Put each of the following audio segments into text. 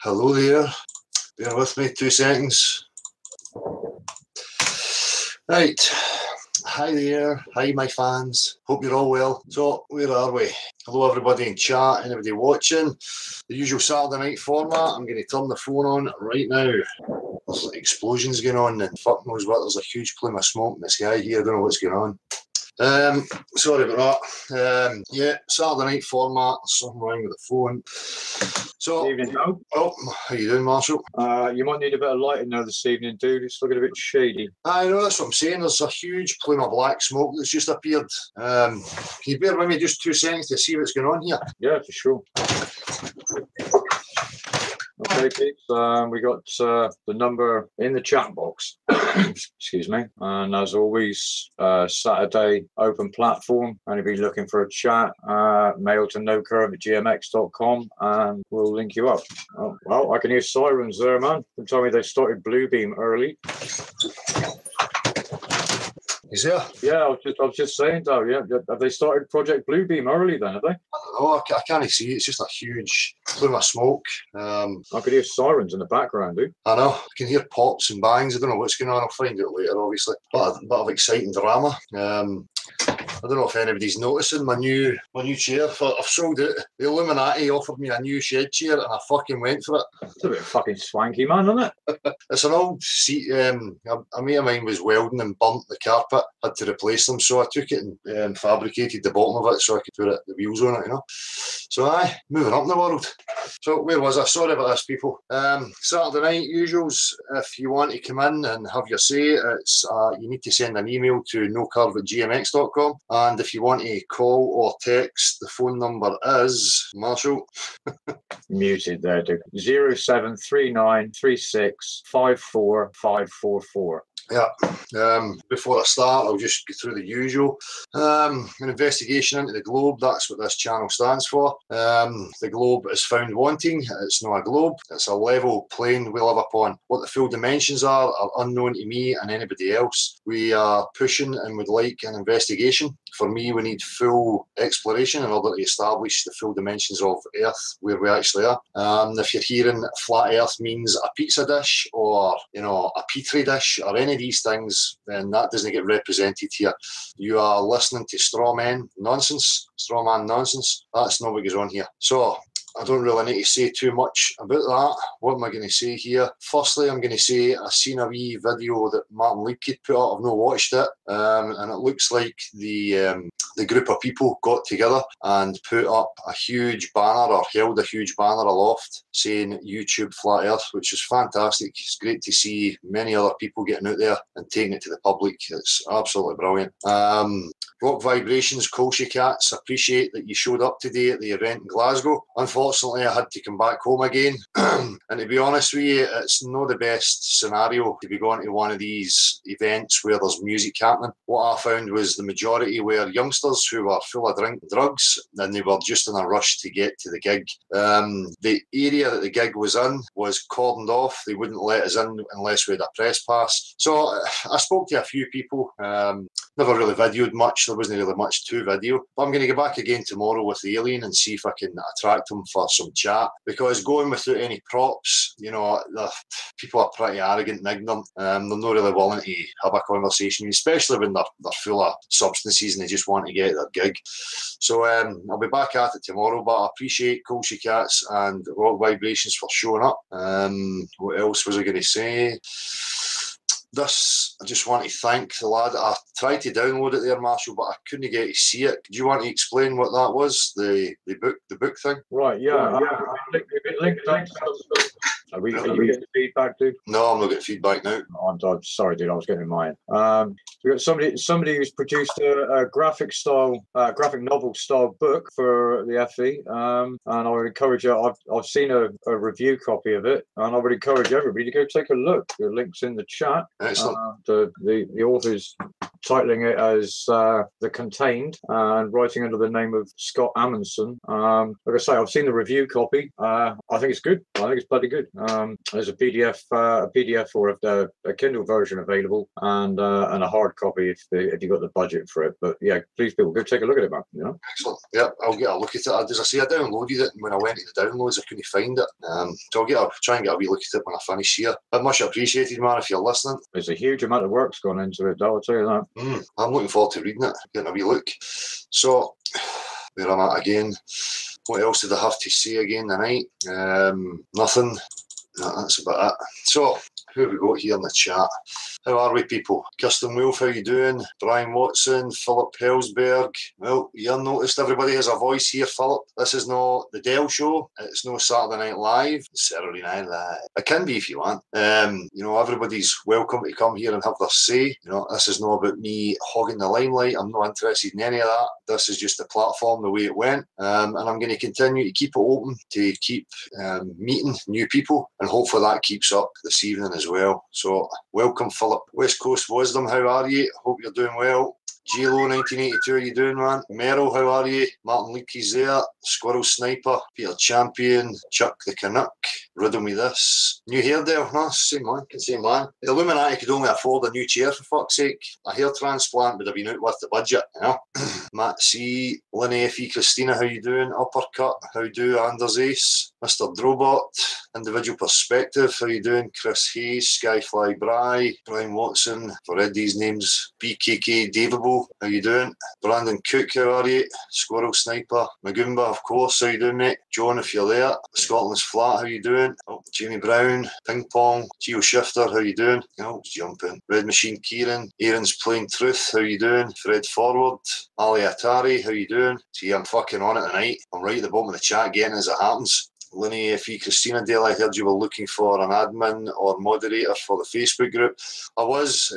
Hello there. Bear with me 2 seconds. Right. Hi there. Hi, my fans. Hope you're all well. So, where are we? Hello, everybody in chat. Anybody watching? The usual Saturday night format. I'm going to turn the phone on right now. There's like explosions going on and fuck knows what. There's a huge plume of smoke in the sky here. I don't know what's going on. Sorry about that. Yeah, Saturday night format. Something wrong with the phone. So, Good evening, Doug. oh, how you doing, Marshall? You might need a bit of light in there this evening, dude. It's looking a bit shady. I know, that's what I'm saying. There's a huge plume of black smoke that's just appeared. Can you bear with me just 2 seconds to see what's going on here? Yeah, for sure. Okay, peeps. We got the number in the chat box. Excuse me. And as always, Saturday open platform. Only be looking for a chat. Mail to nocurve@gmx.com and we'll link you up. Oh, well, I can hear sirens there, man. They tell me they started Bluebeam early. Is there? Yeah, I was just saying, though. Yeah, have they started Project Bluebeam early then? Have they? Oh, I can't see. It's just a huge plume of smoke. I could hear sirens in the background, dude. I know. I can hear pops and bangs. I don't know what's going on. I'll find out later, obviously. But a bit of exciting drama. I don't know if anybody's noticing my new chair. I've sold it. The Illuminati offered me a new shed chair, and I fucking went for it. It's a bit fucking swanky, man, isn't it? It's an old seat. A mate of mine was welding and burnt the carpet. Had to replace them, so I took it and fabricated the bottom of it so I could put the wheels on it. You know. So moving up in the world. So where was I? Sorry about this, people. Saturday night usuals. If you want to come in and have your say, it's you need to send an email to nocurve@gmx.com. And if you want to call or text, the phone number is, Marshall. Muted there, dude. 073936545544. Yeah. Before I start, I'll just go through the usual. An investigation into the globe, that's what this channel stands for. The globe is found wanting. It's not a globe. It's a level plane we live upon. What the full dimensions are unknown to me and anybody else. We are pushing and would like an investigation. For me, we need full exploration in order to establish the full dimensions of Earth, where we actually are. If you're hearing flat Earth means a pizza dish or, a Petri dish or any of these things, then that doesn't get represented here. You are listening to straw man nonsense. That's not what goes on here. So, I don't really need to say too much about that. What am I going to say here? Firstly, I'm going to say I've seen a wee video that Martin Leakey put up. I've not watched it, and it looks like the group of people got together and put up a huge banner or held a huge banner aloft saying YouTube Flat Earth, which is fantastic. It's great to see many other people getting out there and taking it to the public. It's absolutely brilliant. Rock Vibrations, Colshy Cats, appreciate that you showed up today at the event in Glasgow. Unfortunately, I had to come back home again. And to be honest with you, it's not the best scenario to be going to one of these events where there's music happening. What I found was the majority were youngsters who were full of drink and drugs, and they were just in a rush to get to the gig. The area that the gig was in was cordoned off. They wouldn't let us in unless we had a press pass. So I spoke to a few people. Never really videoed much. There wasn't really much to video. But I'm going to go back again tomorrow with the alien and see if I can attract him for some chat. Because going without any props, the people are pretty arrogant and ignorant. They're not really willing to have a conversation, especially when they're full of substances and they just want to get their gig. So I'll be back at it tomorrow, but I appreciate Colshy Cats and Rock Vibrations for showing up. What else was I going to say? I just want to thank the lad. I tried to download it there, Marshall, but I couldn't get to see it. Do you want to explain what that was? The book thing? Right, yeah. Are you getting feedback, dude? No, I'm not getting feedback now. I'm sorry, dude. I was getting mine. We got somebody who's produced a graphic novel style book for the FE, and I would encourage you. I've seen a review copy of it, and I would encourage everybody to go take a look. The link's in the chat. Excellent. The author's titling it as The Contained and writing under the name of Scott Amundsen. Like I say, I've seen the review copy. I think it's good. I think it's bloody good. There's a PDF or a Kindle version available, and a hard copy if you got the budget for it. But yeah, please people go take a look at it, man. You know. Excellent. Yeah, I'll get a look at it. As I say, I downloaded it, and when I went to the downloads, I couldn't find it. So I'll try and get a wee look at it when I finish here. But much appreciated, man, if you're listening. There's a huge amount of work's gone into it, though, I'll tell you that. I'm looking forward to reading it, getting a wee look. So, where I'm at again. What else did I have to say again tonight? Nothing. No, that's about it. So, who have we got here in the chat? How are we, people? Kirsten Wolf, how you doing? Brian Watson, Philip Helsberg. Well, you unnoticed everybody has a voice here, Philip. This is not the Dell Show. It's no Saturday Night Live. Saturday Night Live. It can be if you want. Everybody's welcome to come here and have their say. This is not about me hogging the limelight. I'm not interested in any of that. This is just the platform, the way it went. And I'm going to continue to keep it open, to keep meeting new people. And hopefully that keeps up this evening as well. So, welcome, Philip. West Coast Wisdom, how are you? Hope you're doing well. J-Lo 1982, how you doing, man? Merrill, how are you? Martin Leakey's there. Squirrel Sniper, Peter Champion, Chuck the Canuck. Riddle me this. New Hairdale, huh? Same man. The Illuminati could only afford a new chair, for fuck's sake. A hair transplant would have been out with the budget, Matt C, Linny F.E. Christina, how you doing? Uppercut, how do? Anders Ace, Mr. Drobot, Individual Perspective, how you doing? Chris Hayes, Skyfly Bry, Brian Watson, if I read these names, BKK Daveable, how you doing? Brandon Cook, how are you? Squirrel Sniper, Magumba, of course, how you doing, mate? John, if you're there. Scotland's Flat, how you doing? Oh, Jamie Brown, Ping Pong, Geo Shifter, how you doing? Oh, it's jumping. Red Machine Kieran, Aaron's Plain Truth, how you doing? Fred Forward, Ali Atari, how you doing? See, I'm fucking on it tonight. I'm right at the bottom of the chat getting as it happens. Linny F.E. Christina Dale, I heard you were looking for an admin or moderator for the Facebook group. I was.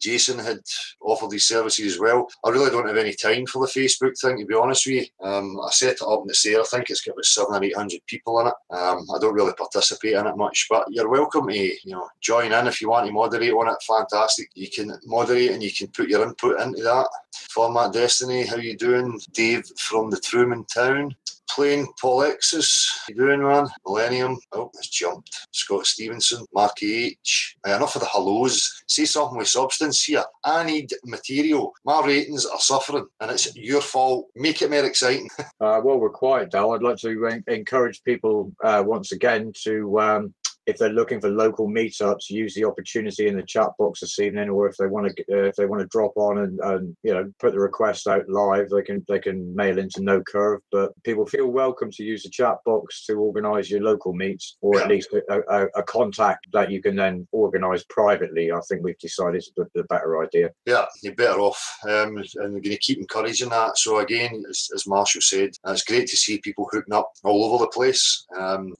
Jason had offered these services as well. I really don't have any time for the Facebook thing, to be honest with you. I set it up in the Sarah. I think it's got about 700 or 800 people in it. I don't really participate in it much, but you're welcome to join in if you want to moderate on it. Fantastic. You can moderate and you can put your input into that. Format Destiny, how you doing? Dave from the Truman Town. Plain Polexis, how you doing, man? Millennium, oh, it's jumped. Scott Stevenson, Marky H. Enough of the hellos. Say something with substance here. I need material. My ratings are suffering, and it's your fault. Make it more exciting. Well, we're quiet, Dal. I'd like to encourage people once again to if they're looking for local meetups, use the opportunity in the chat box this evening, or if they want to drop on and put the request out live, they can mail into No Curve. But people feel welcome to use the chat box to organise your local meets, or at least a contact that you can then organise privately. I think we've decided is the better idea. Yeah, you're better off, and we're going to keep encouraging that. So again, as Marshall said, it's great to see people hooking up all over the place.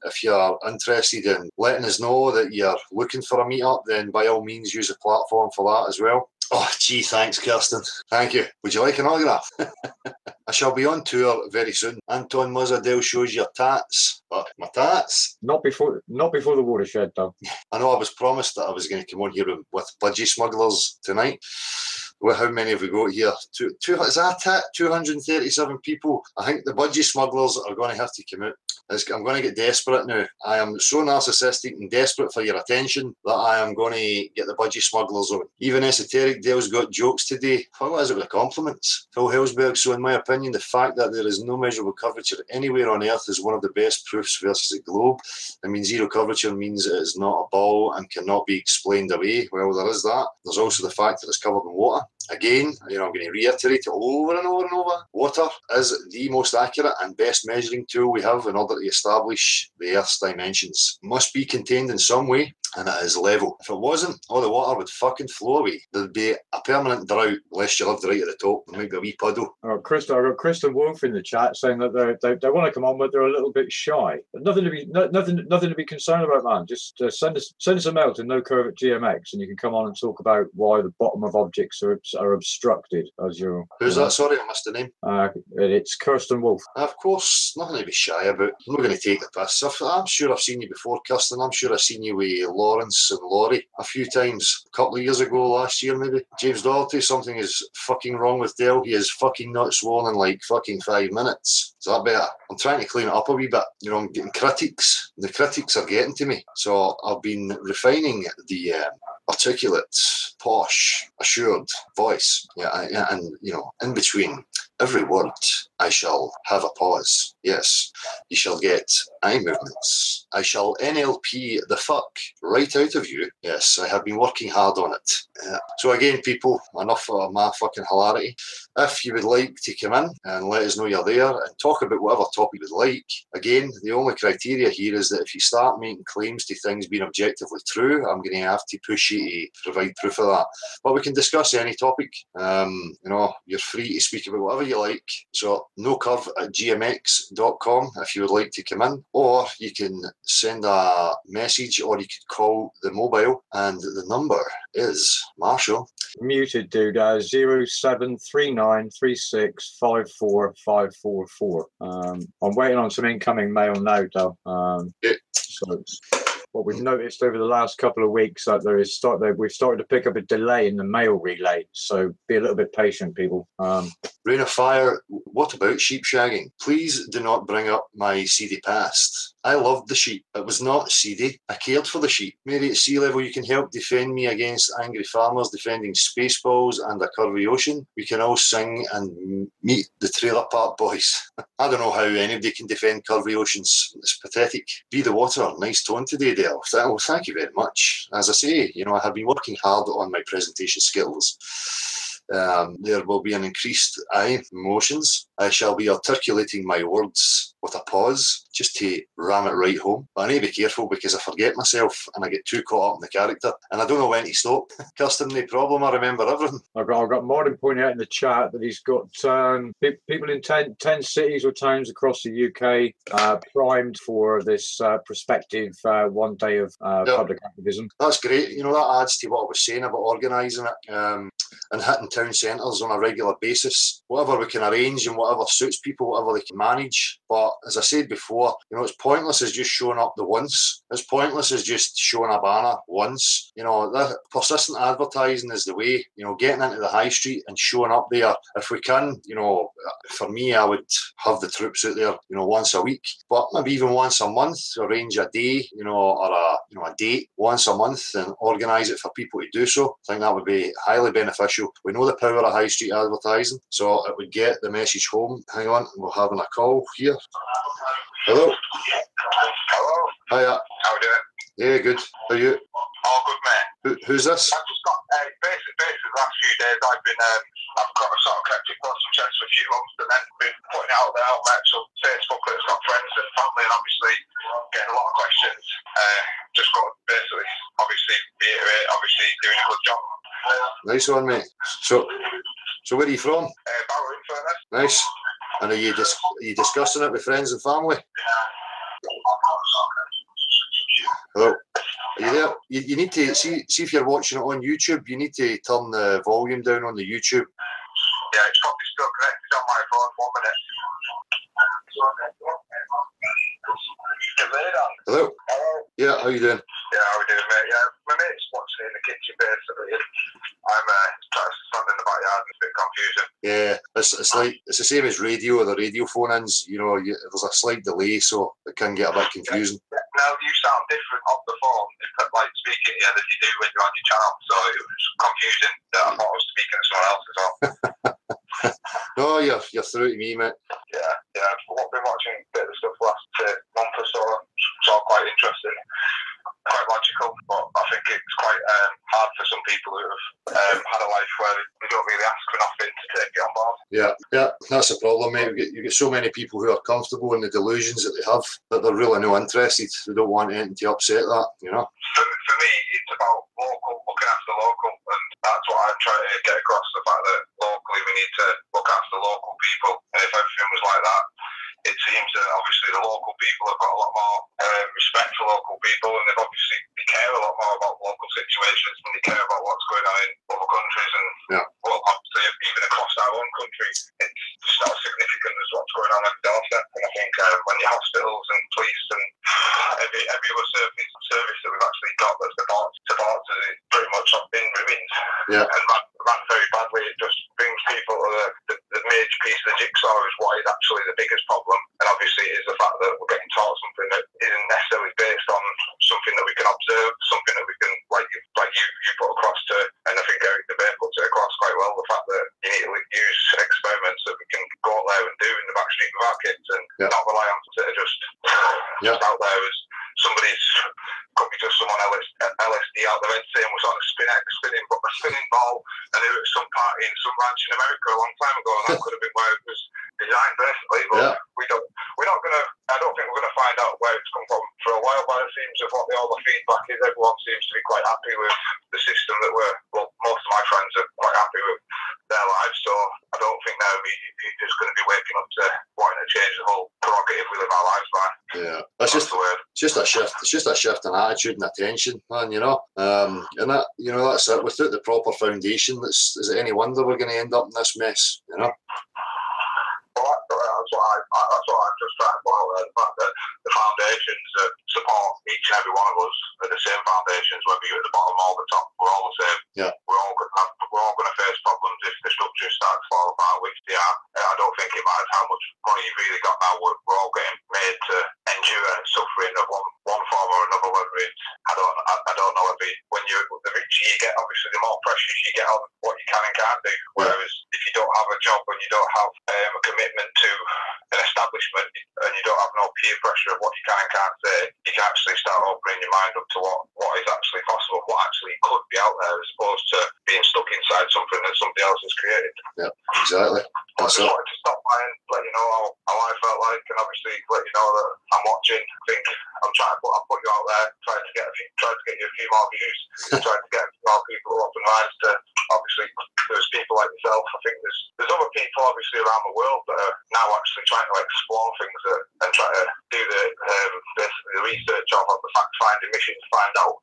If you're interested in letting us know that you're looking for a meetup, then by all means use the platform for that as well. Oh, gee, thanks, Kirsten. Thank you. Would you like an autograph? I shall be on tour very soon. Anton Muzzadale shows your tats. But my tats? Not before the watershed, though. I know I was promised that I was going to come on here with Budgie Smugglers tonight. Well, how many have we got here? Is that it? 237 people. I think the Budgie Smugglers are going to have to come out. I'm going to get desperate now. I am so narcissistic and desperate for your attention that I am going to get the Budgie Smugglers on. Even Esoteric Dale's got jokes today. What is it with the compliments? Phil Helsberg, so in my opinion, the fact that there is no measurable curvature anywhere on Earth is one of the best proofs versus a globe. I mean, zero curvature means it is not a ball and cannot be explained away. Well, there is that. There's also the fact that it's covered in water. Again, I'm going to reiterate it over and over and over. Water is the most accurate and best measuring tool we have in order to establish the Earth's dimensions. It must be contained in some way, and it is level. If it wasn't, all the water would fucking flow away. There'd be a permanent drought unless you lived right at the top. There might be a wee puddle. I got Kristen Wolf in the chat saying that they want to come on, but they're a little bit shy. Nothing to be concerned about, man. Just send us a mail to nocurve@gmx, and you can come on and talk about why the bottom of objects are obstructed. As your who's that? Sorry, I missed the name. It's Kirsten Wolf. Of course, nothing to be shy about. I'm not going to take the piss. I'm sure I've seen you before, Kirsten. I'm sure I've seen you with Lawrence and Laurie a few times. A couple of years ago, last year maybe. James Doherty, something is fucking wrong with Dell. He is fucking not sworn in like fucking 5 minutes. Is that better? I'm trying to clean it up a wee bit. You know, I'm getting critics. The critics are getting to me. So I've been refining the articulate, posh, assured voice. Yeah, and you know, in between every word, I shall have a pause. Yes, you shall get eye movements. I shall NLP the fuck right out of you. Yes, I have been working hard on it. So again, people, enough of my fucking hilarity. If you would like to come in and let us know you're there and talk about whatever topic you would like, again, the only criteria here is that if you start making claims to things being objectively true, I'm going to have to push you to provide proof of that. But we can discuss any topic. You know, you're free to speak about whatever you like. So nocurve@gmx.com if you would like to come in, or you can send a message, or you could call the mobile, and the number is Marshall. Muted, dude. 073936545444. I'm waiting on some incoming mail now, though. So what we've noticed over the last couple of weeks that we've started to pick up a delay in the mail relay. So be a little bit patient, people. Rain of Fire, what about sheep shagging? Please do not bring up my seedy past. I loved the sheep. It was not seedy. I cared for the sheep. Mary at Sea Level, you can help defend me against angry farmers defending Spaceballs and a curvy ocean. We can all sing and meet the Trailer Park Boys. I don't know how anybody can defend curvy oceans. It's pathetic. Be the water. Nice tone today, Dale. Well, thank you very much. As I say, you know, I have been working hard on my presentation skills. There will be an increased emotions. I shall be articulating my words with a pause, just to ram it right home. But I need to be careful because I forget myself and I get too caught up in the character and I don't know when to stop. Kirsten, no problem, I remember everything. I've got Martin pointing out in the chat that he's got people in 10 cities or towns across the UK primed for this prospective 1 day of public activism. That's great. You know, that adds to what I was saying about organising it. And hitting town centres on a regular basis, whatever we can arrange and whatever suits people, whatever they can manage. But as I said before, you know, it's pointless as just showing up the once. It's pointless as just showing a banner once. You know, that persistent advertising is the way. You know, getting into the high street and showing up there. If we can, you know, for me, I would have the troops out there, you know, once a week, but maybe even once a month. Arrange a day, you know, or a date once a month and organise it for people to do so. I think that would be highly beneficial. We know the power of high street advertising, so it would get the message home. Hang on, we're having a call here. Hello. Hello. Hiya. How are you doing? Yeah, good. How are you? All good, mate. Who's this? I've just got basically the last few days I've been I've got a sort of kept it close to my chest for a few months and then been putting it out there on my actual Facebook where it's got friends and family and obviously getting a lot of questions. Just got to basically obviously reiterate, obviously doing a good job. Nice one, mate. So where are you from? Barrow Furnace. Nice. And are you discussing it with friends and family? Hello. Are you there? You need to see if you're watching it on YouTube. You need to turn the volume down on the YouTube. Yeah, it's probably still connected on my phone. 1 minute. Hello. Hello. Yeah, how you doing? Yeah, how we doing, mate? Yeah, my mate's watching it in the kitchen basically. I'm trying to stand in the backyard and it's a bit confusing. Yeah, it's the same as radio or the radio phone-ins. You know, there's a slight delay, so it can get a bit confusing. Yeah. Now you sound different off the phone, like speaking here, than you do when you're on your channel. So it was confusing that I thought I was speaking to someone else as well. No, you're through to me, mate. Yeah. I've been watching a bit of stuff last month or so. It's all quite interesting, quite logical, but I think it's quite hard for some people who have had a life where they don't really ask for nothing to take it on board. Yeah, that's the problem, mate. You get so many people who are comfortable in the delusions that they have that they're really no interested. They don't want anything to upset that, you know. For me, it's about looking after local, and that's what I'm trying to get across, the fact that locally we need to look after local people, and if everything was like that, it seems that obviously the local people have got a lot more respect for local people, and they care a lot more about local situations, and they care about what's going on in other countries, and well, obviously even across our own country, it's just not as significant as what's going on at the doorstep. And I think when your hospitals and police and every other service service that we've actually got that's supports is pretty much in ruins. Yeah. And ran very badly. It just brings people to the major piece of the jigsaw is what is actually the biggest problem. And obviously it is the fact that we're getting taught something that isn't necessarily based on something that we can observe, something that we can, like you put across to, and I think Eric DeBay puts it across quite well, the fact that you need to use experiments that we can go out there and do in the back street of our kids and not rely on just out there as somebody's could be just someone LSD out the red saying we're sort of spinning ball and they were at some party in some ranch in America a long time ago, and that could have been where it was designed basically, but we're not gonna, I don't think we're gonna find out where it's come from for a while. By the seems of what all the feedback is, everyone seems to be quite happy with the system that most of my friends are quite happy with their lives, so I don't think they're immediately just going to be waking up to wanting to change the whole prerogative we live our lives by. Yeah, that's just the word. It's just a shift. It's just a shift in attitude and attention, man. And that, that's it. Without the proper foundation, is it any wonder we're going to end up in this mess? Well, that's what I'm just trying to point out. The fact that the foundations that support each and every one of us are the same foundations, whether you're at the bottom or the top. We're all the same. Yeah. We're all going to face problems if the structures start to fall apart, which they are. I don't think it matters how much money you've really got now. We're all getting made to endure suffering of one form or another. Whether it's I don't know if when you're the richer you get, obviously the more pressures you get on what you can and can't do. Whereas if you don't have a job and you don't have a commitment to an establishment and you don't have no peer pressure of what you can and can't say, you can actually start opening your mind up to what is actually possible, what actually could be out there, as opposed to being stuck inside something that somebody else has created. Yeah, exactly. I just wanted to stop by and let you know how I felt like, and obviously let you know that I'm watching. I think I'm trying to put you out there, trying to get you a few more views, trying to get a few more people up and rise to. Obviously, there's people like yourself. I think there's other people obviously around the world that are now actually trying to explore things and try to do the research of the fact-finding mission to find out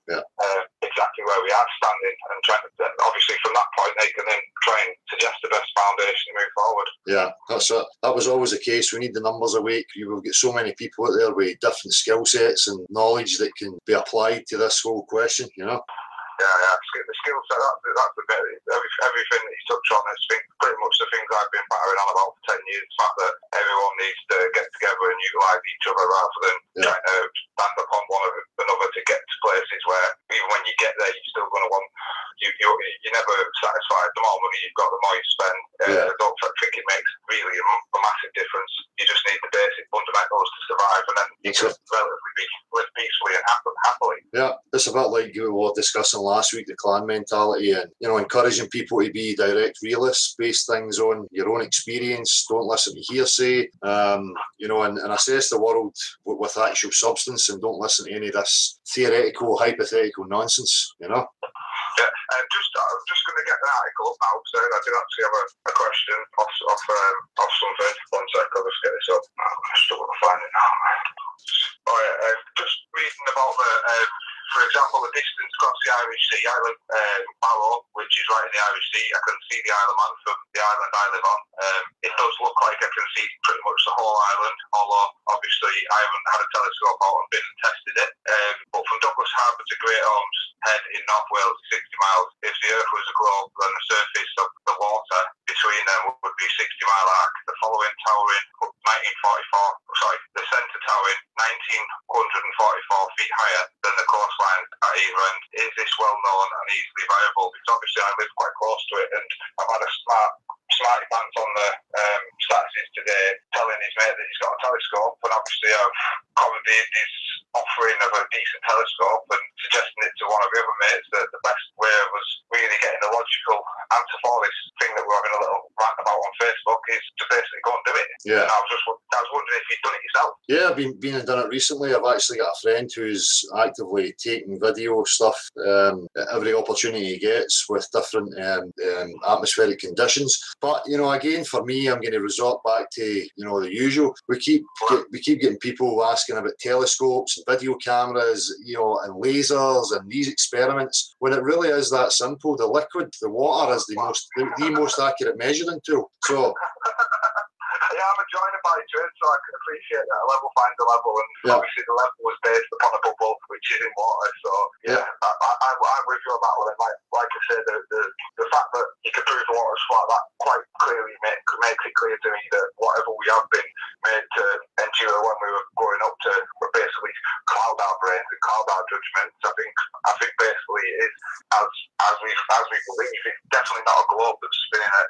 exactly where we are standing, and trying to, obviously from that point they can then try and suggest the best foundation to move forward. Yeah, that's it. That was always the case. We need the numbers awake. We've got so many people out there with different skill sets and knowledge that can be applied to this whole question, Yeah, the skill set, that's the bit, everything that you touch on is pretty much the things I've been battering on about for 10 years, the fact that everyone needs to get together and utilise each other rather than trying to stand upon one another to get to places where even when you get there, you're still going to want, you're never satisfied. The more money you've got, the more you spend. I don't think it makes really a massive difference. You just need the basic fundamentals to survive, and then you can relatively live peacefully and happily. Yeah, it's a bit like we were discussing last week, the clan mentality, and encouraging people to be direct realists, base things on your own experience, don't listen to hearsay, and assess the world with actual substance, and don't listen to any of this theoretical, hypothetical nonsense, Yeah, I'm just going to get the article up now, so I do actually have a question off something. One sec, I'll just get this up. I'm struggling to find it now. Just reading about for example, the distance across the Irish Sea. I live in Barrow, which is right in the Irish Sea. I can see the Isle of Man from the island I live on. It does look like I can see pretty much the whole island, although obviously I haven't had a telescope out and been and tested it. But from Douglas Harbour to Great Ormes Head in North Wales, 60 miles. If the Earth was a globe, then the surface of the water between them would be 60-mile arc. The following towering 1944, the centre towering 1,944 feet higher than the coastline at either end. Is this well known and easily viable? Because obviously I live quite close to it, and I've had a smarty pants on the statuses today telling his mate that he's got a telescope, and obviously I've commandeered his offering of a decent telescope and suggesting it to one of the other mates that the best way of us really getting a logical answer for this thing that we're having a little rant about on Facebook is to basically go and do it. Yeah. And I was wondering if you'd done it yourself. Yeah, I've been and done it recently. I've actually got a friend who's actively taking video stuff at every opportunity he gets with different atmospheric conditions. But again, for me, I'm going to resort back to the usual. We keep getting people asking about telescopes and video cameras, and lasers and these experiments, when it really is that simple. The liquid, the water, is the most accurate measuring tool. So. Yeah, I'm a joiner by trade, so I can appreciate that a level finds a level, and obviously the level was based upon a bubble, which which is in water. So yeah, I'm with you on that one. And like I said, the fact that you can prove the water's flat, that quite clearly makes it clear to me that whatever we have been made to endure when we were growing up to basically cloud our brains and cloud our judgments. I think basically it is as we believe. It's definitely not a globe that's spinning at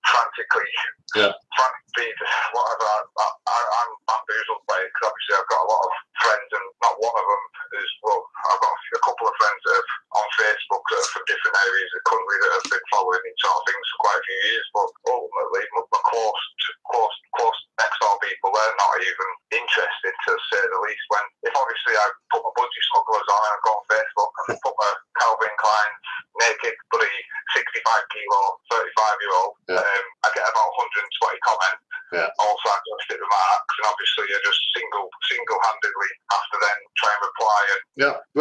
frantically speed. Whatever. I'm bamboozled by it because obviously I've got a lot of friends, and not one of them is. Well, I've got a couple of friends that are on Facebook that are from different areas of the country that have been following these sort of things for quite a few years. But ultimately, my close next door people, they're not even interested, to say the least. When if obviously I put my budgie smugglers on and I go on Facebook and put my Calvin Klein naked bloody 65 kilo 35-year-old, I get about 120 comments. All sarcastic remarks, and obviously I just single-handedly have to then try and reply and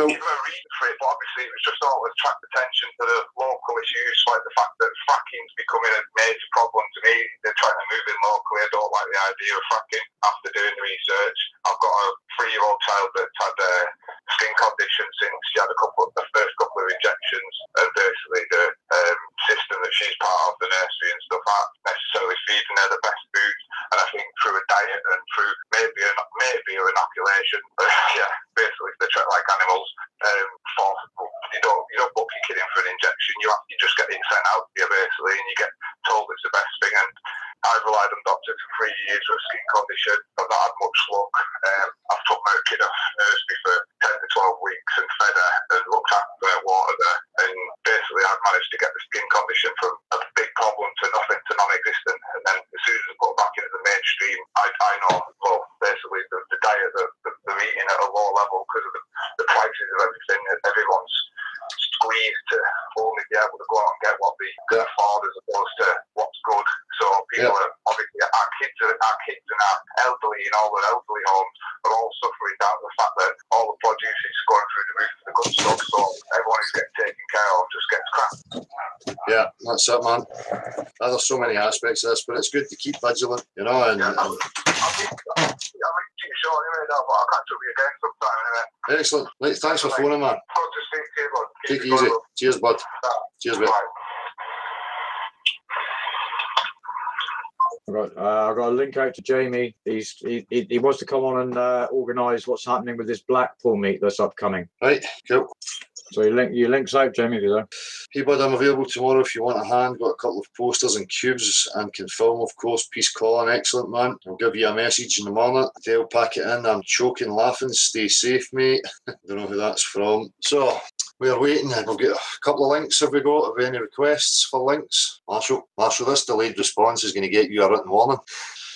give a reason for it. But obviously it was just all to attract attention to the local issues, like the fact that fracking's becoming a major problem to me. They're trying to move in locally. I don't like the idea of fracking. After doing the research, I've got a 3-year-old child that's had a skin condition since she had the first couple of injections, and basically the system that she's part of, the nursery and stuff, aren't necessarily feeding her the best food. And I think through a diet and through maybe an inoculation, basically they treat like animals. You don't book your kid in for an injection. You just get it sent out to you basically, and you get told it's the best thing. And I've relied on doctors for 3 years with a skin condition. I've not had much luck. I've took my kid off nursery for 10 to 12 weeks and fed her and looked after her, watered her, and basically I've managed to get the skin condition from a big problem to nothing to non-existent. And then as soon as I put it back into the mainstream, I know, well, basically the diet that they're eating at a low level because of the prices of everything. Everyone's squeezed to only be able to go out and get what they can afford as opposed to what's good. So people are obviously, our kids and our elderly in all the elderly homes are all suffering down to the fact that all the produce is going through the roof of the good stuff. So everyone who's getting taken care of just gets crap. Yeah, that's it, man. There's so many aspects of this, but it's good to keep vigilant, you know. And I'll keep it short anyway, but I'll catch up with you again sometime anyway. Excellent. Right, thanks for phoning, man. Good to speak to you, bud. Take it easy. Cheers, bud. Cheers, mate. I've got a link out to Jamie. He wants to come on and organise what's happening with this Blackpool meet that's upcoming. Right, cool. So your link's out, Jamie, if you're there. Hey bud, I'm available tomorrow if you want a hand. Got a couple of posters and cubes and can film, of course. Peace Colin, excellent man. I'll give you a message in the morning. They'll pack it in. I'm choking laughing. Stay safe, mate. Don't know who that's from. So we're waiting. We'll get a couple of links. Have we got? Have we any requests for links? Marshall, this delayed response is going to get you a written warning.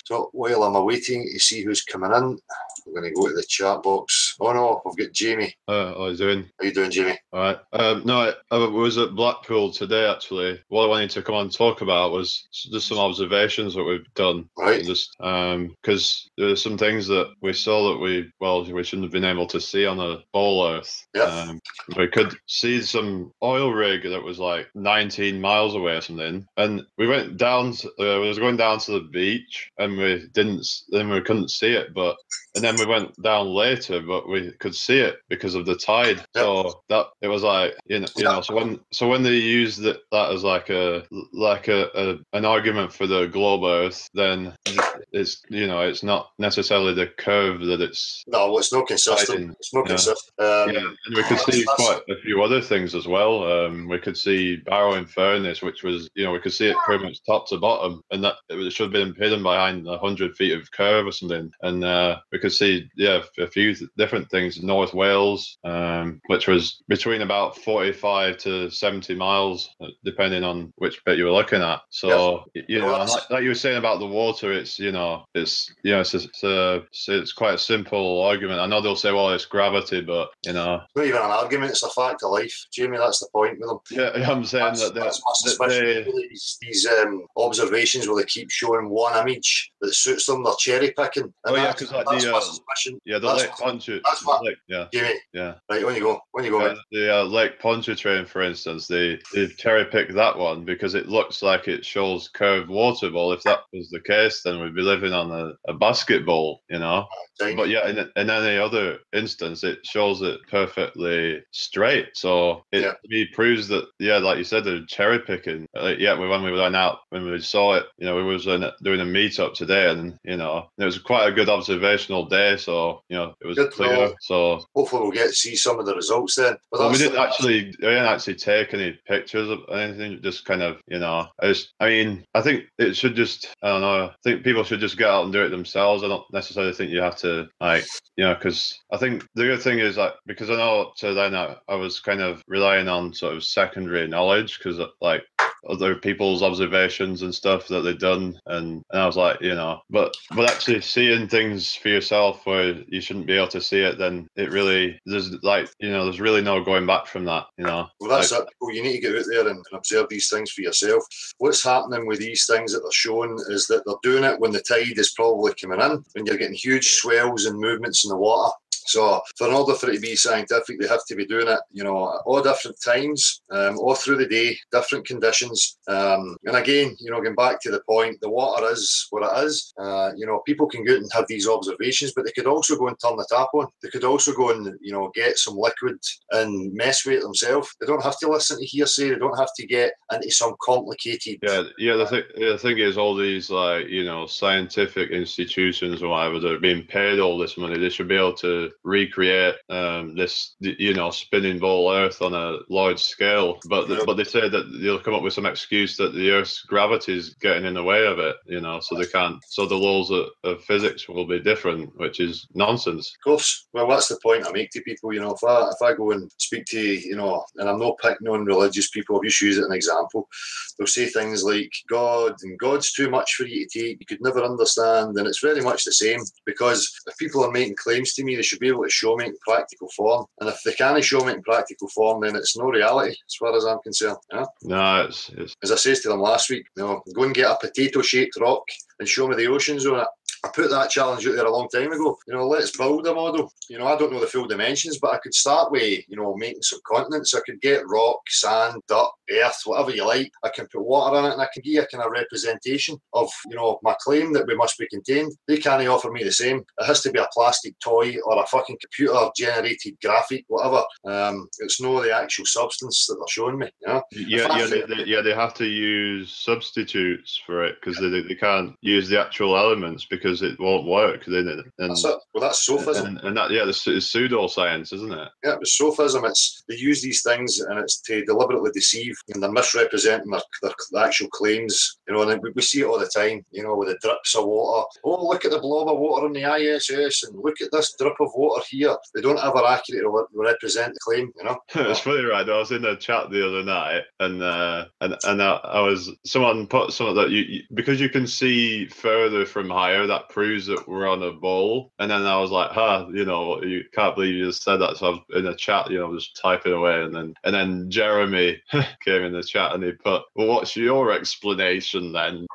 So while I'm awaiting to see who's coming in, I'm going to go to the chat box. Oh no, I've got Jamie. How are you doing? How you doing, Jamie? All right. No, I was at Blackpool today, actually. What I wanted to come on and talk about was just some observations that we've done. Right. Just because there are some things that we saw that we shouldn't have been able to see on a whole Earth. Yeah. We could see some oil rig that was like 19 miles away or something. And we went down, we was going down to the beach and we couldn't see it, and then we went down later, but we could see it because of the tide. Yep. So that it was like so when they used that as like an argument for the globe Earth, then it's not necessarily the curve that it's. No, it's not consistent. It's not consistent. And we could see quite a few other things as well. We could see barrowing furnace, which was we could see it pretty much top to bottom, and that it should have been hidden behind 100 feet of curve or something. And we could see a few different things. North Wales, which was between about 45 to 70 miles, depending on which bit you were looking at. So like you were saying about the water, it's quite a simple argument. I know they'll say, well, it's gravity, but it's not even an argument. It's a fact of life, Jamie. That's the point with them. Yeah, I'm saying that's my suspicion. These observations where they keep showing one image that suits them, they're cherry picking. Because like the Lake That's what. like yeah. Jamie. Yeah. Right, when you go, mate. The Lake Pontchartrain, for instance, they cherry picked that one because it looks like it shows curved water. Well, if that was the case, then we'd be living on a basketball, you know. But yeah, in any other instance, it shows it perfectly straight. So it to me proves that, yeah, like you said, they're cherry picking. When we went out, when we saw it, you know, we was doing a meetup today, and you know, it was quite a good observational day. So you know, it was Good clear. So hopefully we'll get to see some of the results then. But well, we didn't actually take any pictures of anything. Just kind of, you know, I think it should just, I don't know. I think people should just get out and do it themselves. I don't necessarily think you have to, like, you know, because I think the good thing is, like, because I know to then I was kind of relying on sort of secondary knowledge because like other people's observations and stuff that they've done, and I was like, you know, but actually seeing things for yourself where you shouldn't be able to see it, then it really, there's like, you know, there's really no going back from that, you know. Well, that's it. Well, you need to get out there and observe these things for yourself. What's happening with these things that they're showing is that they're doing it when the tide is probably coming in, when you're getting huge swells and movements in the water. So in order for it to be scientific, they have to be doing it, you know, at all different times, all through the day, different conditions. And again, you know, going back to the point, the water is what it is. You know, people can go out and have these observations, but they could also go and turn the tap on. They could also go and, you know, get some liquid and mess with it themselves. They don't have to listen to hearsay. They don't have to get into some complicated. The thing is, all these, like, you know, scientific institutions or whatever, they're being paid all this money. They should be able to recreate this, you know, spinning ball Earth on a large scale, but they say that they'll come up with some excuse that the Earth's gravity is getting in the way of it, you know, so they can't. So the laws of physics will be different, which is nonsense. Of course. Well, that's the point I make to people. You know, if I go and speak to, you know, and I'm not picking on religious people, I'll just use it as an example. They'll say things like God and God's too much for you to take. You could never understand, and it's very much the same, because if people are making claims to me, they should be able to show me in practical form. And if they can't show me in practical form, then it's no reality as far as I'm concerned. Yeah? No, it's as I said to them last week, you know, go and get a potato-shaped rock and show me the oceans on it. I put that challenge out there a long time ago. You know, let's build a model. You know, I don't know the full dimensions, but I could start with, you know, making some continents. I could get rock, sand, dirt, earth, whatever you like. I can put water in it, and I can give you a kind of representation of, you know, my claim that we must be contained. They can't offer me the same. It has to be a plastic toy or a fucking computer-generated graphic, whatever. It's no the actual substance that they're showing me. You know? They have to use substitutes for it because they can't use the actual elements because it won't work. That's it. Well, that's sophism. And that, it's pseudoscience, isn't it? Yeah, it was sophism. They use these things and it's to deliberately deceive, and they're misrepresenting their actual claims. You know, and we see it all the time, you know, with the drips of water. Oh, look at the blob of water on the ISS, and look at this drip of water here. They don't ever accurately represent the claim, you know. It's funny, right? I was in a chat the other night, and someone put something that because you can see further from higher, that proves that we're on a bowl. And then I was like, you know, you can't believe you just said that. So I was in a chat, you know, just typing away, and then Jeremy came in the chat and he put, well, what's your explanation then?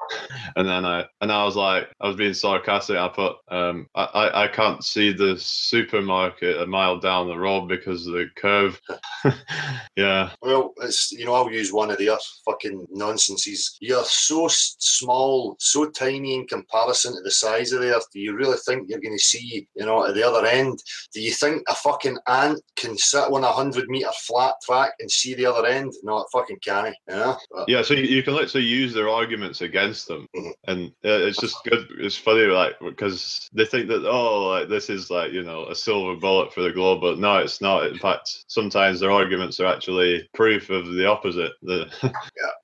And then I was like, I was being sarcastic. I put, I can't see the supermarket a mile down the road because of the curve. Yeah. Well, it's, you know, I'll use one of their fucking nonsenses. You're so small, so tiny in comparison to the size of the Earth. Do you really think you're going to see, you know, at the other end? Do you think a fucking ant can sit on 100-meter flat track and see the other end? No, it fucking can't. Yeah. Yeah. So you can literally use their arguments against them, and it's just good. It's funny, like, because they think that, oh, like, this is like, you know, a silver bullet for the globe, but no, it's not. In fact, sometimes their arguments are actually proof of the opposite. Yeah,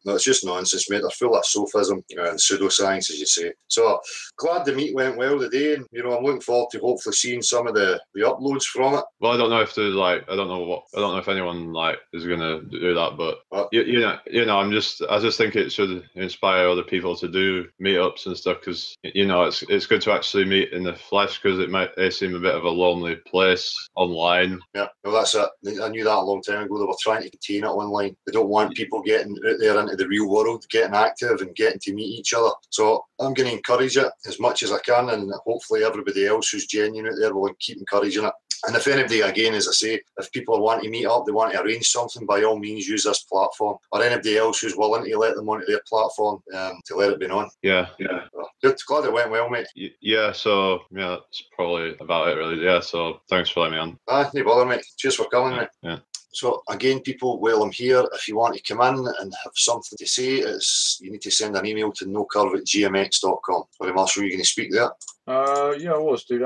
no, it's just nonsense, mate. They're full of sophism and pseudoscience, as you say. So glad the meet went well today, and you know, I'm looking forward to hopefully seeing some of the uploads from it. Well, I don't know if there's like, I don't know if anyone like is gonna do that, but you know, I just think it should inspire other people to do meetups and stuff, because you know, it's good to actually meet in the flesh, because it seem a bit of a lonely place online. Yeah, well, that's it. I knew that a long time ago. They were trying to contain it online. They don't want people getting out there into the real world, getting active and getting to meet each other. So I'm going to encourage it as much as I can, and hopefully everybody else who's genuine out there will keep encouraging it. And if anybody, again, as I say, if people want to meet up, they want to arrange something, by all means use this platform, or anybody else who's willing to let them onto their platform to let it be known. Yeah. Well, good. Glad it went well, mate. Yeah, so yeah, that's probably about it, really. Yeah, so thanks for letting me on. No bother, mate. Cheers for coming, mate. Yeah. So again, people, while I'm here, if you want to come in and have something to say, you need to send an email to nocurve@gmx.com. Sorry, Marshall, you're going to speak there? Yeah, I was, dude.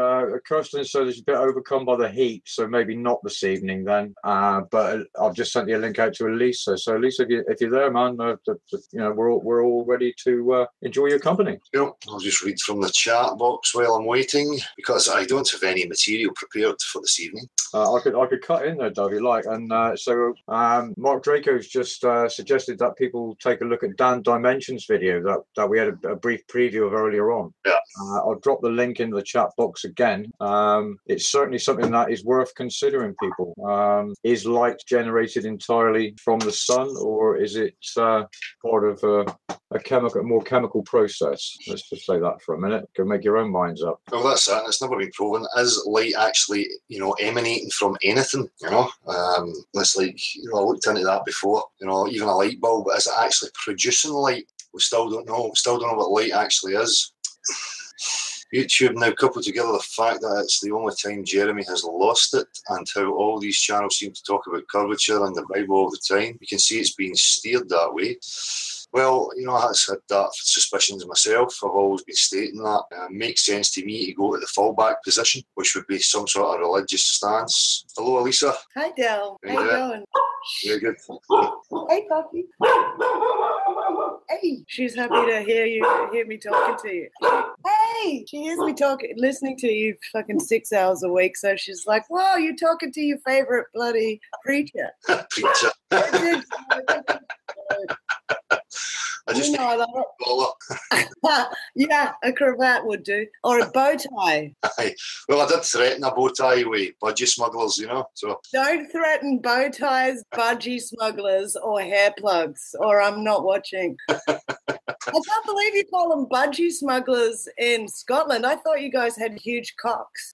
Kirsten said she's a bit overcome by the heat, so maybe not this evening then. But I've just sent you a link out to Elisa. So Elisa, if you're there, man, we're all ready to enjoy your company. I'll just read from the chat box while I'm waiting, because I don't have any material prepared for this evening. I could cut in there, Doug, if you like. And so Mark Draco's just suggested that people take a look at Dan Dimension's video that we had a brief preview of earlier on. Yeah. I'll drop the link into the chat box again. It's certainly something that is worth considering, people. Is light generated entirely from the sun, or is it part of a more chemical process? Let's just say that for a minute. Go make your own minds up. Well, that's it. It's never been proven. Is light actually, emanating from anything? It's like, I looked into that before. Even a light bulb, is it actually producing light? We still don't know. We still don't know what light actually is. YouTube now coupled together the fact that it's the only time Jeremy has lost it, and how all these channels seem to talk about curvature and the Bible all the time. You can see it's being steered that way. Well, I've had that suspicions myself. I've always been stating that. It makes sense to me to go to the fallback position, which would be some sort of religious stance. Hello, Elisa. Hi, Del. How you doing? Very good. Hey, Puppy. Hey, she's happy to hear me talking to you. Hey, she hears me listening to you fucking 6 hours a week. So she's like, "Whoa, you're talking to your favorite bloody preacher." Preacher. I just I love it. Yeah, a cravat would do, or a bow tie. Aye. Well, I did threaten a bow tie with budgie smugglers, so. Don't threaten bow ties, budgie smugglers, or hair plugs, or I'm not watching. I can't believe you call them budgie smugglers in Scotland. I thought you guys had huge cocks.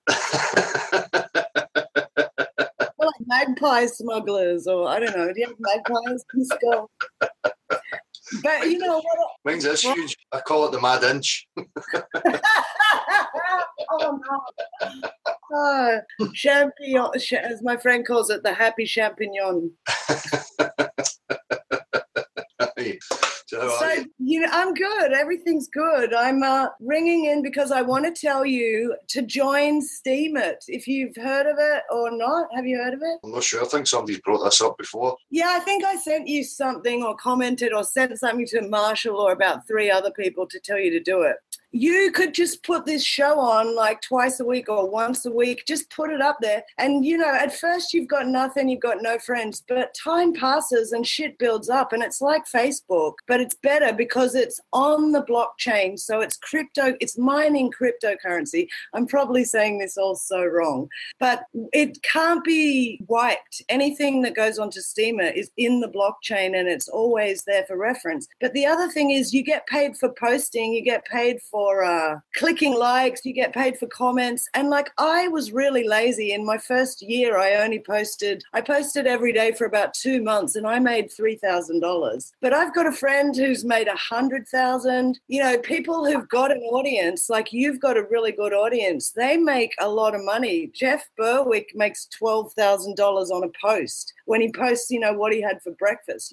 Or like magpie smugglers, or I don't know. Do you have magpies in Scotland? But you know what? Mine's this huge. I call it the mad inch. Oh no! Champignon, as my friend calls it, the happy champignon. So, I'm good. Everything's good. I'm ringing in because I want to tell you to join Steam It. If you've heard of it or not, have you heard of it? I'm not sure. I think somebody's brought this up before. Yeah, I think I sent you something or commented or sent something to Marshall or about 3 other people to tell you to do it. You could just put this show on like twice a week or once a week. Just put it up there. And, at first you've got nothing, you've got no friends, but time passes and shit builds up. And it's like Facebook, but it's better because it's on the blockchain. So it's it's mining cryptocurrency. I'm probably saying this all so wrong, but it can't be wiped. Anything that goes onto Steamer is in the blockchain and it's always there for reference. But the other thing is you get paid for posting, you get paid for clicking likes, you get paid for comments. And I was really lazy. In my first year, I posted every day for about 2 months and I made $3,000. But I've got a friend who's made $100,000. People who've got an audience, like you've got a really good audience, they make a lot of money. Jeff Berwick makes $12,000 on a post when he posts, what he had for breakfast.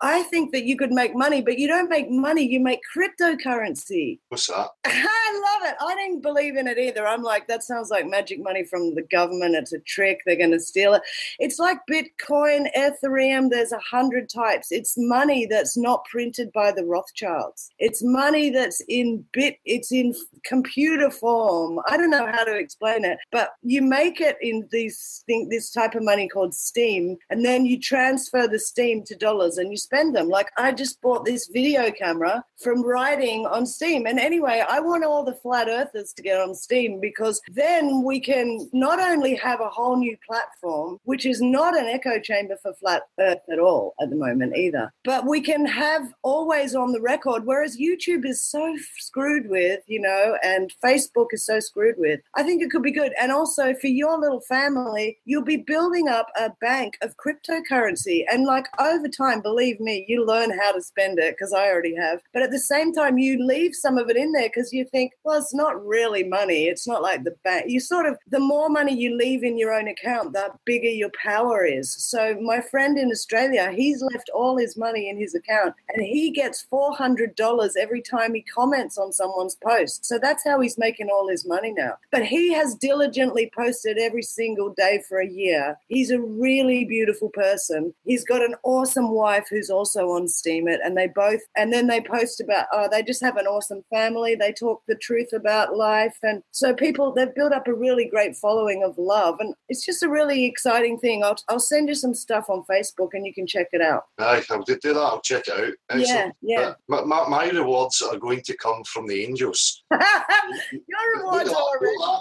I think that you could make money, but you don't make money, you make cryptocurrency. What's that? I love it. I didn't believe in it either. I'm like, that sounds like magic money from the government. It's a trick. They're going to steal it. It's like Bitcoin, Ethereum. There's 100 types. It's money that's not printed by the Rothschilds. It's money that's it's in computer form. I don't know how to explain it, but you make it in this type of money called Steam, and then you transfer the Steam to dollars and you spend them. Like I just bought this video camera from writing on Steam. And anyway, anyway, I want all the flat earthers to get on Steam, because then we can not only have a whole new platform, which is not an echo chamber for flat earth at all at the moment either, but we can have always on the record, whereas YouTube is so screwed with, and Facebook is so screwed with. I think it could be good. And also for your little family, you'll be building up a bank of cryptocurrency. And like over time, believe me, you learn how to spend it, because I already have. But at the same time, you leave some of it in there because you think, well, it's not really money. It's not like the bank. You sort of, the more money you leave in your own account, the bigger your power is. So my friend in Australia, he's left all his money in his account, and he gets $400 every time he comments on someone's post. So that's how he's making all his money now. But he has diligently posted every single day for a year. He's a really beautiful person. He's got an awesome wife who's also on Steemit, and then they post about, they just have an awesome family. They talk the truth about life. And so they've built up a really great following of love. And it's just a really exciting thing. I'll send you some stuff on Facebook and you can check it out. Aye, I'll do that. I'll check it out. Excellent. Yeah. My rewards are going to come from the angels. Your rewards are already done.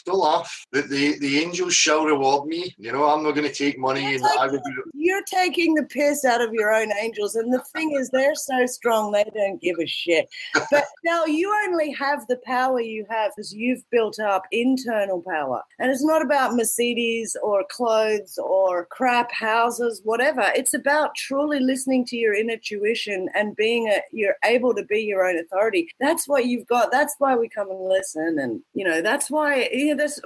Don't laugh. The angels shall reward me. I'm not going to take money. You're taking the piss out of your own angels. And the thing is, they're so strong, they don't give a shit. But now you only have the power you have because you've built up internal power. And it's not about Mercedes or clothes or crap houses, whatever. It's about truly listening to your inner tuition and you're able to be your own authority. That's what you've got. That's why we come and listen. And, that's why,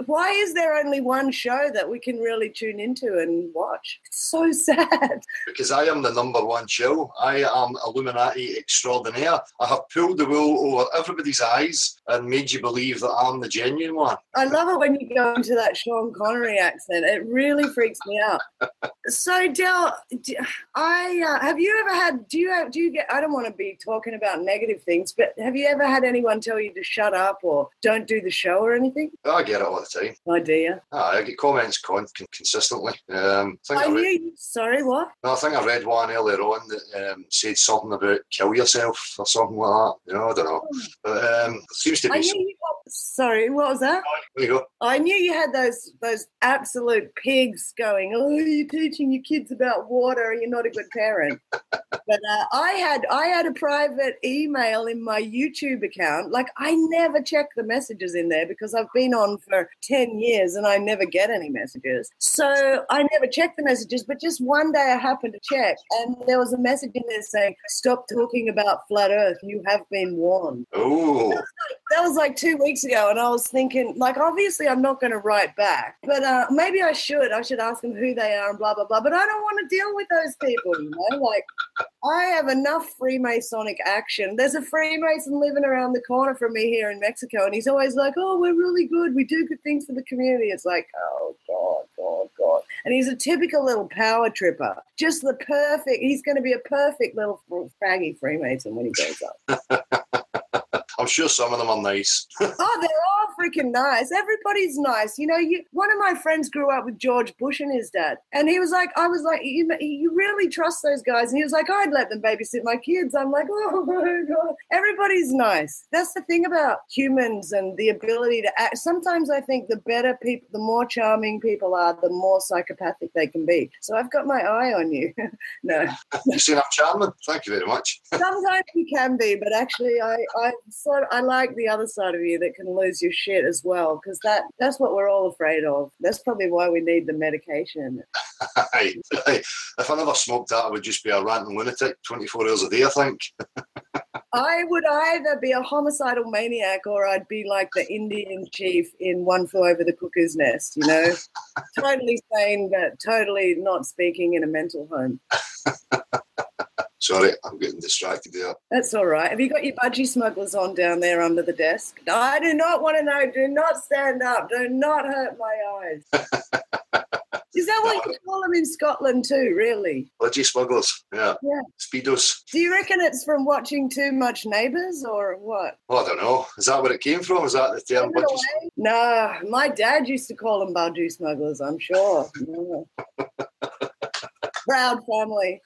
why is there only one show that we can really tune into and watch? It's so sad. Because I am the number one show. I am Illuminati extraordinaire. I have pulled the wool over everybody's eyes and made you believe that I'm the genuine one. I love it when you go into that Sean Connery accent. It really freaks me out. So, Del, have you ever had, do you get, I don't want to be talking about negative things, but have you ever had anyone tell you to shut up or don't do the show or anything? I get it all the time. Oh, do you? I get comments consistently. Sorry, what? No, I think I read one earlier on that said something about kill yourself or something like that. I don't know. But there seems to be... Sorry, what was that? There you go. I knew you had those absolute pigs going, oh, you're teaching your kids about water, you're not a good parent. But I had a private email in my YouTube account. Like, I never check the messages in there because I've been on for 10 years and I never get any messages. So I never check the messages, but just one day I happened to check and there was a message in there saying, stop talking about flat earth, you have been warned. Oh. That was like 2 weeks ago, and I was thinking, like, obviously I'm not going to write back, but maybe I should ask them who they are and blah, blah, blah, but I don't want to deal with those people, like, I have enough Freemasonic action. There's a Freemason living around the corner from me here in Mexico, and he's always like, oh, we're really good, we do good things for the community. It's like, oh, God. And he's a typical little power tripper, he's going to be a perfect little faggy Freemason when he grows up. I'm sure some of them are nice. Oh, they're all freaking nice. Everybody's nice. One of my friends grew up with George Bush and his dad. And I was like, you really trust those guys? And he was like, I'd let them babysit my kids. I'm like, oh my God. Everybody's nice. That's the thing about humans and the ability to act. Sometimes I think the better people, the more charming people are, the more psychopathic they can be. So I've got my eye on you. No. You seem I'm charming. Thank you very much. Sometimes you can be, but actually I like the other side of you that can lose your shit as well, because that's what we're all afraid of. That's probably why we need the medication. If I never smoked that, I would just be a ranting lunatic 24 hours a day, I think. I would either be a homicidal maniac or I'd be like the Indian chief in One Flew Over the Cuckoo's Nest, Totally sane, but totally not speaking in a mental home. Sorry, I'm getting distracted there. That's all right. Have you got your budgie smugglers on down there under the desk? I do not want to know. Do not stand up. Do not hurt my eyes. Is that what you call them in Scotland too, really? Budgie smugglers, yeah. Speedos. Do you reckon it's from watching too much Neighbours or what? Well, I don't know. Is that where it came from? Is that the term budgie smugglers? No, my dad used to call them budgie smugglers, I'm sure. Proud family.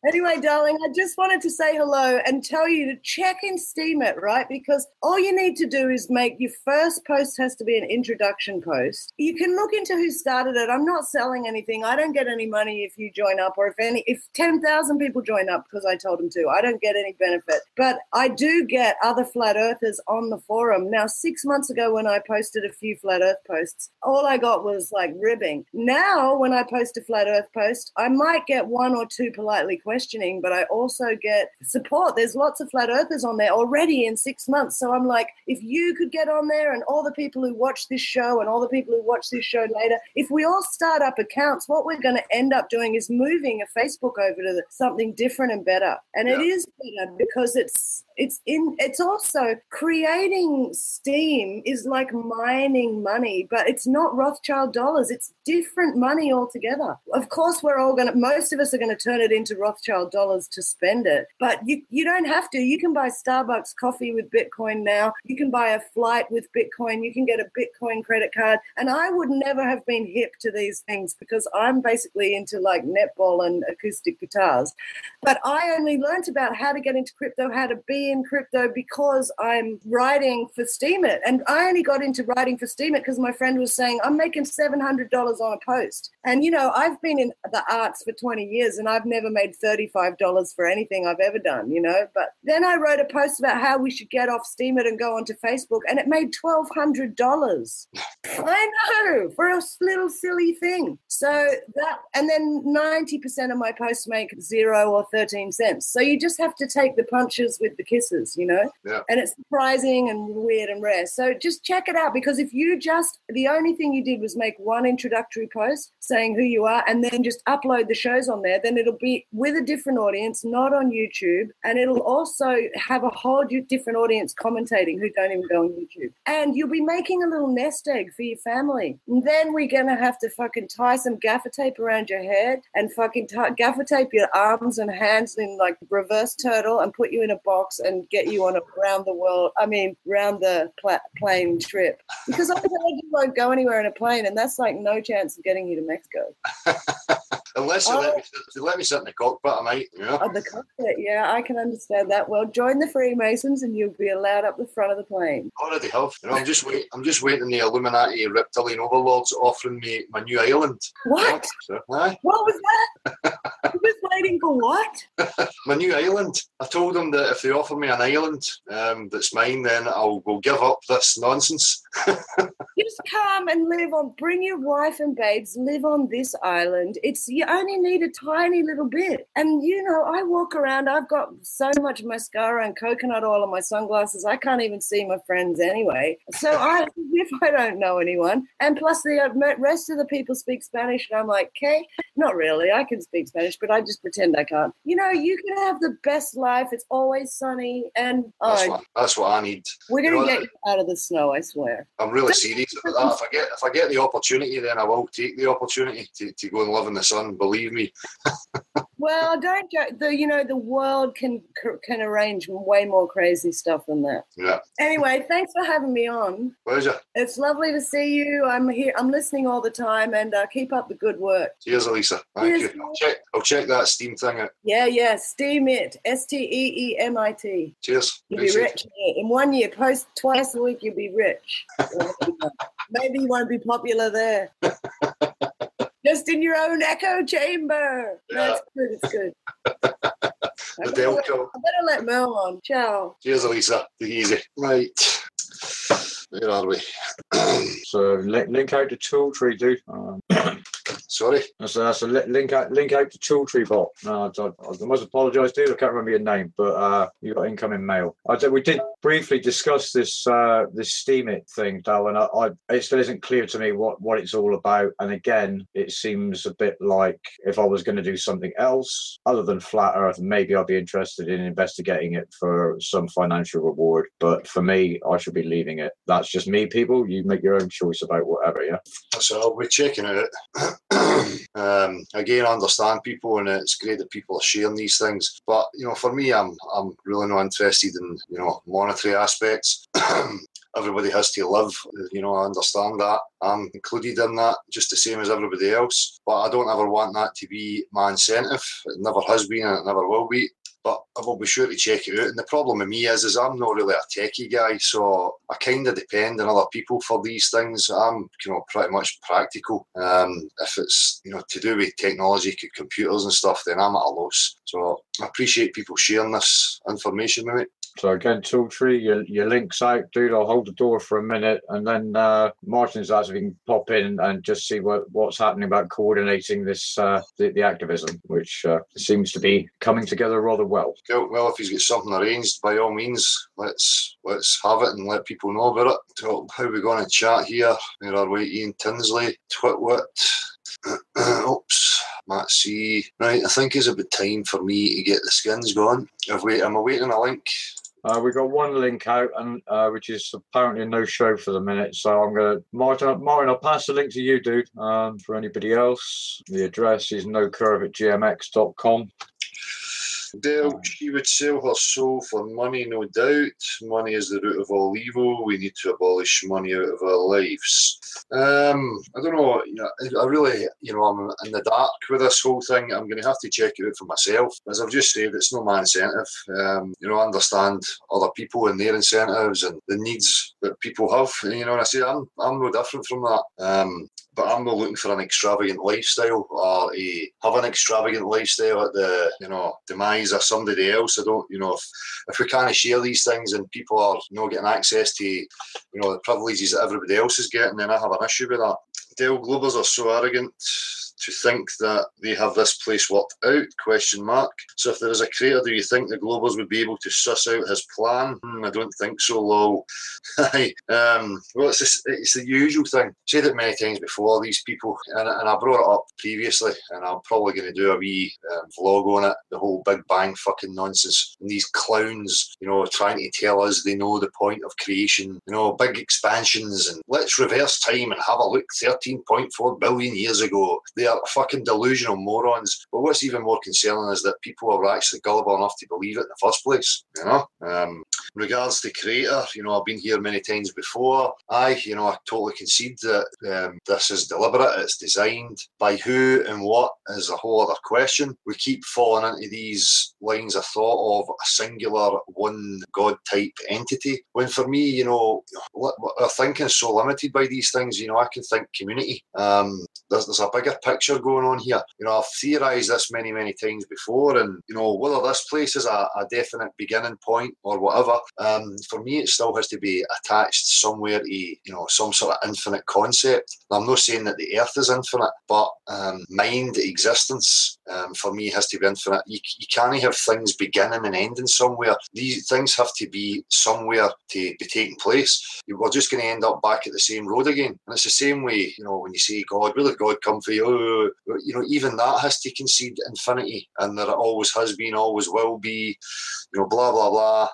Anyway, darling, I just wanted to say hello and tell you to check in Steam it, right? Because all you need to do is make your first post has to be an introduction post. You can look into who started it. I'm not selling anything. I don't get any money if you join up, or if 10,000 people join up because I told them to. I don't get any benefit. But I do get other flat earthers on the forum. Now, 6 months ago when I posted a few flat earth posts, all I got was like ribbing. Now, when I post a flat earth post, I might get one or two politely questioning, but I also get support. There's lots of flat earthers on there already in 6 months. So I'm like, if you could get on there and all the people who watch this show and all the people who watch this show later, if we all start up accounts, what we're going to end up doing is moving a Facebook over to something different and better. And it is better because it's also creating Steam is like mining money, but it's not Rothschild dollars. It's different money altogether. Of course, most of us are going to turn it into Rothschild dollars to spend it, but you don't have to. You can buy Starbucks coffee with Bitcoin now. You can buy a flight with Bitcoin. You can get a Bitcoin credit card. And I would never have been hip to these things because I'm basically into like netball and acoustic guitars. But I only learned about how to get into crypto, how to be in crypto because I'm writing for Steemit. And I only got into writing for Steemit because my friend was saying, I'm making $700 on a post. And, I've been in the arts for 20 years and I've never made $35 for anything I've ever done, But then I wrote a post about how we should get off Steemit and go onto Facebook, and it made $1,200. I know, for a little silly thing. So and then 90% of my posts make 0 or 13 cents. So you just have to take the punches with the kisses, Yeah. And it's surprising and weird and rare. So just check it out, because if the only thing you did was make one introductory post saying who you are and then just upload the shows on there, then it'll be with a different audience, not on YouTube. And it'll also have a whole different audience commentating who don't even go on YouTube. And you'll be making a little nest egg for your family. And then we're going to have to fucking tie some gaffer tape around your head and fucking gaffer tape your arms and hands in like reverse turtle and put you in a box and get you on a round the plane trip. Because I heard you won't go anywhere in a plane, and that's like no chance of getting you to Mexico. Unless they let me sit in the cockpit, I might. Oh, the cockpit, yeah, I can understand that. Well, join the Freemasons and you'll be allowed up the front of the plane. Already have. I'm just waiting the Illuminati reptilian overlords offering me my new island. What? What was that? You was waiting for what? My new island. I told them that if they offer me an island that's mine, then I'll go give up this nonsense. Just come and bring your wife and babes, live on this island. You only need a tiny little bit. And, I walk around, I've got so much mascara and coconut oil on my sunglasses, I can't even see my friends anyway. So if I don't know anyone. And plus the rest of the people speak Spanish, and I'm like, okay, not really. I can speak Spanish, but I just pretend I can't. You can have the best life. It's always sunny. And that's what I need. We're going to get you out of the snow, I swear. I'm really serious about that. If I get the opportunity, then I will take the opportunity to go and live in the sun. Believe me. Well, don't joke. The world can arrange way more crazy stuff than that. Yeah. Anyway, thanks for having me on. Pleasure. It's lovely to see you. I'm here. I'm listening all the time, and keep up the good work. Cheers, Elisa. Thank you. I'll check that Steam thing out. Yeah. Steemit. STEEMIT. Cheers. You'll be rich in 1 year. Post twice a week. You'll be rich. Maybe you won't be popular there. Just in your own echo chamber. Yeah. That's good. It's good. I Delco. better let Mel on. Ciao. Cheers, Elisa. Take it easy. Right. Where are we? So link out to Tooltree, dude. Sorry? That's a link out to Tooltree bot. No, I must apologise, dude. I can't remember your name, but you got incoming mail. We did briefly discuss this Steemit thing, Dal, and it still isn't clear to me what it's all about. And again, it seems a bit like if I was going to do something else other than Flat Earth, maybe I'd be interested in investigating it for some financial reward. But for me, I should be leaving it. That's just me, people. You make your own choice about whatever, yeah? So I'll be checking it out. Again, I understand people, and it's great that people are sharing these things. But for me, I'm really not interested in monetary aspects. everybody has to live. I understand that. I'm included in that, just the same as everybody else. But I don't ever want that to be my incentive. It never has been and it never will be. But I will be sure to check it out. And the problem with me is I'm not really a techie guy, so I kind of depend on other people for these things. I'm, pretty much practical. If it's, to do with technology, computers and stuff, then I'm at a loss. So I appreciate people sharing this information with me. So again, Tooltree, your link's out, dude. I'll hold the door for a minute, and then Martin's asked if he can pop in and just see what's happening about coordinating this the activism, which seems to be coming together rather well. Well, if he's got something arranged, by all means, let's have it and let people know about it. So how are we going to chat here? Where are we? Ian Tinsley, Twitwit. Oops, Matt C. Right, I think it's about time for me to get the skins going. Am I waiting on a link? We've got one link out, and which is apparently a no-show for the minute. So I'm going to, Martin, I'll pass the link to you, dude. For anybody else, the address is nocurve@gmx.com. Dale, she would sell her soul for money, no doubt. Money is the root of all evil. We need to abolish money out of our lives. I don't know. I really, I'm in the dark with this whole thing. I'm going to have to check it out for myself. As I've just said, it's not my incentive. I understand other people and their incentives and the needs that people have. And I say I'm no different from that. But I'm not looking for an extravagant lifestyle or have an extravagant lifestyle at the demise of somebody else. I don't, if we can't share these things and people are getting access to the privileges that everybody else is getting, then I have an issue with that. Dale, Globers are so arrogant to think that they have this place worked out, ? So if there is a creator, do you think the Globers would be able to suss out his plan? I don't think so, lol. Well, it's the usual thing. I've said it many times before, these people, and I brought it up previously, and I'm probably going to do a wee vlog on it, the whole Big Bang fucking nonsense. And these clowns, trying to tell us they know the point of creation, big expansions, and let's reverse time and have a look 13.4 billion years ago. They are fucking delusional morons. But what's even more concerning is that people are actually gullible enough to believe it in the first place. In regards to creator, I've been here many times before. I totally concede that this is deliberate. It's designed. By who and what is a whole other question. We keep falling into these lines of thought of a singular one God type entity. When for me, our thinking is so limited by these things. I can think community. There's a bigger picture going on here. I've theorised this many, many times before, and whether this place is a definite beginning point or whatever, for me it still has to be attached somewhere to some sort of infinite concept. Now, I'm not saying that the Earth is infinite, but mind, existence, for me has to be infinite. You can't have things beginning and ending somewhere. These things have to be somewhere to be taking place. We're just going to end up back at the same road again. And it's the same way, when you say God, where did God come for you? Even that has to concede infinity, and that it always has been, always will be, blah, blah, blah.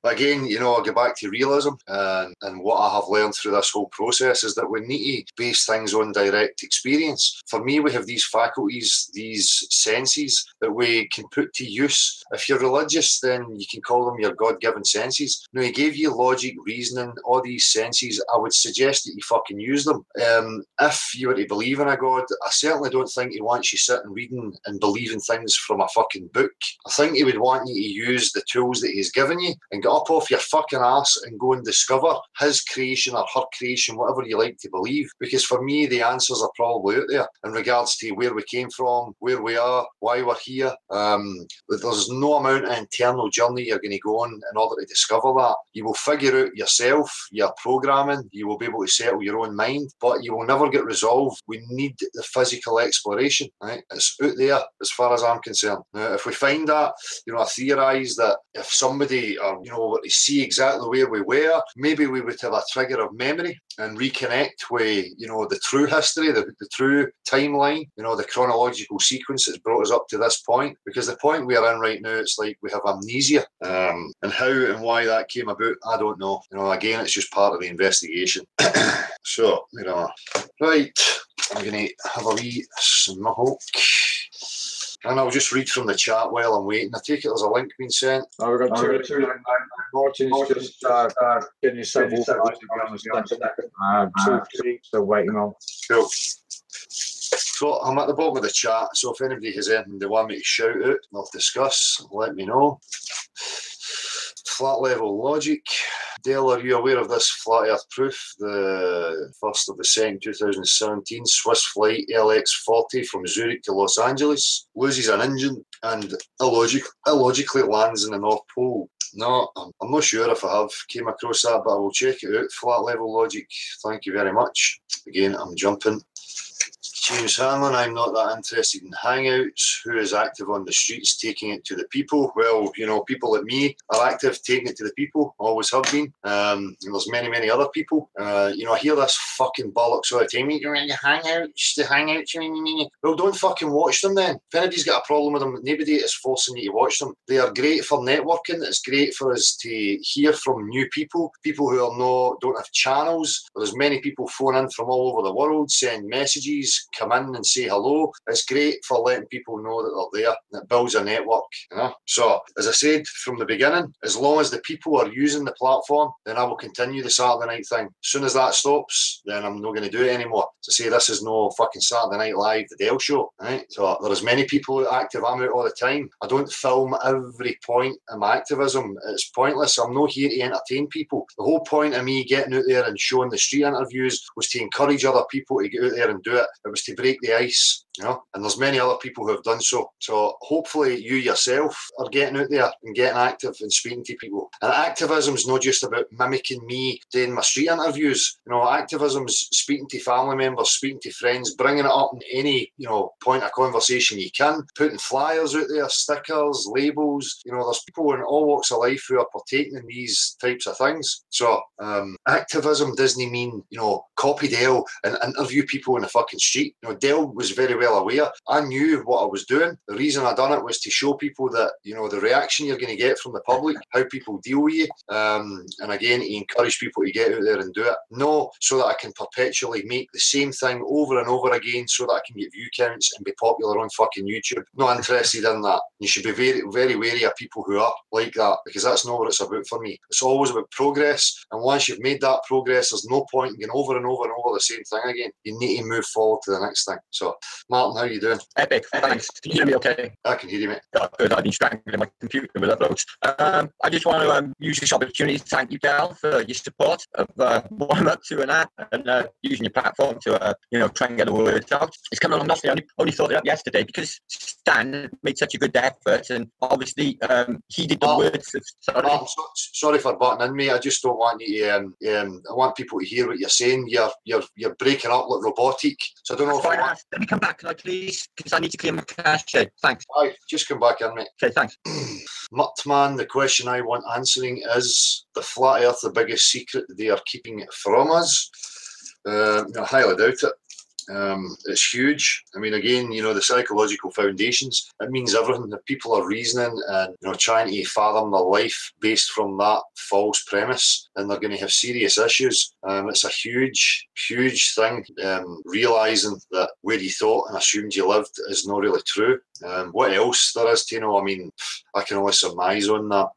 But again, I go back to realism, and what I have learned through this whole process is that we need to base things on direct experience. For me, we have these faculties, these senses that we can put to use. If you're religious, then you can call them your God-given senses. He gave you logic, reasoning, all these senses. I would suggest that you fucking use them. If you were to believe in a God, I certainly don't think he wants you sitting reading and believing things from a fucking book. I think he would want you to use the tools that he's given you and get up off your fucking ass and go and discover his creation or her creation, whatever you like to believe. Because for me, the answers are probably out there in regards to where we came from, where we are, why we're here. There's no amount of internal journey you're going to go on in order to discover that. You will figure out yourself, your programming, you will be able to settle your own mind, but you will never get resolved. We need the physical exploration, right? It's out there as far as I'm concerned. Now, if we find that, I theorise that if somebody, were to see exactly where we were, maybe we would have a trigger of memory and reconnect with, the true history, the true timeline, the chronological sequence that's brought us up to this point. Because the point we are in right now, it's like we have amnesia. And how and why that came about, I don't know. Again, it's just part of the investigation. So, right, I'm going to have a wee smoke. And I'll just read from the chat while I'm waiting. I take it there's a link being sent. Oh, we've got two. Martin's just getting himself organised again on the 2 still waiting on. Cool. So I'm at the bottom of the chat, so if anybody has anything they want me to shout out, I'll discuss, let me know. Flat level logic. Dale, are you aware of this flat earth proof? The 1st of the 2nd, 2017, Swiss flight LX40 from Zurich to Los Angeles loses an engine and illogically lands in the North Pole. No, I'm not sure if I have came across that, but I will check it out. Flat level logic, thank you very much. Again, I'm jumping. James Hanlon, I'm not that interested in hangouts. Who is active on the streets taking it to the people? Well, you know, people like me are active taking it to the people, always have been. And there's many other people. You know, I hear this fucking bollocks all the time. You're in the hangouts. Well, don't fucking watch them then. If anybody's got a problem with them, nobody is forcing you to watch them. They are great for networking. It's great for us to hear from new people who are don't have channels. There's many people phone in from all over the world, send messages, come in and say hello. It's great for letting people know that they're there. And it builds a network, you know. So, as I said from the beginning, as long as the people are using the platform, then I will continue the Saturday night thing. As soon as that stops, then I'm not going to do it anymore. To say this is no fucking Saturday Night Live, the Dale Show, right? So there's many people active. I'm out all the time. I don't film every point of my activism. It's pointless. I'm not here to entertain people. The whole point of me getting out there and showing the street interviews was to encourage other people to get out there and do it. It was to break the ice, you know, and there's many other people who have done so. So hopefully you yourself are getting out there and getting active and speaking to people. And activism is not just about mimicking me doing my street interviews. You know, activism is speaking to family members, speaking to friends, bringing it up in any, you know, point of conversation you can, putting flyers out there, stickers, labels. You know, there's people in all walks of life who are partaking in these types of things. So activism doesn't mean, you know, copy Dale and interview people in the fucking street. You know, Dale was very well aware. I knew what I was doing. The reason I done it was to show people that, you know, the reaction you're going to get from the public, how people deal with you, and again, to encourage people to get out there and do it. No, so that I can perpetually make the same thing over and over again so that I can get view counts and be popular on fucking YouTube. Not interested in that. You should be very, very wary of people who are like that, because that's not what it's about for me. It's always about progress, and once you've made that progress, there's no point in going over and over and over the same thing again. You need to move forward to the next thing. So, Martin, how are you doing? Epic, thanks. Can you hear me okay? I can hear you, mate. Oh, good. I've been strangling my computer with uploads. I just want to use this opportunity to thank you, Dal, for your support of what I'm up to and that, and using your platform to, you know, try and get the word out. It's coming along nicely. I only thought it up yesterday because Stan made such a good effort, and obviously he did the words. Sorry for butting in, mate. I just don't want you to. I want people to hear what you're saying. You're breaking up like robotic. So I don't know if let me come back, can I please? Because I need to clear my cache. Thanks. Aye, just come back in, mate. Okay, thanks. Muttman, the question I want answering is the flat earth the biggest secret they are keeping from us? I highly doubt it. It's huge. I mean, again, you know, the psychological foundations, it means everything. If people are reasoning and, you know, trying to fathom their life based from that false premise, then they're going to have serious issues. It's a huge thing, realising that where you thought and assumed you lived is not really true. What else there is to know? I mean, I can only surmise on that,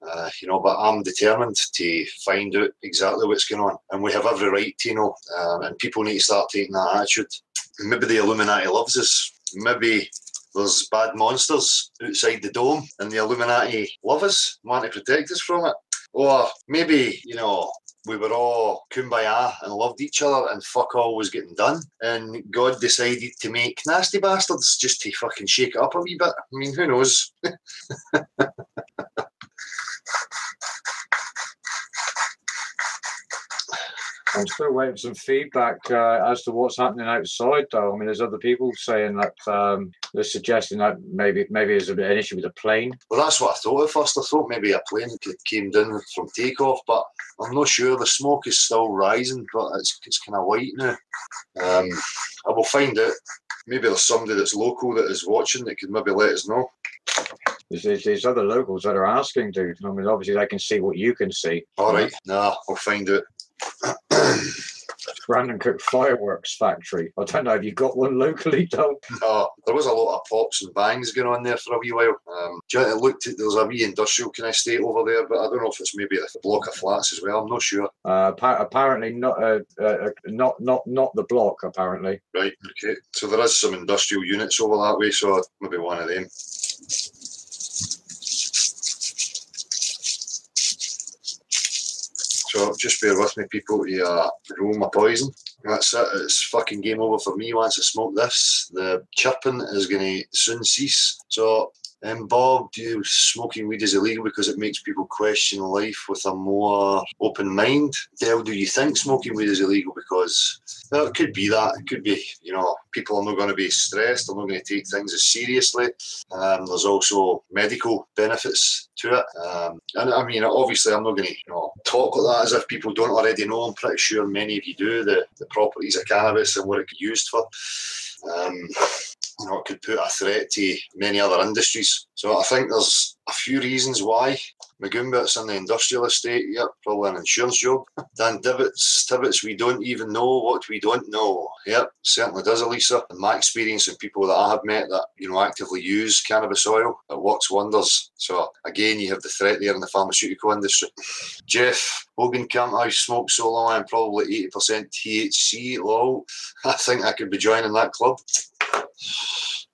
you know, but I'm determined to find out exactly what's going on. And we have every right to know, and people need to start taking that attitude. Maybe the Illuminati loves us. Maybe there's bad monsters outside the dome and the Illuminati love us, want to protect us from it. Or maybe, you know, we were all kumbaya and loved each other and fuck all was getting done, and God decided to make nasty bastards just to fucking shake it up a wee bit. I mean, who knows? I'm still waiting for some feedback as to what's happening outside, though. I mean, there's other people saying that they're suggesting that maybe there's an issue with a plane. Well, that's what I thought at first. I thought maybe a plane came down from takeoff, but I'm not sure. The smoke is still rising, but it's kind of white now. I will find out. Maybe there's somebody that's local that is watching that could maybe let us know. There's other locals that are asking, dude. I mean, obviously they can see what you can see. All right. Nah, I'll find out. Brandon Cook Fireworks Factory. I don't know if you've got one locally, Doug. No, there was a lot of pops and bangs going on there for a wee while. It looked at, there's a wee industrial kind of estate over there, but I don't know if it's maybe a block of flats as well. I'm not sure. Apparently not the block. Apparently, right. Okay, so there is some industrial units over that way, so maybe one of them. So just bear with me, people, to roll my poison. That's it. It's fucking game over for me once I smoke this. The chirping is going to soon cease. So, Bob, do smoking weed is illegal because it makes people question life with a more open mind? Del, do you think smoking weed is illegal because... Well, it could be that. It could be, people are not going to be stressed. They're not going to take things as seriously. There's also medical benefits to it. And I mean, obviously, I'm not going to talk like that as if people don't already know. I'm pretty sure many of you do, the properties of cannabis and what it could be used for. It could put a threat to many other industries. So I think there's a few reasons why. Magoomba's in the industrial estate, yep, probably an insurance job. Dan Tibbets, we don't even know what we don't know. Yep, certainly does, Elisa. In my experience and people that I have met that, actively use cannabis oil, it works wonders. So again, you have the threat there in the pharmaceutical industry. Jeff, Hogan can't I smoke so long I'm probably 80% THC, lol. I think I could be joining that club.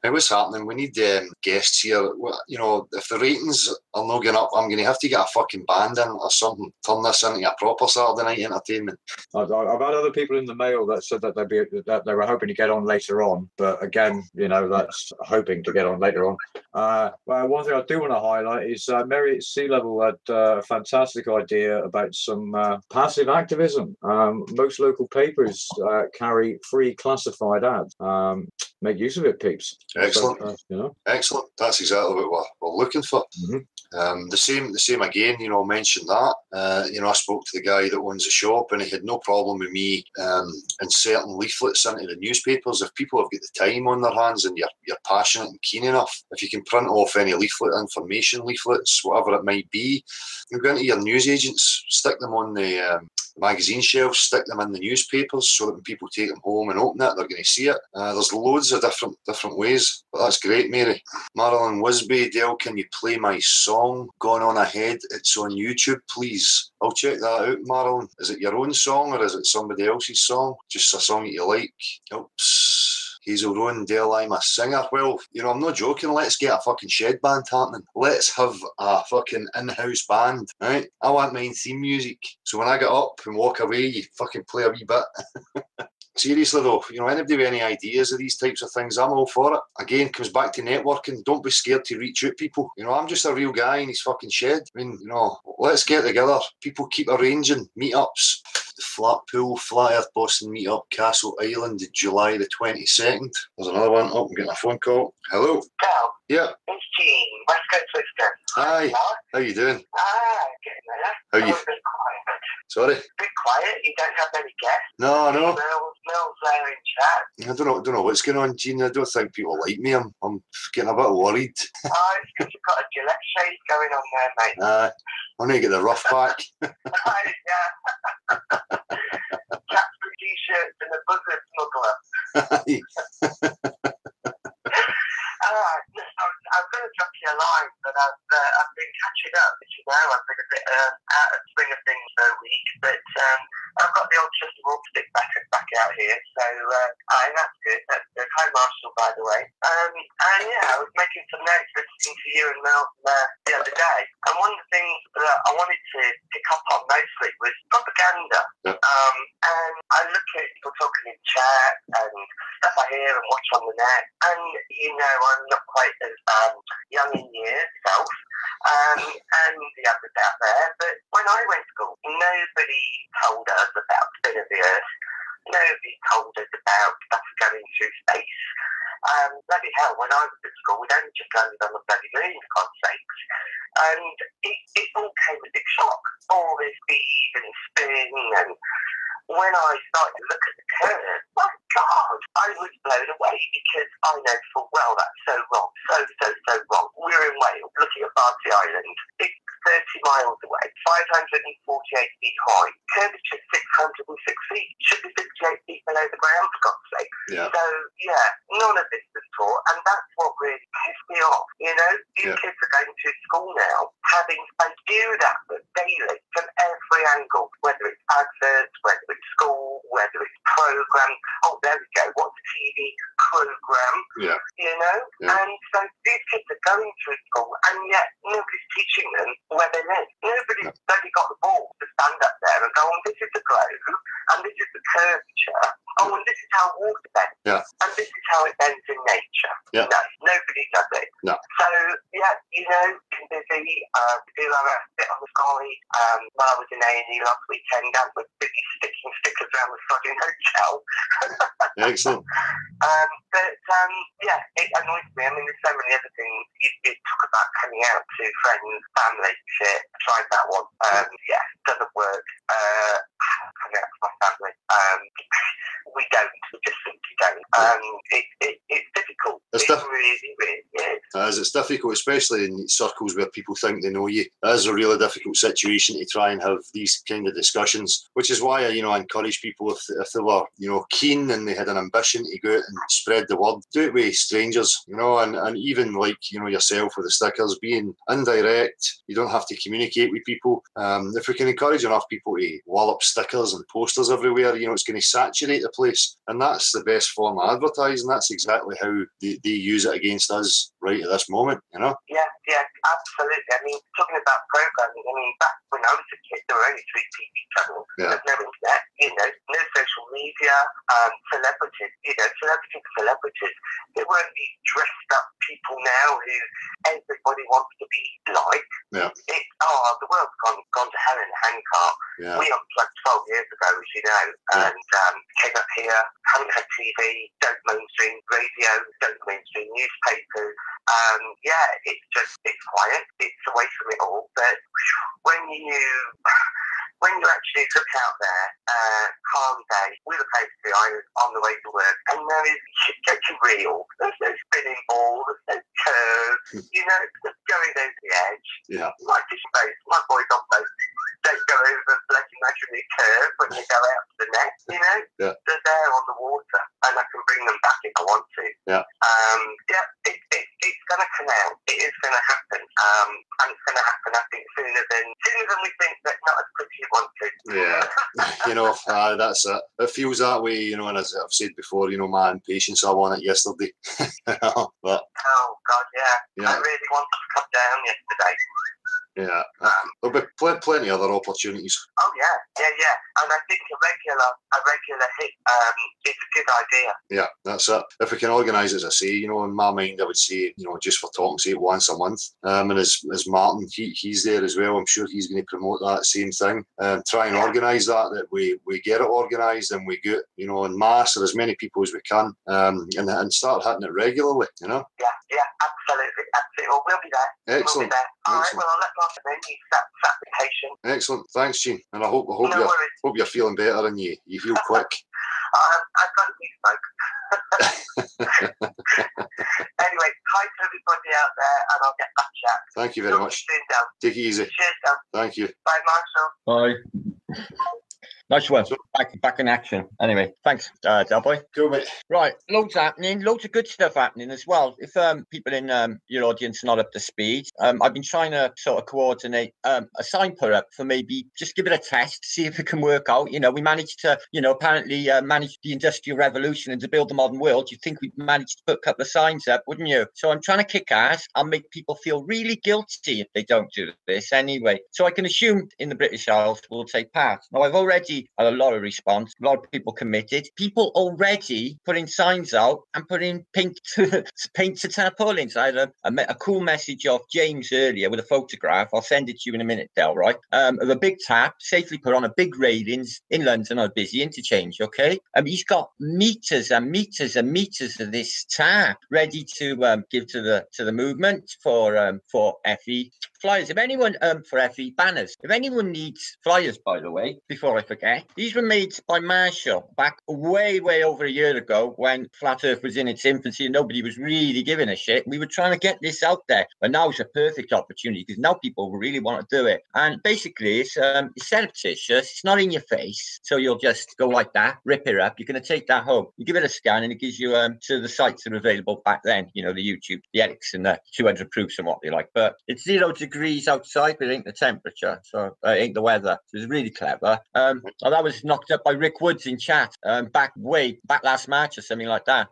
Hey, what's happening? We need guests here. If the ratings are not going up, I'm going to have to get a fucking band in or something. Turn this into a proper Saturday night entertainment. I've had other people in the mail that said that they were hoping to get on later on, but again, that's hoping to get on later on. Well, one thing I do want to highlight is Mary at Sea Level had a fantastic idea about some passive activism. Most local papers carry free classified ads. Make use of it, peeps. Excellent. So, Excellent. That's exactly what we're looking for. Mm-hmm. The same again, mentioned that. I spoke to the guy that owns the shop and he had no problem with me inserting leaflets into the newspapers. If people have got the time on their hands and you're passionate and keen enough, if you can print off any information leaflets, whatever it might be, you go into your newsagents, stick them on the magazine shelves, stick them in the newspapers so that when people take them home and open it, they're going to see it. There's loads of different ways, but that's great, Mary. Marilyn Wisby, Dale, can you play my song? Gone On Ahead, it's on YouTube, please. I'll check that out, Marilyn. Is it your own song or is it somebody else's song? Just a song that you like? Oops. Hazel Rowan, Dale, I'm a singer. Well, I'm not joking. Let's get a fucking shed band happening. Let's have a fucking in-house band, right? I want mine theme music. So when I get up and walk away, you fucking play a wee bit. Seriously though, anybody with any ideas of these types of things, I'm all for it. Again, comes back to networking. Don't be scared to reach out people. I'm just a real guy in his fucking shed. I mean, let's get together. People keep arranging meetups. The Flatpool Flat Earth Boston meetup, Castle Island, July the 22nd. There's another one. Oh, I'm getting a phone call. Hello. Cal. Yeah. It's Gene, West Coast Twister. Hi. How you doing? Getting there. How you? A bit quiet. Sorry? A bit quiet. You don't have many guests. No. Mel's there in chat. I don't know what's going on, Gene. I don't think people like me. I'm getting a bit worried. It's because you've got a Gillette shade going on there, mate. I need to get the rough back. Yeah. Cats with t-shirts and a buzzer smuggler. I'm going to drop you a line, but I've been catching up. As you know, I've been a bit out of swing of things for a week, but I've got the old Chester Wolf stick back out here, so that's good. That's good. Hi, Marshall, by the way. And yeah, I was making some notes listening to you and Mel the other day, and one of the things that I wanted to pick up on mostly was propaganda. Yep. And I look at people talking in chat and stuff I hear and watch on the net, and I'm not quite as young in years myself, and the others out there, but when I went to school, nobody told us about the spin of the earth. Nobody told us about stuff going through space. Bloody hell, when I was at school, we'd only just landed on the bloody moon, for God's sakes. And it all came as a big shock. All this speed and spin and when I started to look at the curve, my God, I was blown away because I know full well that's so wrong, so wrong. We're in Wales, looking at Barty Island. It's 30 miles away, 548 feet high. Curvature 606 feet. Should be 58 feet below the ground, for God's sake. Yeah. So, yeah, none of this was taught, and that's what really pissed me off. You know, these kids are going to school now, having to do that daily from every angle, whether it's adverts, whether it's school, whether it's programs. Oh, there we go. What's a TV program? Yeah. You know? Yeah. And so these kids are going through school, and yet nobody's teaching them where they live. Nobody's only got the balls to stand up there and go, oh, this is the globe, and this is the curvature. Oh, and this is how water bends. Yeah. And this is how it bends in nature. Yeah. No, nobody does it. No. So, yeah, you know, been busy. Do have a bit on the sky. When I was in A&E last weekend, I was busy sticking stickers around the sodding hotel. Excellent. Yeah, it annoys me. I mean, there's so many other things. You talk about coming out to friends, family, shit. I tried that one. Yeah, doesn't work. Coming out to my family. We don't. We just simply don't. It's difficult. It really is. As it's difficult, especially in circles where people think they know you. It is a really difficult situation to try and have these kind of discussions, which is why I encourage people, if they were keen and they had an ambition to go out and spread the word, do it with strangers, and even like yourself with the stickers, being indirect. You don't have to communicate with people. If we can encourage enough people to wallop stickers and posters everywhere, it's going to saturate the place, and that's the best form of advertising. That's exactly how they use it against us right at this moment, Yeah, absolutely. I mean, talking about programming, back when I was a kid, there were only 3 TV channels. Yeah. There's no internet, no social media, celebrities. There weren't these dressed up people now who everybody wants to be like. Yeah. The world's gone to hell in a handcart. Yeah. We unplugged 12 years ago, as you know, and came up here, haven't had TV, don't mainstream radio, don't mainstream newspapers. It's quiet. It's away from it all. But when you actually look out there, calm day, we look over the island on the way to work, and there is getting real. There's no spinning ball, there's no curves, just going over the edge. Yeah. Like this boat, my boys on boats, don't go over the bloody imaginary curve when you go out to the net, Yeah. They're there on the water, and I can bring them back if I want to. Yeah. It's going to come out. It is going to happen. And it's going to happen, I think, sooner than we think, but not as quickly as you want to. Yeah. That's it. It feels that way, and as I've said before, my impatience, I won it yesterday. But, oh, God, yeah. I really wanted to come down yesterday. Yeah, there'll be plenty of other opportunities. Oh yeah, and I think a regular hit is a good idea. Yeah, that's it. If we can organise, as I say, in my mind, I would say, just for talking's sake, once a month. And as Martin, he's there as well. I'm sure he's going to promote that same thing. Try and organise that we get it organised and we get, en masse, or as many people as we can, and start hitting it regularly. Yeah, absolutely. Well, we'll be there. Excellent. We'll be there. All right. Excellent. Well, I'll let Martin know you sat patient. Excellent. Thanks, Gene. And I hope No worries. you're feeling better and you heal quick. I've got a new smoke. Anyway, hi to everybody out there, and I'll get back chat. Thank you very much. Soon, Del. Take it easy. Cheers, Del. Thank you. Bye, Marshall. Bye. Nice one. Back in action. Anyway, thanks, Del Boy. Cool, mate. Right, loads happening, loads of good stuff happening as well. If people in your audience are not up to speed, I've been trying to sort of coordinate a sign put up for maybe just give it a test, see if it can work out. We managed to, apparently manage the Industrial Revolution and to build the modern world. You'd think we'd managed to put a couple of signs up, wouldn't you? So I'm trying to kick ass. I'll make people feel really guilty if they don't do this anyway. So I can assume in the British Isles will take part. Now, I've already had a lot of response, a lot of people committed. People already putting signs out and putting paint to tarpaulins. I had a cool message of James earlier with a photograph. I'll send it to you in a minute, Del, right? Of a big tap safely put on a big railings in London on a busy interchange, okay? He's got meters and meters and meters of this tap ready to give to the movement for FE flyers. If anyone, for FE banners, if anyone needs flyers, by the way, before I forget, these were made by Marshall back way over a year ago when Flat Earth was in its infancy and nobody was really giving a shit. We were trying to get this out there, but now it's a perfect opportunity because now people really want to do it. And basically, it's surreptitious. It's not in your face, so you'll just go like that, rip it up. You're going to take that home. You give it a scan, and it gives you to the sites that are available back then. You know, the YouTube, the edits, and the 200 proofs and what they like. But it's 0 degrees outside, but it ain't the temperature, so it ain't the weather. So it's really clever. That was knocked up by Rick Woods in chat back last March or something like that.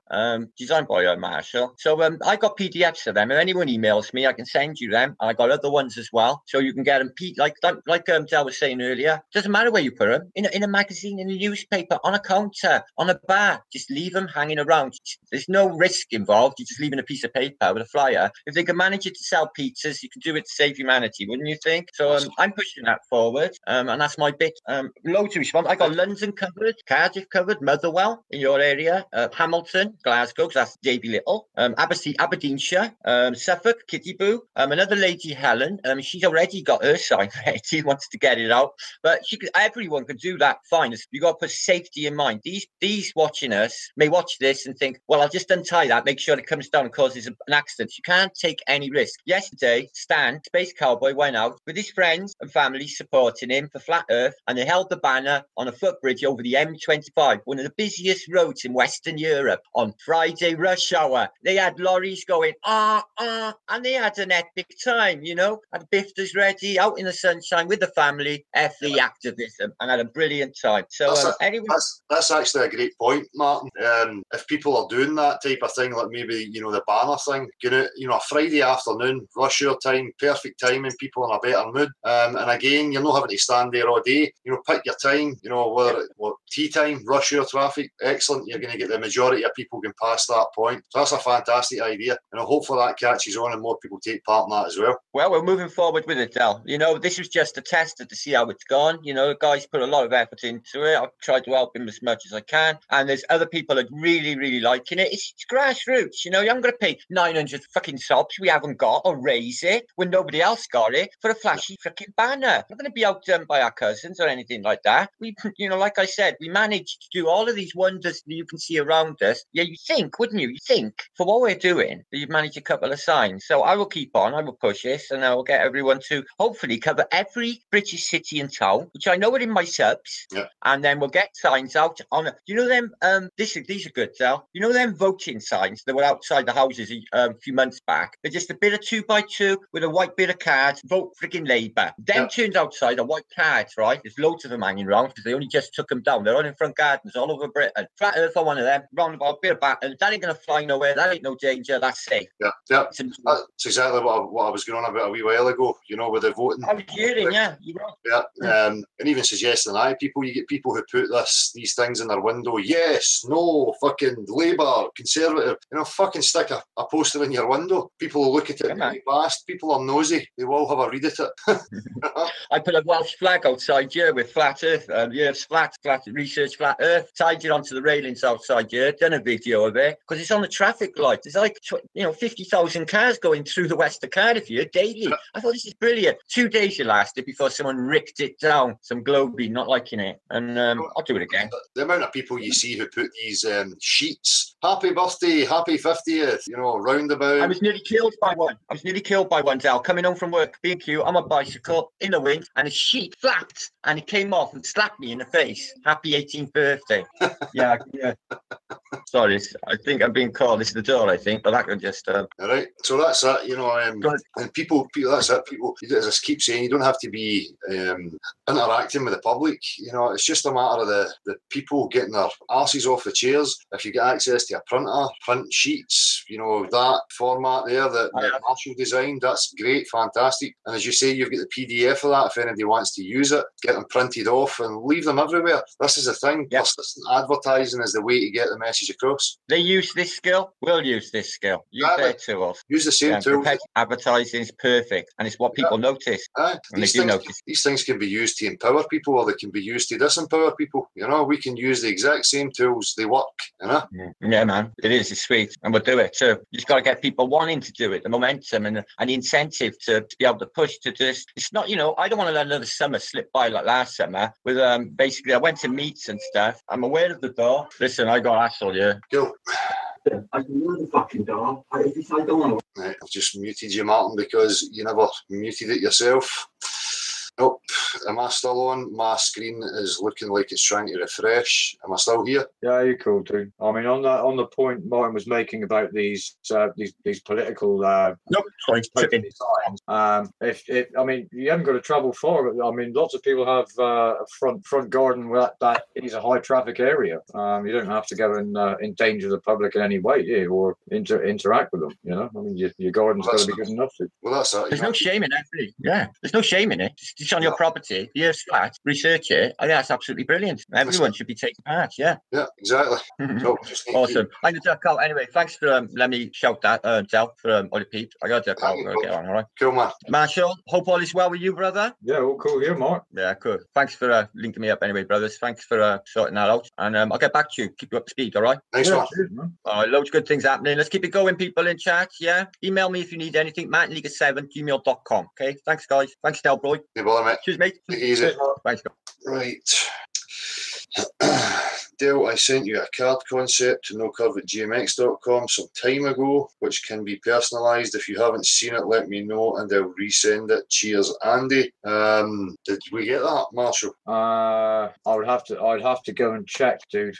Designed by Marshall. So I got PDFs of them. If anyone emails me, I can send you them. I got other ones as well, so you can get them. Like Del was saying earlier, doesn't matter where you put them, in a magazine, in a newspaper, on a counter, on a bar. Just leave them hanging around. There's no risk involved. You're just leaving a piece of paper with a flyer. If they can manage it to sell pizzas, you can do it to save humanity, wouldn't you think? So I'm pushing that forward, and that's my bit. Loads of response. I got London covered, Cardiff covered, Motherwell in your area, Hamilton, Glasgow, because that's Davy Little, Aberdeenshire, Suffolk, Kitty Boo, another lady, Helen. She's already got her sign ready, wants to get it out, but everyone can do that fine. You got to put safety in mind. These watching us may watch this and think, well, I'll just untie that, make sure it comes down and causes an accident. You can't take any risk. Yesterday, Stan, Space Cowboy, went out with his friends and family supporting him for Flat Earth, and they held the banner on a footbridge over the M25, one of the busiest roads in Western Europe, on Friday rush hour. They had lorries going, and they had an epic time, you know, had bifters ready, out in the sunshine with the family, FE activism, and had a brilliant time. So that's actually a great point, Martin. If people are doing that type of thing, like maybe, you know, the banner thing, a Friday afternoon, rush hour time, perfect timing, people in a better mood. And again, you're not having to stand there all day. You know, pick your time, you know, whether tea time, rush hour traffic, excellent. You're going to get the majority of people going past that point. So that's a fantastic idea. And hopefully that catches on and more people take part in that as well. Well, we're moving forward with it, Del. You know, this was just a tester to see how it's gone. You know, the guys put a lot of effort into it. I've tried to help him as much as I can. And there's other people that really, really liking it. It's grassroots, you know. You're not going to pay 900 fucking sobs we haven't got or raise it when nobody else got it for a flashy fucking banner. We're not going to be outdone by our cousins or anything like that. We, you know, like I said, we managed to do all of these wonders that you can see around us. Yeah, you think, wouldn't you? You think for what we're doing that you've managed a couple of signs. So I will keep on. I will push this, and I will get everyone to hopefully cover every British city and town, which I know are in my subs. Yeah. And then we'll get signs out on it. You know them? These are good, Del. You know them voting signs that were outside the houses a few months back? They're just a bit of 2x2 with a white bit of card. Vote freaking Labour. Them turned outside a white card, right? There's loads of them hanging around because they only just took them down. They're all in front gardens all over Britain. Flat Earth on one of them. Round about a bit of baton. That ain't going to fly nowhere. That ain't no danger. That's safe. Yeah. That's exactly what I was going on about a wee while ago. You know, with the voting. I was hearing, yeah. And even suggesting that you get people who put these things in their window. Yes, no, fucking Labour, Conservative. You know, fucking stick a poster in your window. People will look at it and be fast. People are nosy. They will have a read at it. I put a Welsh flag outside here with Flat Earth. Flat Research Flat Earth. Tied it onto the railings outside here. Done a video of it because it's on the traffic light. There's like 50,000 cars going through the west of Cardiff here daily. Yeah. I thought this is brilliant. 2 days it lasted before someone ripped it down. Some Globey not liking it, and I'll do it again. The amount of people you see who put these sheets, happy birthday, happy 50th, you know, roundabout. I was nearly killed by one. Del, coming home from work, B&Q on my bicycle in the wind, and a sheet flapped and it came off and slapped me in the face. Happy 18th birthday. yeah. Sorry, I think I'm being called. This is the door, I think, but that could just. All right, so that's that. You know, and people, that's it. People, as I keep saying, you don't have to be interacting with the public. You know, it's just a matter of the people getting their arses off the chairs. If you get access to a printer, print sheets, you know, that format there that Marshall designed, that's great, fantastic. And as you say, you've got the PDF of that. If anybody wants to use it, get them printed off and leave them everywhere. This is the thing. Yep. Persistent advertising is the way to get the message across. They use this skill. We'll use this skill. Use their tools. Use the same tools. Advertising is perfect, and it's what people notice. These things can be used to empower people, or they can be used to disempower people. You know, we can use the exact same tools. They work. You know. Yeah, man. It is. It's sweet, and we'll do it too. You just got to get people wanting to do it, the momentum and the incentive. to be able to push to just, it's not, I don't want to let another summer slip by like last summer with, basically I went to meets and stuff. I'm aware of the door. Listen, I got asshole, yeah. Go. I can know the fucking door. I don't want to. Right, I've just muted you, Martin, because you never muted it yourself. Nope. Am I still on? My screen is looking like it's trying to refresh. Am I still here? Yeah, you're cool, dude. I mean, on the point Martin was making about these political Nope, sorry, chicken. I mean, you haven't got to travel far. I mean, lots of people have a front garden that is a high traffic area. You don't have to go and endanger the public in any way, do you? Or interact with them. I mean, your garden's got to be good enough to. Well, that's it. There's no shame in it, really. Yeah, there's no shame in it. It's on your property. The earth's flat. Research it. I think that's absolutely brilliant. Everyone should be taking part. Yeah. Yeah, exactly. So Awesome. I'm gonna duck out anyway. Thanks for letting me shout that, Del, for all the peeps. I gotta duck out. Get on, all right. Cool, man. Marshall, hope all is well with you, brother. Yeah, all cool here, Mark. Yeah, cool. Thanks for linking me up anyway, brothers. Thanks for sorting that out. And I'll get back to you. Keep you up to speed, all right? Thanks, man. Cheers, man. All right, loads of good things happening. Let's keep it going, people in chat. Yeah. Email me if you need anything. MartinLeague7@gmail.com. Okay. Thanks, guys. Thanks, Del, bro. No bother, mate. Cheers, mate. Take it easy. Cheers, Mark. Thanks. Right. Dale, I sent you a card concept to nocurve@gmx.com some time ago, which can be personalised. If you haven't seen it, let me know and I'll resend it. Cheers, Andy. Did we get that, Marshall? I'd have to go and check, dude.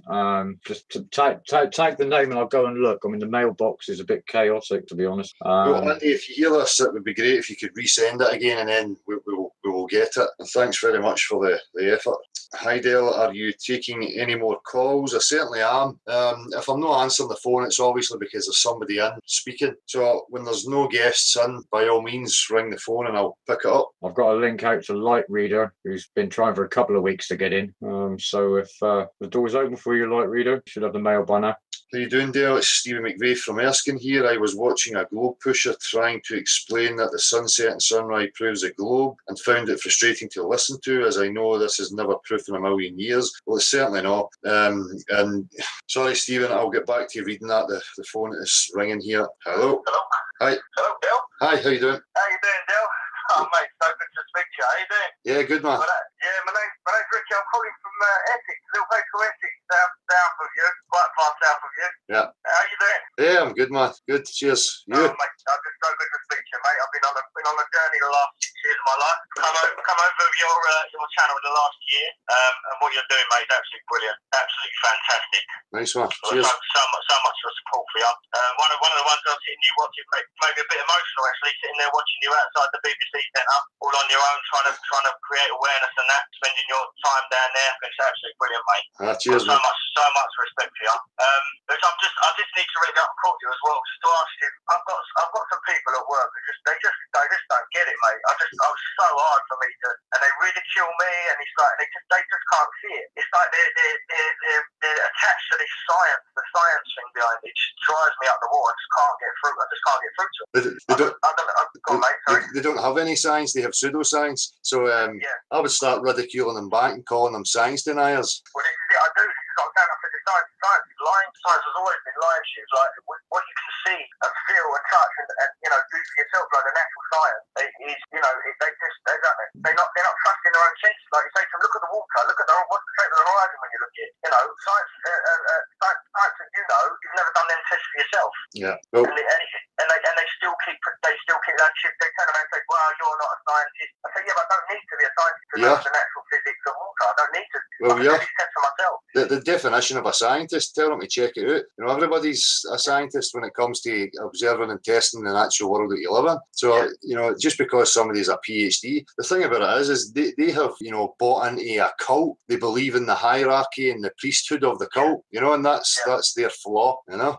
Just to type the name and I'll go and look. I mean, the mailbox is a bit chaotic, to be honest. Well, Andy, if you hear this, it would be great if you could resend it again and then we will get it. And thanks very much for the effort. Hi, Dale. Are you taking any more calls? I certainly am. If I'm not answering the phone, it's obviously because there's somebody in speaking. So when there's no guests in, by all means, ring the phone and I'll pick it up. I've got a link out to Light Reader, who's been trying for a couple of weeks to get in. So if the door's open for you, Light Reader, you should have the mail by now. How you doing, Dale? It's Stephen McVeigh from Erskine here. I was watching a globe pusher trying to explain that the sunset and sunrise proves a globe and found it frustrating to listen to, as I know this is never proof in a million years. Well, it's certainly not. And sorry, Stephen, I'll get back to you reading that. The phone is ringing here. Hello. Hello. Hi. Hello, Dale. Hi, how you doing? How you doing, Dale? Oh, mate, so good to speak to you. How you doing? Yeah, good, man. My name's Richie. I'm calling from Essex, a little place called Essex, south of you, quite far south of you. Yeah. How you doing? Yeah, I'm good, man. Good. Cheers. You? Oh, mate, I'm just so good to speak to you, mate. I've been on a journey the last 6 years of my life. Come over your channel in the last year, and what you're doing, mate, is absolutely brilliant, absolutely fantastic. Nice one. Cheers. So much for support for you. One of the ones I was sitting you watching, made me a bit emotional actually, sitting there watching you outside the BBC centre, all on your own, trying to create awareness and that, spending your time down there. It's absolutely brilliant, mate. Cheers, so much respect for you. Look, I just need to ring up and call you as well, just to ask you. I've got some people at work who they just don't get it, mate. I was so hard for me to, and they ridicule me, and it's like they just can't see it. It's like they're attached to this science, the science thing behind it. It just drives me up the wall. I just can't get through to it. They don't have any science. They have pseudoscience. So I would start ridiculing them back and calling them science deniers. Well, this is it. I do. This is what I'm saying. I said, science is lying. Science has always been lying to you. It's like what you can see and feel and touch and do for yourself, like the natural science. They're not trusting their own senses. Like you say to them, look at the water. Look at what's the shape of the horizon when you look at it. Science that you've never done them tests for yourself. Yeah. Well, and they still keep that shit. They turn around and say, well, you're not a scientist. I say, yeah, but I don't need to be a scientist to know the natural physics of water. I don't need to. Well, I can do these tests for myself. The definition of a scientist, tell them to check it out. Everybody's a scientist when it comes to observing and testing the natural world that you live in. So, just because somebody's a PhD, the thing about it is they have, bought into a cult. They believe in the hierarchy and the priesthood of the cult, and that's their flaw, Yeah, I know,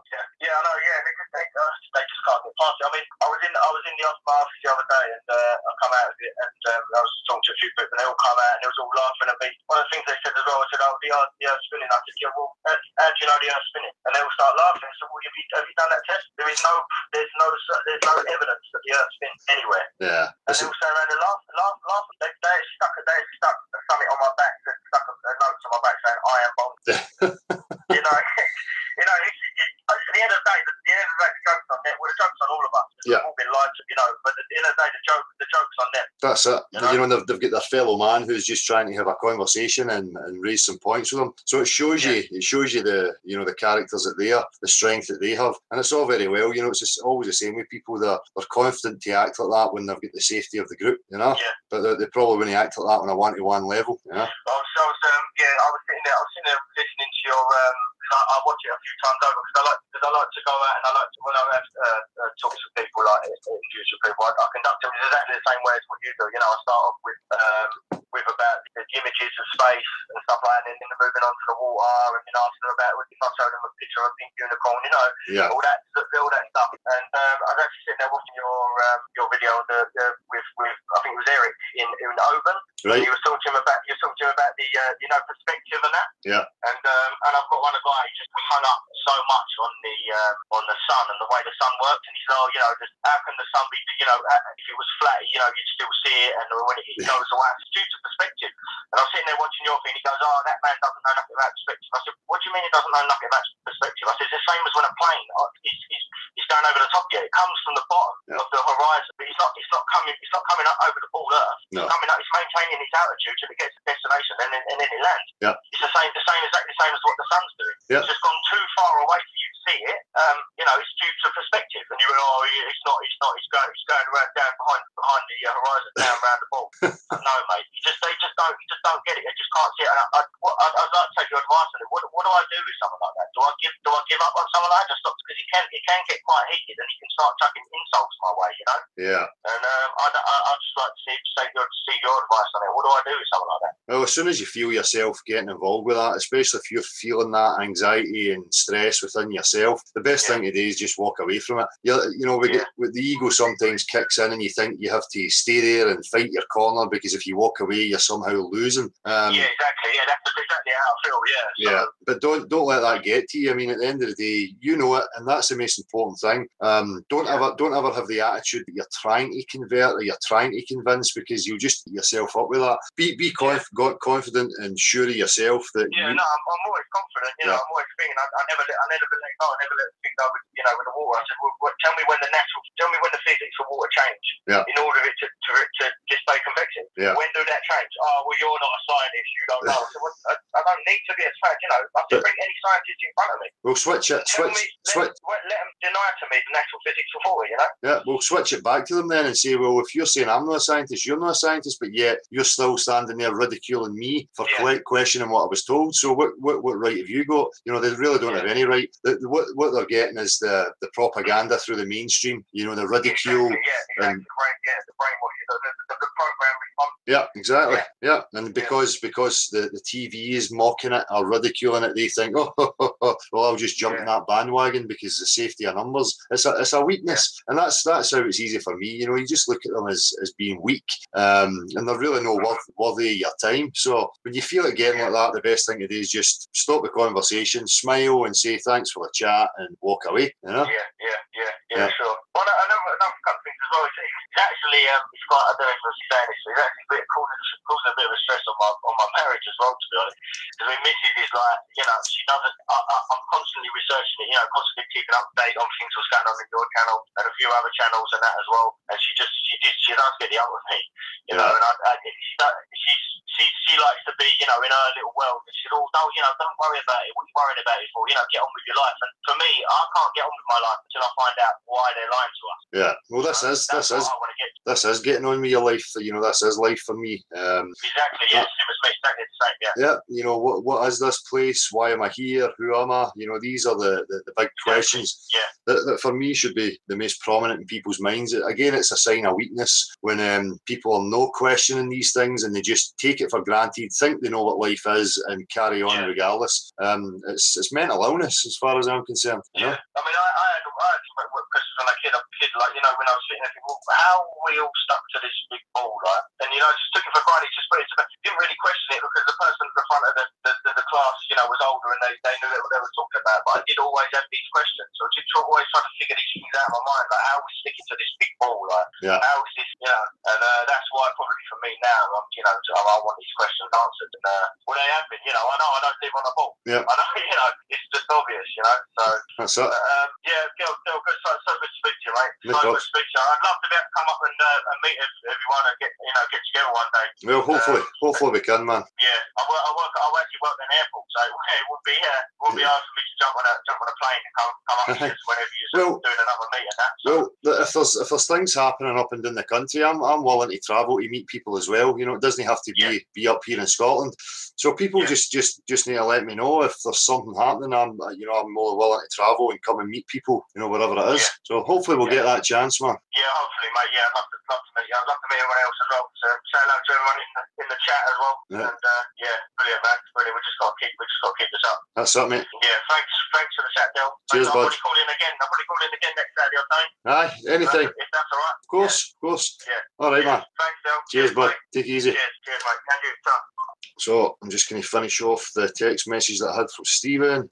they just can't get past it. I mean, I was in the office the other day and I come out of it and I was talking to a few people and they all come out and they was all laughing at me. One of the things they said as well, I said, oh, the Earth's spinning. I said, yeah, well, how do you know the Earth's spinning? And they all start laughing. I said, well, have you done that test? There's no evidence that the Earth's spins anywhere. Yeah. And they all stand around and laugh. They stuck something on my back, stuck a note on my back saying, I am Bond. At the end of the day, the joke's on them. Well, the joke's on all of us. Yeah. We've all been like to, but at the end of the day, the joke's on them. That's it. You know? And they've got their fellow man who's just trying to have a conversation and raise some points with them. So it shows you the the characters that they are, the strength that they have, and it's all very well. It's just always the same with people. They're confident to act like that when they've got the safety of the group, but they probably wouldn't act like that on a one-to-one level. I was sitting there listening to your. I watch it a few times over because I like to go out and I like to when I have talks with people like interviews with people. I conduct them exactly the same way as what you do. I start off with about the images of space and stuff like that, and then moving on to the water and then asking them about if I show them a picture of a pink unicorn, all that stuff. And I was actually sitting there watching your video with I think it was Eric in Oban. Right. And you were talking to him about the perspective and that. Yeah. And I've got one guy who just hung up so much on the sun and the way the sun works, and he said, just how can the sun be, if it was flat, you'd still see it, and when it goes away, it's due to perspective. And I was sitting there watching your thing, he goes, that man doesn't know nothing about perspective. I said, what do you mean he doesn't know nothing about perspective? I said, it's the same as when a plane is going over the top of you. It comes from the bottom of the horizon, but it's not coming up over the full Earth. No. It's coming up, it's maintaining its altitude till it gets to destination, and then it lands. Yeah. It's exactly the same as what the sun's doing. Yeah. It's just gone too far away for you to see it. It's due to perspective. And you went, it's not. It's going around down behind the horizon, down around the ball. No, mate. They just don't get it. They just can't see it. And I'd like to take your advice on it. What do I do with someone like that? Do I give up on someone like that? Just because it can get quite heated, and he can start chucking insults my way. Yeah. And I'd just like to see your advice on it. What do I do with someone like that? Well, as soon as you feel yourself getting involved with that, especially if you're feeling that anxiety and stress within yourself, the best thing to do is just walk away from it. With the ego sometimes kicks in, and you think you have to stay there and fight your corner because if you walk away, you're somehow losing. Exactly. Yeah, that's exactly how I feel. Yeah. But don't let that get to you. I mean, at the end of the day, you know it, and that's the most important thing. Don't ever have the attitude that you're trying to convert or you're trying to convince, because you'll just beat yourself up with that. Be confident and sure of yourself that. I'm always confident. I'm always thinking. I never let go. I never let things go with the water. I said, tell me when the physics of water change in order for it to just stay convective. Yeah. When do that change? You're not a scientist. You don't know. I said, I don't need to be a scientist. I can bring any scientist in front of me. We'll switch it. Let them deny to me the natural physics of water. Yeah, we'll switch it back to them then and say, well, if you're saying I'm not a scientist, you're not a scientist, but yet you're still standing there ridiculing me for questioning what I was told. So what right have you got? They really don't have any right. What they're getting is the propaganda through the mainstream. The ridicule. Exactly. The brainwash, the program response. Yeah, exactly. Yeah, and because the TV is mocking it or ridiculing it, they think, well, I'll just jump in that bandwagon because the safety of numbers. It's a weakness, and that's how it's easy for me. You just look at them as being weak, and they're really no worthy of your time. So when you feel it getting like that, the best thing to do is just stop the conversation, smile, and say thanks for the chat, and walk away. Yeah, sure. Well, another couple of things as well. It's actually it's quite. I don't know if I'm saying this, but it's actually causing a bit of a stress on my marriage as well, to be honest. Because my missus is like, she doesn't. I'm constantly researching it, constantly keeping up to date on things what's going on in your channel and a few other channels and that as well. And she does get the up with me, and she likes to be, in her little world. And she said, don't worry about it. What are you worrying about it for? Get on with your life. And for me, I can't get on with my life until I find out why they're lying to us. Yeah, well, this is getting on with your life. This is life for me. Exactly. Yeah, same as me. Exactly the same. Yeah. Yeah. What is this place? Why am I here? Who am I? These are the big questions. Yeah. That for me should be the most prominent in people's minds. Again, it's a sign of weakness when people are not questioning these things and they just take it for granted, think they know what life is, and carry on regardless. It's mental illness as far as I'm concerned. Yeah. I mean, I had questions when I was a kid, like, when I was sitting there thinking, well, how are we all stuck to this big ball, right? And, just took it for granted, didn't really question it because the person at the front of the class, was older and they knew what they were talking about. But I did always have these questions. So I did always try to figure these things out of my mind, like, how are we sticking to this big ball, like, how is this, and that's why probably for me now, I want these questions answered. And well, they have been, I know I don't live on a ball. Yeah. I know, it's just obvious, so. That's it. Gil, good, so good to speak to you, mate. No So problems. good to speak to you. I'd love to be able to come up and meet everyone and get together one day. Well, hopefully we can, man. Yeah, I actually work in an airport, so it would be hard for me to jump on a plane and come up just whenever you're doing another meeting. If there's things happening up and down the country, I'm willing to travel to meet people as well. It doesn't have to be up here in Scotland. So people just need to let me know if there's something happening. I'm more willing to travel and come and meet people, wherever it is. Yeah. So hopefully we'll get that chance, man. Yeah, hopefully, mate. Yeah, I'd love to meet you. I'd love to meet everyone else as well. So say hello to everyone in the chat as well. Yeah. And brilliant, man. Brilliant. We just got to keep this up. That's it, mate. Yeah, thanks for the chat, Del. Cheers, I'll bud. probably call in again next Saturday or something. Aye, anything. If that's all right. Of course. Yeah. All right, man. Thanks, Del. Cheers, bud. Mate. Take it easy. Cheers, mate. Thank you. Ta. So I'm just going to finish off the text message that I had from Stephen.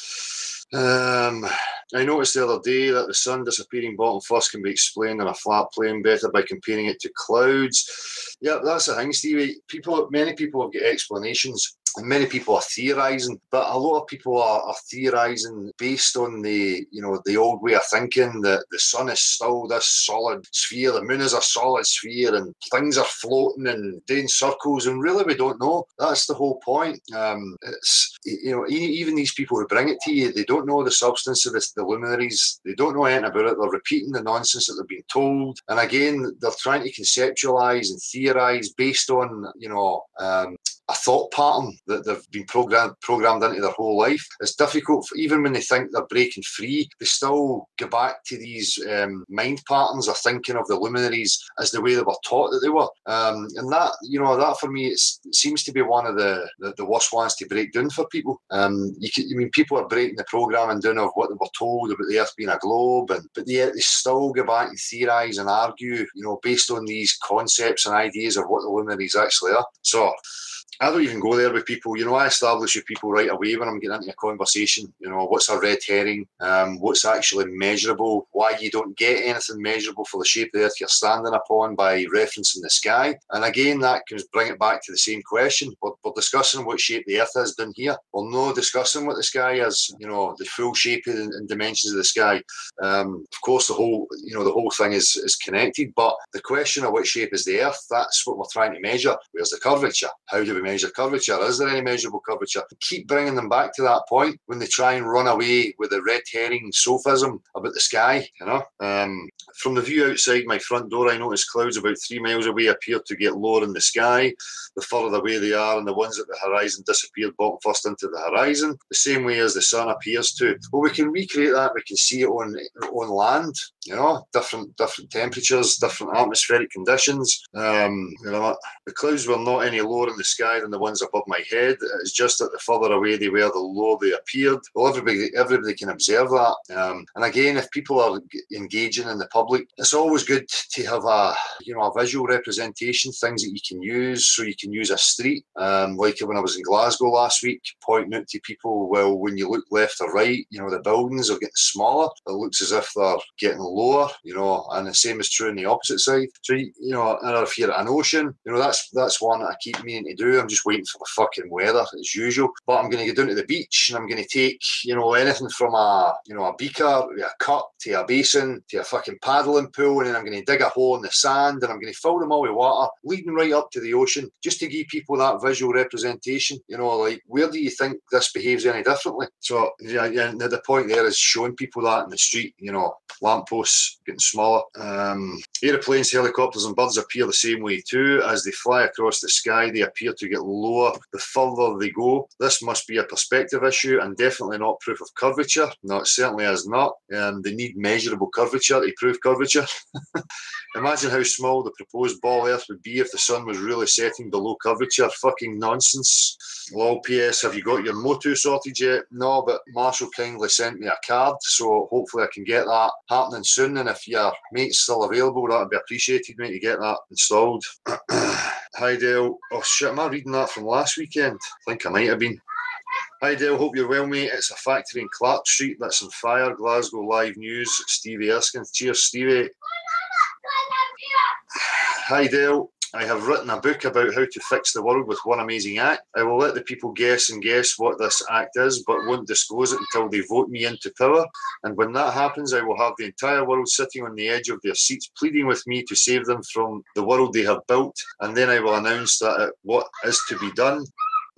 I noticed the other day that the sun disappearing bottom first can be explained on a flat plane better by comparing it to clouds. Yeah, that's the thing, Stevie. Many people have got explanations. And many people are theorising, but a lot of people are theorising based on the old way of thinking that the sun is still this solid sphere, the moon is a solid sphere, and things are floating and doing circles, and really we don't know. That's the whole point. It's even these people who bring it to you, they don't know the substance of the luminaries. They don't know anything about it. They're repeating the nonsense that they've been told, and again, they're trying to conceptualise and theorise based on a thought pattern that they've been programmed into their whole life. It's difficult, even when they think they're breaking free, they still go back to these mind patterns of thinking of the luminaries as the way they were taught that they were. And that for me, it seems to be one of the worst ones to break down for people. People are breaking the programming down of what they were told about the Earth being a globe, but yet they still go back and theorise and argue, based on these concepts and ideas of what the luminaries actually are. So I don't even go there with people. I establish with people right away when I'm getting into a conversation, what's a red herring, what's actually measurable, why you don't get anything measurable for the shape of the Earth you're standing upon by referencing the sky. And again, that can bring it back to the same question. We're discussing what shape the Earth is down here. We're not discussing what the sky is, the full shape and dimensions of the sky. Of course, the whole thing is connected, but the question of what shape is the Earth, that's what we're trying to measure. Where's the curvature? How do we measure curvature? Is there any measurable curvature? Keep bringing them back to that point when they try and run away with the red herring sophism about the sky. From the view outside my front door, I noticed clouds about 3 miles away appear to get lower in the sky. The further away they are, and the ones at the horizon disappeared bottom first into the horizon, the same way as the sun appears to. Well, we can recreate that. We can see it on land. Different temperatures, different atmospheric conditions. The clouds were not any lower in the sky than the ones above my head. It's just that the further away they were, the lower they appeared. Well, everybody can observe that. And again, if people are engaging in the public, it's always good to have a visual representation, things that you can use. So you can use a street, like when I was in Glasgow last week, pointing out to people, well, when you look left or right, the buildings are getting smaller. It looks as if they're getting lower, and the same is true on the opposite side. So, and if you're at an ocean, that's one that I keep meaning to do. I'm just waiting for the fucking weather as usual. But I'm going to go down to the beach and I'm going to take, anything from a beaker, a cup, to a basin, to a fucking paddling pool, and then I'm going to dig a hole in the sand and I'm going to fill them all with water, leading right up to the ocean, just to give people that visual representation. Like, where do you think this behaves any differently? So, the point there is showing people that in the street, lampposts getting smaller. Aeroplanes, helicopters and birds appear the same way too. As they fly across the sky, they appear to get lower the further they go. This must be a perspective issue and definitely not proof of curvature. No, it certainly is not. They need measurable curvature to prove curvature. Imagine how small the proposed ball Earth would be if the sun was really setting below curvature. Fucking nonsense. Lol, PS, have you got your Motu sorted yet? No, but Marshall kindly sent me a card, so hopefully I can get that happening soon, and if your mate's still available, that would be appreciated, mate, to get that installed. Hi, Dale. Oh, shit, am I reading that from last weekend? I think I might have been. Hi Dale, hope you're well, mate. It's a factory in Clark Street that's on fire. Glasgow Live News, Stevie Erskine. Cheers, Stevie. Hi Dale. I have written a book about how to fix the world with one amazing act. I will let the people guess what this act is, but won't disclose it until they vote me into power. And when that happens, I will have the entire world sitting on the edge of their seats, pleading with me to save them from the world they have built. And then I will announce that what is to be done.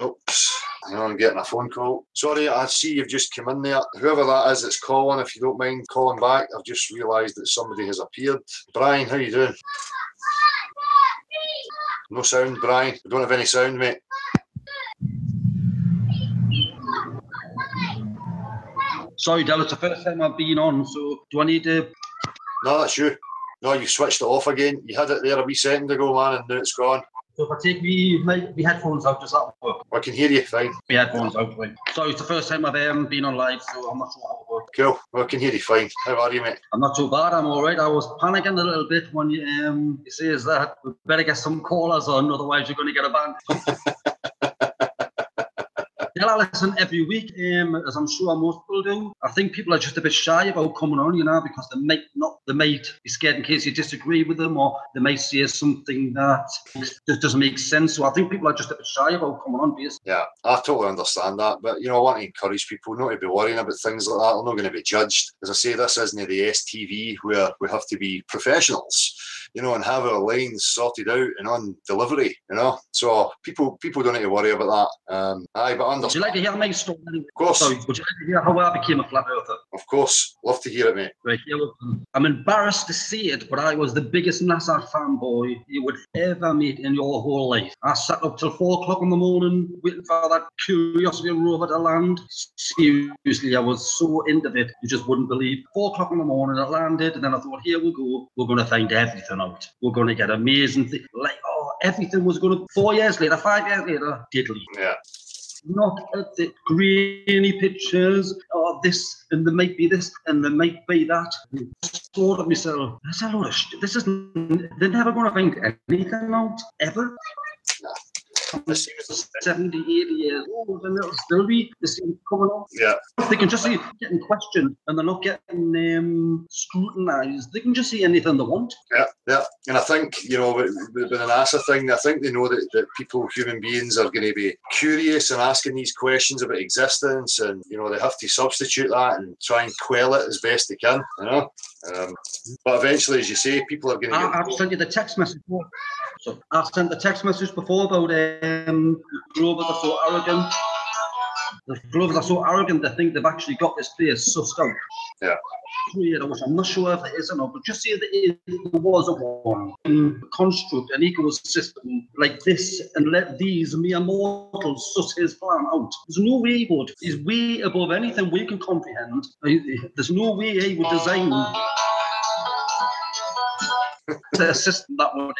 Oops, I'm getting a phone call. Sorry, I see you've just come in there. Whoever that is that's calling, if you don't mind calling back, I've just realised that somebody has appeared. Brian, how you doing? No sound, Brian. We don't have any sound, mate. Sorry, Dale, it's the first time I've been on, so do I need to... No, that's you. No, you switched it off again. You had it there a wee second ago, man, and now it's gone. So if I take my headphones out, does that work? I can hear you fine. My headphones out, right. Sorry, it's the first time I've been on live, so I'm not sure how it works. Cool. Well, I can hear you fine. How are you, mate? I'm not too bad, I'm all right. I was panicking a little bit when you say is that we better get some callers on, otherwise you're going to get a ban. Yeah, I listen every week, as I'm sure most people do. I think people are just a bit shy about coming on, because they might be scared in case you disagree with them, or they might say something that just doesn't make sense. So I think people are just a bit shy about coming on, basically. Yeah, I totally understand that. But, I want to encourage people not to be worrying about things like that. They're not going to be judged. As I say, this isn't the STV where we have to be professionals, and have our lines sorted out and on delivery, So people don't need to worry about that. But would you like to hear my story? Of course. Sorry, would you like to hear how I became a flat earther? Of course. Love to hear it, mate. Right, here, I'm embarrassed to say it, but I was the biggest NASA fanboy you would ever meet in your whole life. I sat up till 4 o'clock in the morning waiting for that Curiosity rover to land. Seriously, I was so into it, you just wouldn't believe. 4 o'clock in the morning, it landed, and then I thought, here we go. We're going to find everything out. We're going to get amazing things. Everything was going to... 4 years later, 5 years later, diddly. Yeah. Not at the grainy pictures, this, and there might be this, and there might be that. I thought of myself, that's a lot of shit. They're never going to find anything out, ever. I'm 70, 80 years old, and it'll still be the same coming up. Yeah. They can just see getting questioned, and they're not getting scrutinised. They can just see anything they want. Yeah. And I think, with the NASA thing, I think they know that people, human beings, are going to be curious and asking these questions about existence, and, they have to substitute that and try and quell it as best they can, But eventually, as you say, people are going to get... I've sent you the text message before. So I've sent the text message before about Rovers are so arrogant. The Rovers are so arrogant, they think they've actually got this place sussed out. Yeah. I'm not sure if there is or not, but just say that there was a one construct, an ecosystem like this, and let these mere mortals suss his plan out. There's no way he would. He's way above anything we can comprehend. There's no way he would design a system that would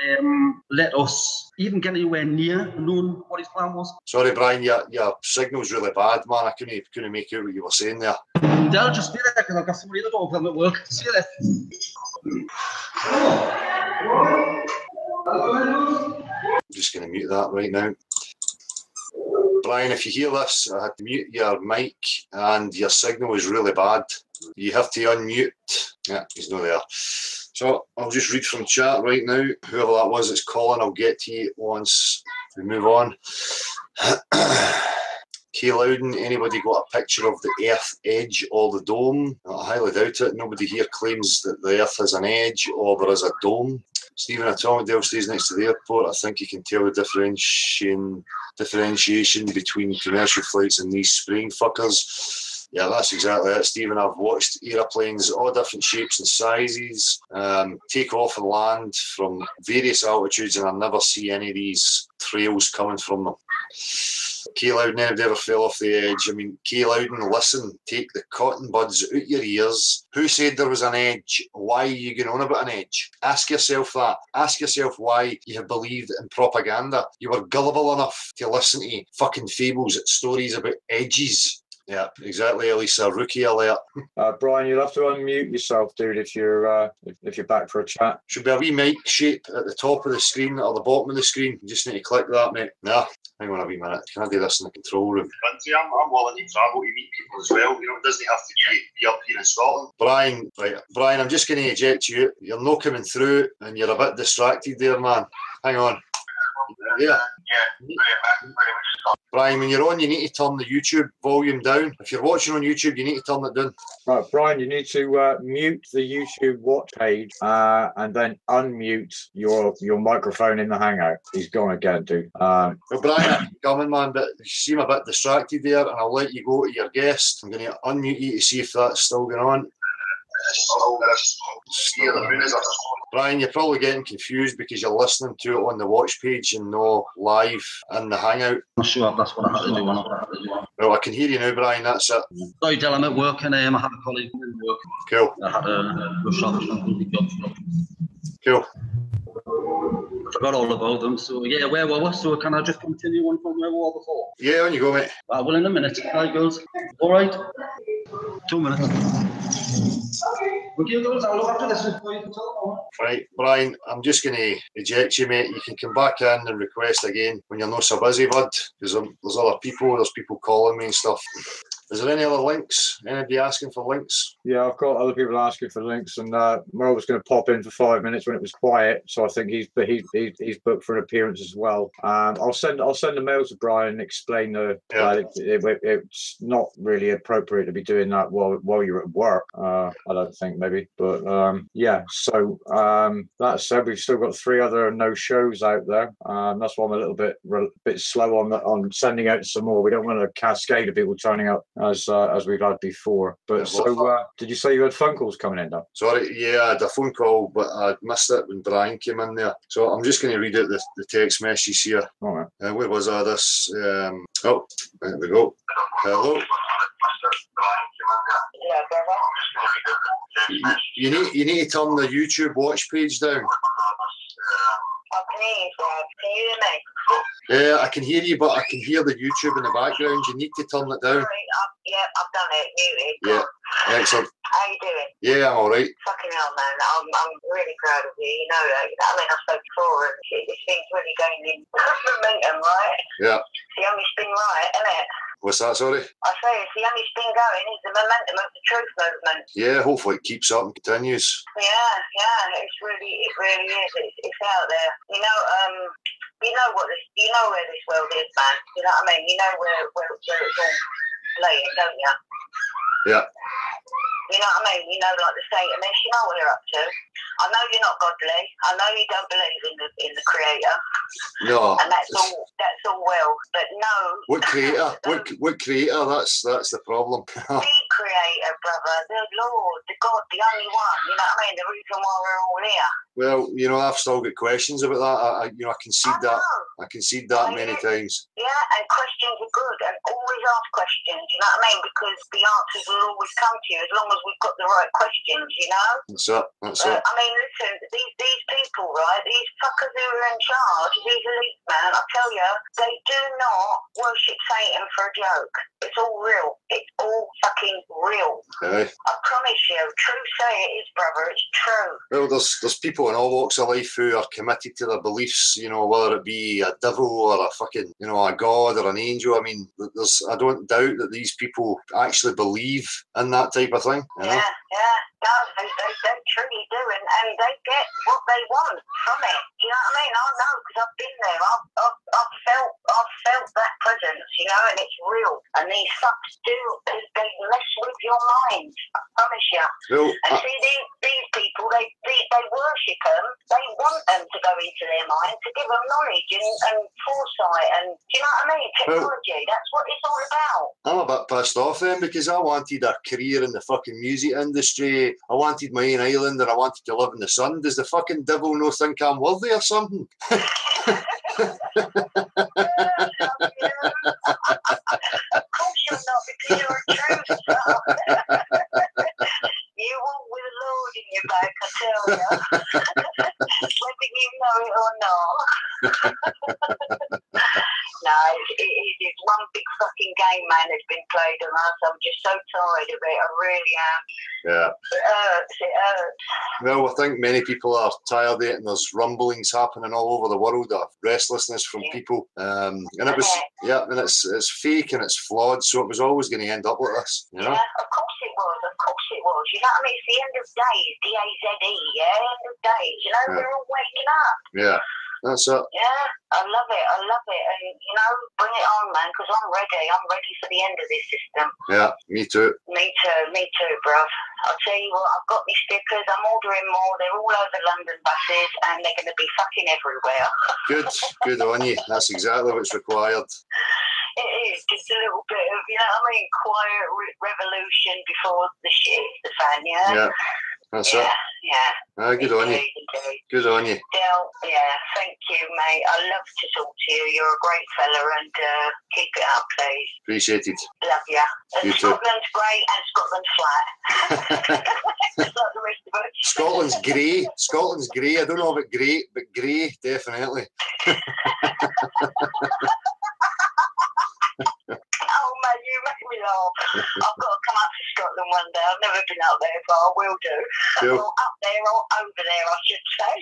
let us even get anywhere near knowing what his plan was. Sorry, Brian, your signal's really bad, man. I couldn't make out what you were saying there. They'll just be there because I've got somebody at the door for them at work. See you there. I'm just going to mute that right now. Brian, if you hear this, I had to mute your mic and your signal is really bad. You have to unmute. Yeah, he's not there. So I'll just read from chat right now. Whoever that was that's calling, I'll get to you once we move on. Kay Loudon, anybody got a picture of the Earth edge or the dome? I highly doubt it. Nobody here claims that the Earth has an edge or there is a dome. Stephen Atomidale stays next to the airport. I think you can tell the differentiation between commercial flights and these spraying fuckers. Yeah, that's exactly it, Stephen. I've watched aeroplanes, all different shapes and sizes, take off and land from various altitudes, and I never see any of these trails coming from them. Kay Loudon, anybody ever fell off the edge? I mean, Kay Loudon, listen, take the cotton buds out your ears. Who said there was an edge? Why are you going on about an edge? Ask yourself that. Ask yourself why you have believed in propaganda. You were gullible enough to listen to fucking fables, stories about edges. Yeah, exactly, Elisa. Rookie alert. Brian, you'll have to unmute yourself, dude, if you're back for a chat. Should be a wee mic shape at the top of the screen or the bottom of the screen. You just need to click that, mate. Nah, hang on a wee minute. Can I do this in the control room? I'm willing to travel to meet people as well. You know, it doesn't have to be up here in Scotland. Brian, right, Brian, I'm just going to eject you. You're not coming through and you're a bit distracted there, man. Hang on. Yeah. Brian, when you're on, you need to turn the YouTube volume down. If you're watching on YouTube, you need to turn it down. Right, Brian, you need to mute the YouTube watch page and then unmute your microphone in the Hangout. He's gone again, dude. Well, Brian, I'm coming, man, but you seem a bit distracted there, and I'll let you go to your guest. I'm going to unmute you to see if that's still going on. Brian, you're probably getting confused because you're listening to it on the watch page and not live in the Hangout. I'm sure that's what I had to do. Well, I can hear you now, Brian. That's it. Sorry, Del, I'm at work and I had a colleague in work. Cool. I had a rush off something. Cool. I forgot all about them. So, yeah, where were we? So, can I just continue on from where we were before? Yeah, on you go, mate. Well, in a minute. Hi, girls. All right. 2 minutes. Okay, girls, I'll look after this for you. Right, Brian, I'm just going to eject you, mate. You can come back in and request again when you're not so busy, bud, because there's other people, there's people calling me and stuff. Is there any other links? Anybody asking for links? Yeah, I've got other people asking for links, and Merle was going to pop in for 5 minutes when it was quiet, so I think he's booked for an appearance as well. I'll send a mail to Brian and explain it's not really appropriate to be doing that while you're at work. I don't think maybe, but yeah. So that said, we've still got 3 other no shows out there. That's why I'm a little bit slow on sending out some more. We don't want a cascade of people turning up as we've had before. But did you say you had phone calls coming in now? Sorry, yeah, I had a phone call, but I missed it when Brian came in there. So I'm just going to read out the text message here. All right. Where was I? This. There we go. Hello. You need to turn the YouTube watch page down. Can you hear me? Yeah, I can hear you, but I can hear the YouTube in the background. You need to turn it down. I've done it. Muted. Yeah, excellent. How you doing? Yeah, I'm all right. Fucking hell, man. I'm really proud of you. You know that. I mean, I spoke before, and this thing's really gaining momentum, right? Yeah. The only spin right, isn't it? What's that, sorry? I say it's the only spin going is the momentum of the truth movement. Yeah, hopefully it keeps up and continues. Yeah, it really is. It's out there. You know where this world is, man. You know what I mean? You know where it's all playing, don't you? Yeah. You know what I mean? You know, like the Satanists, you know what they're up to. I know you're not godly. I know you don't believe in the Creator. No. And that's all well. But no. What Creator? What Creator? That's the problem. The Creator, brother, the Lord, the God, the only one. You know what I mean? The reason why we're all here. Well, I've still got questions about that. I concede that. I concede that many times. Yeah, and questions are good, and always ask questions. You know what I mean? Because the answers will always come to you as long as we've got the right questions. You know. That's it. I mean, listen, these people, right? These fuckers who are in charge, these elite man. I tell you, they do not worship Satan for a joke. It's all real. It's all fucking real. Aye. I promise you, true say it is, brother. It's true. Well, there's people in all walks of life who are committed to their beliefs, whether it be a devil or a fucking, a god or an angel. I mean, I don't doubt that these people actually believe in that type of thing. Yeah. No, they truly do, and they get what they want from it. You know what I mean? I know because I've been there. I've felt that presence, and it's real. And these fucks they mess with your mind. I promise you. Well, see, these people, they worship them. They want them to go into their mind to give them knowledge and foresight, and do you know what I mean? Technology. That's what it's all about. I'm a bit pissed off then because I wanted a career in the fucking music industry. I wanted my own island and I wanted to live in the sun. Does the fucking devil no think I'm worthy or something? Of course you're not, because you're a truth. You walk with the Lord in your back, I tell you. Whether you know it or not. No, it's one big fucking game, man, that's been played. played on us. I'm just so tired of it. I really am. Yeah. It hurts. It hurts. Well, I think many people are tired of it, and there's rumblings happening all over the world of restlessness from people. And it was, and it's fake and it's flawed, so it was always going to end up like this, you know? Yeah, of course it was. Of course it was. You know what I mean? It's the end of days, D-A-Z-E, yeah? End of days. You know, we're all waking up. Yeah. That's it. Yeah, I love it. I love it. And, you know, bring it on, man, because I'm ready. I'm ready for the end of this system. Yeah, me too. Me too, bruv. I'll tell you what, I've got my stickers. I'm ordering more. They're all over London buses, and they're going to be fucking everywhere. Good on you. That's exactly what's required. It is just a little bit of, you know what I mean, quiet revolution before the shit hits the fan, yeah? Yeah, that's it. Yeah. Good on you. Indeed. Good on you. Del, yeah, thank you, mate. I love to talk to you. You're a great fella, and keep it up, please. Appreciated. Love ya. And You too. Scotland's great, and Scotland's flat. It's like the rest of it. Scotland's grey. Scotland's grey. I don't know about great, but grey, definitely. Oh, man, you make me laugh. I've got to come up to Scotland one day. I've never been up there, but I will do. Cool. Well, up there or over there, I should say.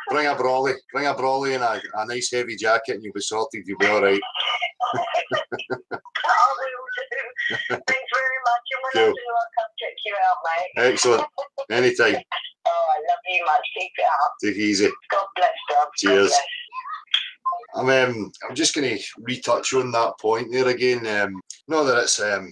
Bring a brolly. Bring a brolly and a nice heavy jacket, and you'll be sorted. You'll be all right. I will do. Thanks very much. And when I do, I'll come check you out, mate. Excellent. Anytime. Oh, I love you much. Keep it up. Take it easy. God bless, love. Cheers. God bless. I'm just going to retouch on that point there again. Not that it's a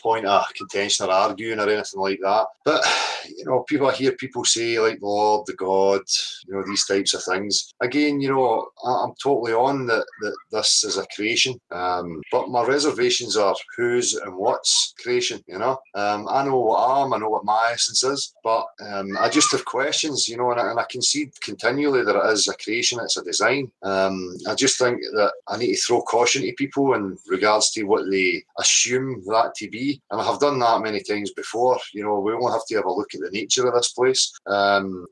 point of contention or arguing or anything like that, but you know, I hear people say like the Lord, the God, you know, these types of things. Again, you know, I'm totally on that this is a creation, but my reservations are whose and what's creation. You know, I know what I am, I know what my essence is, but I just have questions. You know, and I concede continually that it is a creation, it's a design. I just think that I need to throw caution to people in regards to what they assume that to be, and I have done that many times before. You know, we only have to have a look at the nature of this place, and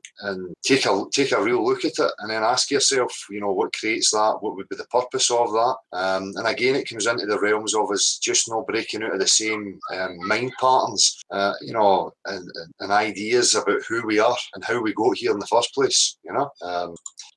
take a real look at it, and then ask yourself, you know, what creates that, what would be the purpose of that, and again, it comes into the realms of us just not breaking out of the same mind patterns, you know, and ideas about who we are and how we got here in the first place, you know.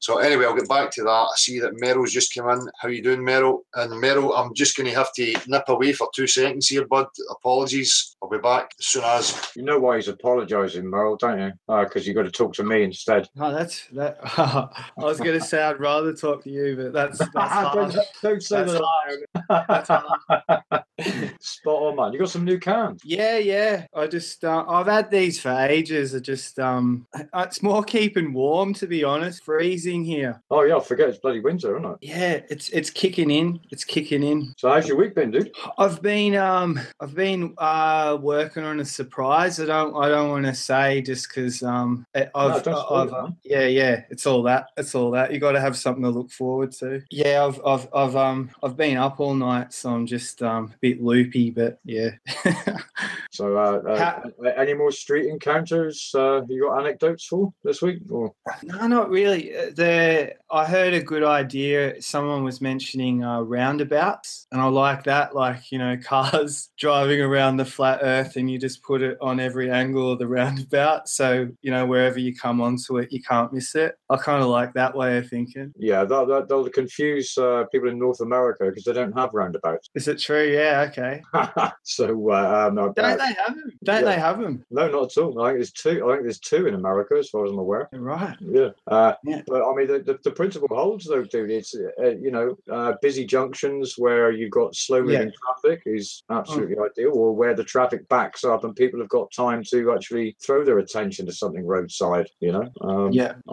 So anyway, I'll get back to that. I see that Meryl's just come in. How you doing, Meryl? And Meryl, I'm just going to have to nip away for 2 seconds here, bud. Apologies. I'll be back as soon as. You know why he's apologising, Merle, don't you? Because you've got to talk to me instead. No, that's that. I was going to say I'd rather talk to you, but that's harsh. Don't say that. Spot on, man. You got some new cans? Yeah. I just I've had these for ages. I just it's more keeping warm, to be honest. Freezing here. Oh yeah, I forget it's bloody winter, isn't it? Yeah, it's kicking in. It's kicking in. So how's your week been, dude? I've been working on a surprise. I don't want to say just because it's all that. It's all that. You got to have something to look forward to. Yeah, I've been up all night, so I'm just a bit loopy, but yeah. So any more street encounters you got anecdotes for this week? Or? No, not really. I heard a good idea. Someone was mentioning roundabouts, and I like that. Like, you know, cars driving around the flat earth, and you just put it on every angle of the roundabout. So, you know, wherever you come onto it, you can't miss it. I kind of like that way of thinking. Yeah, they'll confuse people in North America because they don't have roundabouts. Is it true? Yeah, okay. So, don't they have them? They have them? No, not at all. I think there's two in America, as far as I'm aware. Right. Yeah. But I mean, the principle holds, though, dude. It's busy junctions where you've got slow-moving traffic is absolutely ideal, or where the traffic backs up and people have got time to actually throw their attention to something roadside. You know. I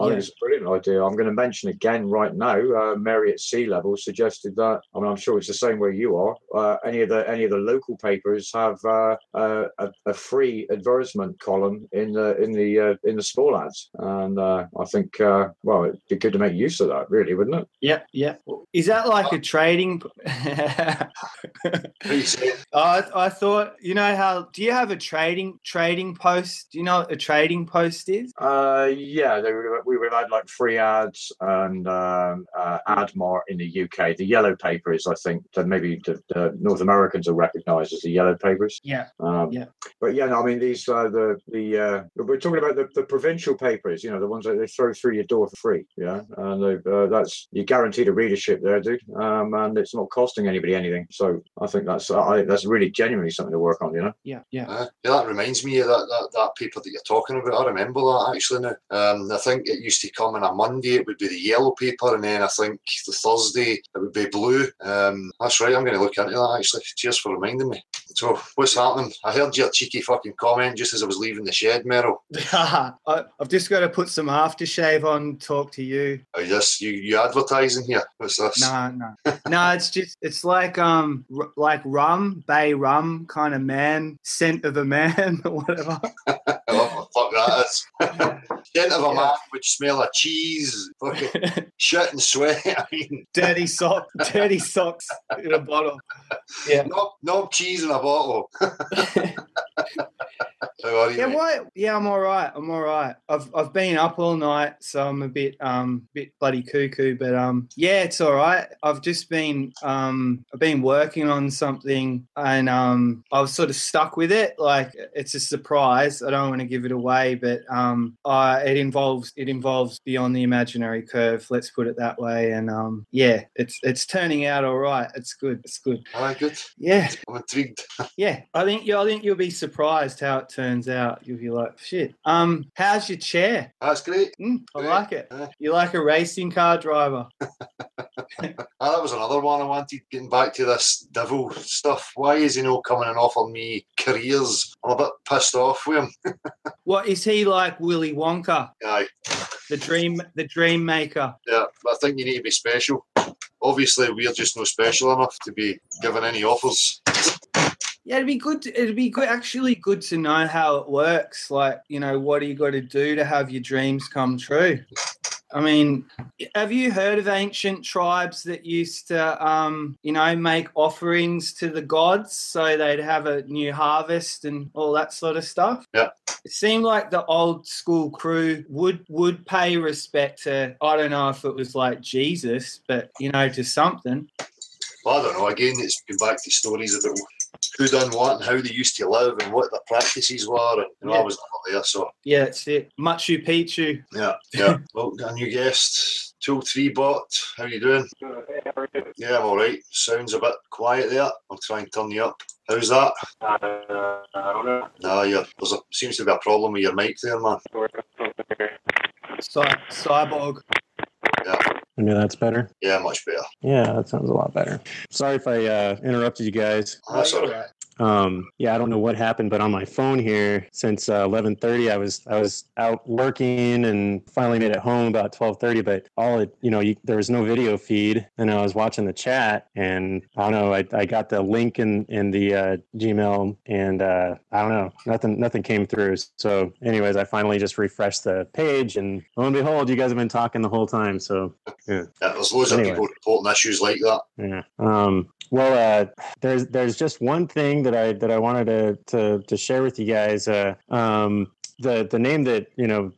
think it's a brilliant idea. I'm going to mention again right now. Mary at Sea Level suggested that. I mean, I'm sure it's the same where you are. Any of the local papers have a free advertisement column in the small ads, and I think it'd be good to make use of that, really, wouldn't it? Yeah. Is that like a trading? I thought, you know how? Do you have a trading post? Do you know what a trading post is? Yeah, we would have had like free ads and Admart in the UK. The yellow paper is, I think, maybe the North American Americans are recognized as the yellow papers. Yeah. But yeah, no, I mean, these we're talking about the provincial papers, the ones that they throw through your door for free, and that's you guaranteed a readership there, dude, and it's not costing anybody anything. So I think that's really genuinely something to work on, Yeah. That reminds me of that paper that you're talking about. I remember that actually now. I think it used to come on a Monday, it would be the yellow paper, and then I think the Thursday it would be blue. That's right, I'm going to look into that actually. Cheers for reminding me. So, what's happening? I heard your cheeky fucking comment just as I was leaving the shed, Merrill. I've just got to put some aftershave on, talk to you. Oh, yes, you advertising here? What's this? No. It's like rum, bay rum, kind of man, scent of a man or whatever. Oh, fuck that is. Scent of a man would smell of cheese, fucking shit and sweat. I mean, dirty socks in a bottle. Yeah. No cheese in a bottle. How are you? Yeah, I'm all right. I've been up all night, so I'm a bit bloody cuckoo, but yeah, it's all right. I've just been I've been working on something, and I was sort of stuck with it. Like, it's a surprise. I don't want to give it away, but it involves beyond the imaginary curve. Let's put it that way. And yeah, it's turning out all right. It's good. All right, good. Yeah, I'm intrigued. Yeah, I think you'll be surprised how it turns out. You'll be like, shit. How's your chair? That's great. I like it. You like a racing car driver? That was another one I wanted. Getting back to this devil stuff. Why is he not coming and offering me careers? I'm a bit pissed off with him. What is he like, Willy Wonka? Aye. The dream maker. Yeah, but I think you need to be special. Obviously, we're just not special enough to be given any offers. Yeah, it'd be good. Actually good to know how it works. Like, what do you got to do to have your dreams come true? I mean, have you heard of ancient tribes that used to, make offerings to the gods so they'd have a new harvest and all that sort of stuff? Yeah. It seemed like the old school crew would pay respect to, I don't know if it was like Jesus, but, to something. Well, I don't know. Again, it's been back to stories about who done what and how they used to live and what their practices were. And I was never there, so. Yeah, that's it. Machu Picchu. Yeah. Well, got a new guest, Tool 3 Bot. How you doing? Yeah, I'm all right. Sounds a bit quiet there. I'll try and turn you up. How's that? No, seems to be a problem with your mic there, man. Cyborg. Yeah. Maybe that's better. Yeah, much better. Yeah, that sounds a lot better. Sorry if I interrupted you guys. That's all right. Yeah, I don't know what happened, but on my phone here since 11:30, I was out working and finally made it home about 12:30. But there was no video feed, and I was watching the chat, and I don't know, I got the link in the Gmail, and I don't know, nothing came through. So, anyways, I finally just refreshed the page, and lo and behold, you guys have been talking the whole time. So, yeah, there's loads of people reporting issues like that. Yeah. Well, there's just one thing that I wanted to share with you guys. The name that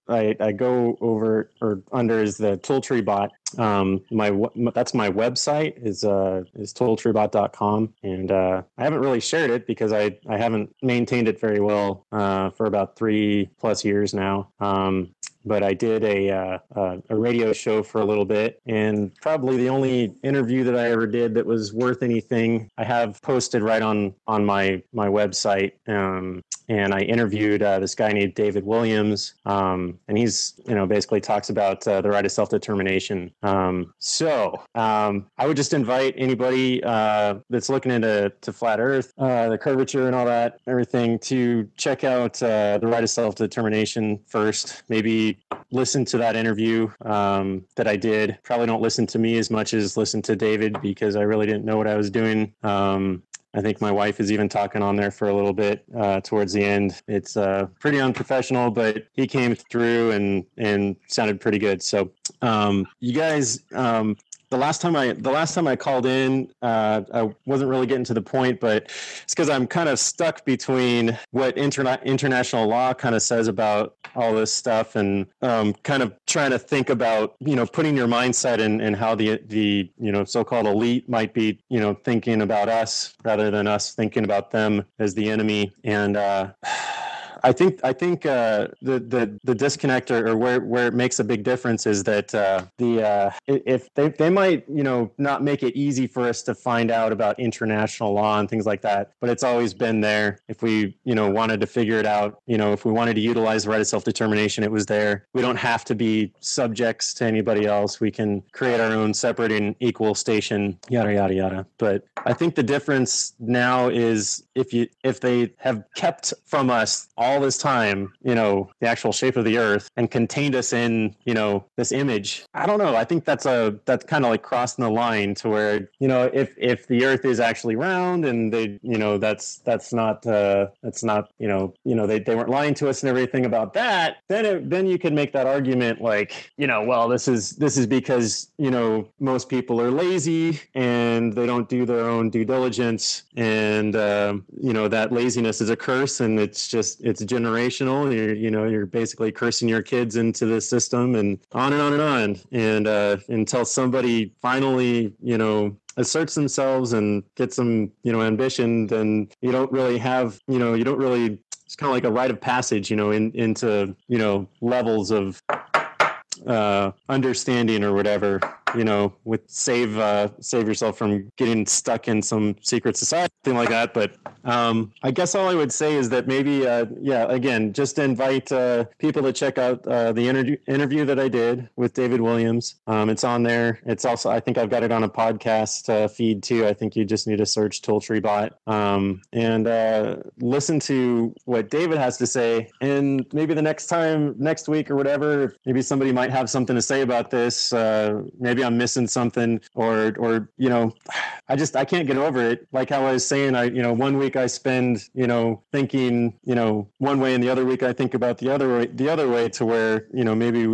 I go over or under is the Tooltree Bot. That's my website is tooltreebot.com, and I haven't really shared it because I haven't maintained it very well for about 3+ years now. But I did a radio show for a little bit, and probably the only interview that I ever did that was worth anything, I have posted right on my website. And I interviewed this guy named David Williams, and he's basically talks about the right of self-determination. So I would just invite anybody that's looking into flat Earth, the curvature and all that, everything, to check out the right of self-determination first. Maybe listen to that interview that I did. Probably don't listen to me as much as listen to David, because I really didn't know what I was doing. I think my wife is even talking on there for a little bit towards the end. It's pretty unprofessional, but he came through and sounded pretty good. So you guys, the last time I called in, I wasn't really getting to the point, but it's because I'm kind of stuck between what international law kind of says about all this stuff, and kind of trying to think about, putting your mindset in how the so-called elite might be, thinking about us rather than us thinking about them as the enemy. And I think the disconnect, or where it makes a big difference, is that if they might not make it easy for us to find out about international law and things like that, but it's always been there. If we wanted to figure it out, if we wanted to utilize the right of self-determination, it was there. We don't have to be subjects to anybody else. We can create our own separate and equal station, yada yada yada. But I think the difference now is if they have kept from us all this time, the actual shape of the earth, and contained us in, this image. I don't know. I think that's kind of like crossing the line to where, if the earth is actually round, and they, that's not, they weren't lying to us and everything about that, then you can make that argument like, well, this is because, most people are lazy and they don't do their own due diligence, and, that laziness is a curse, and it's generational. You're basically cursing your kids into the system, and on and on and on. And until somebody finally, asserts themselves and gets some, ambition, then you don't really have, it's kind of like a rite of passage, into, levels of understanding or whatever, with save yourself from getting stuck in some secret society, thing like that. But I guess all I would say is that maybe, again, just invite people to check out the interview that I did with David Williams. It's on there. It's also, I think I've got it on a podcast feed too. I think you just need to search Tooltree Bot, and listen to what David has to say. And maybe the next week or whatever, maybe somebody might have something to say about this. Maybe I'm missing something, or I can't get over it. Like how I was saying, one week I spend, thinking, one way, and the other week I think about the other way, to where, maybe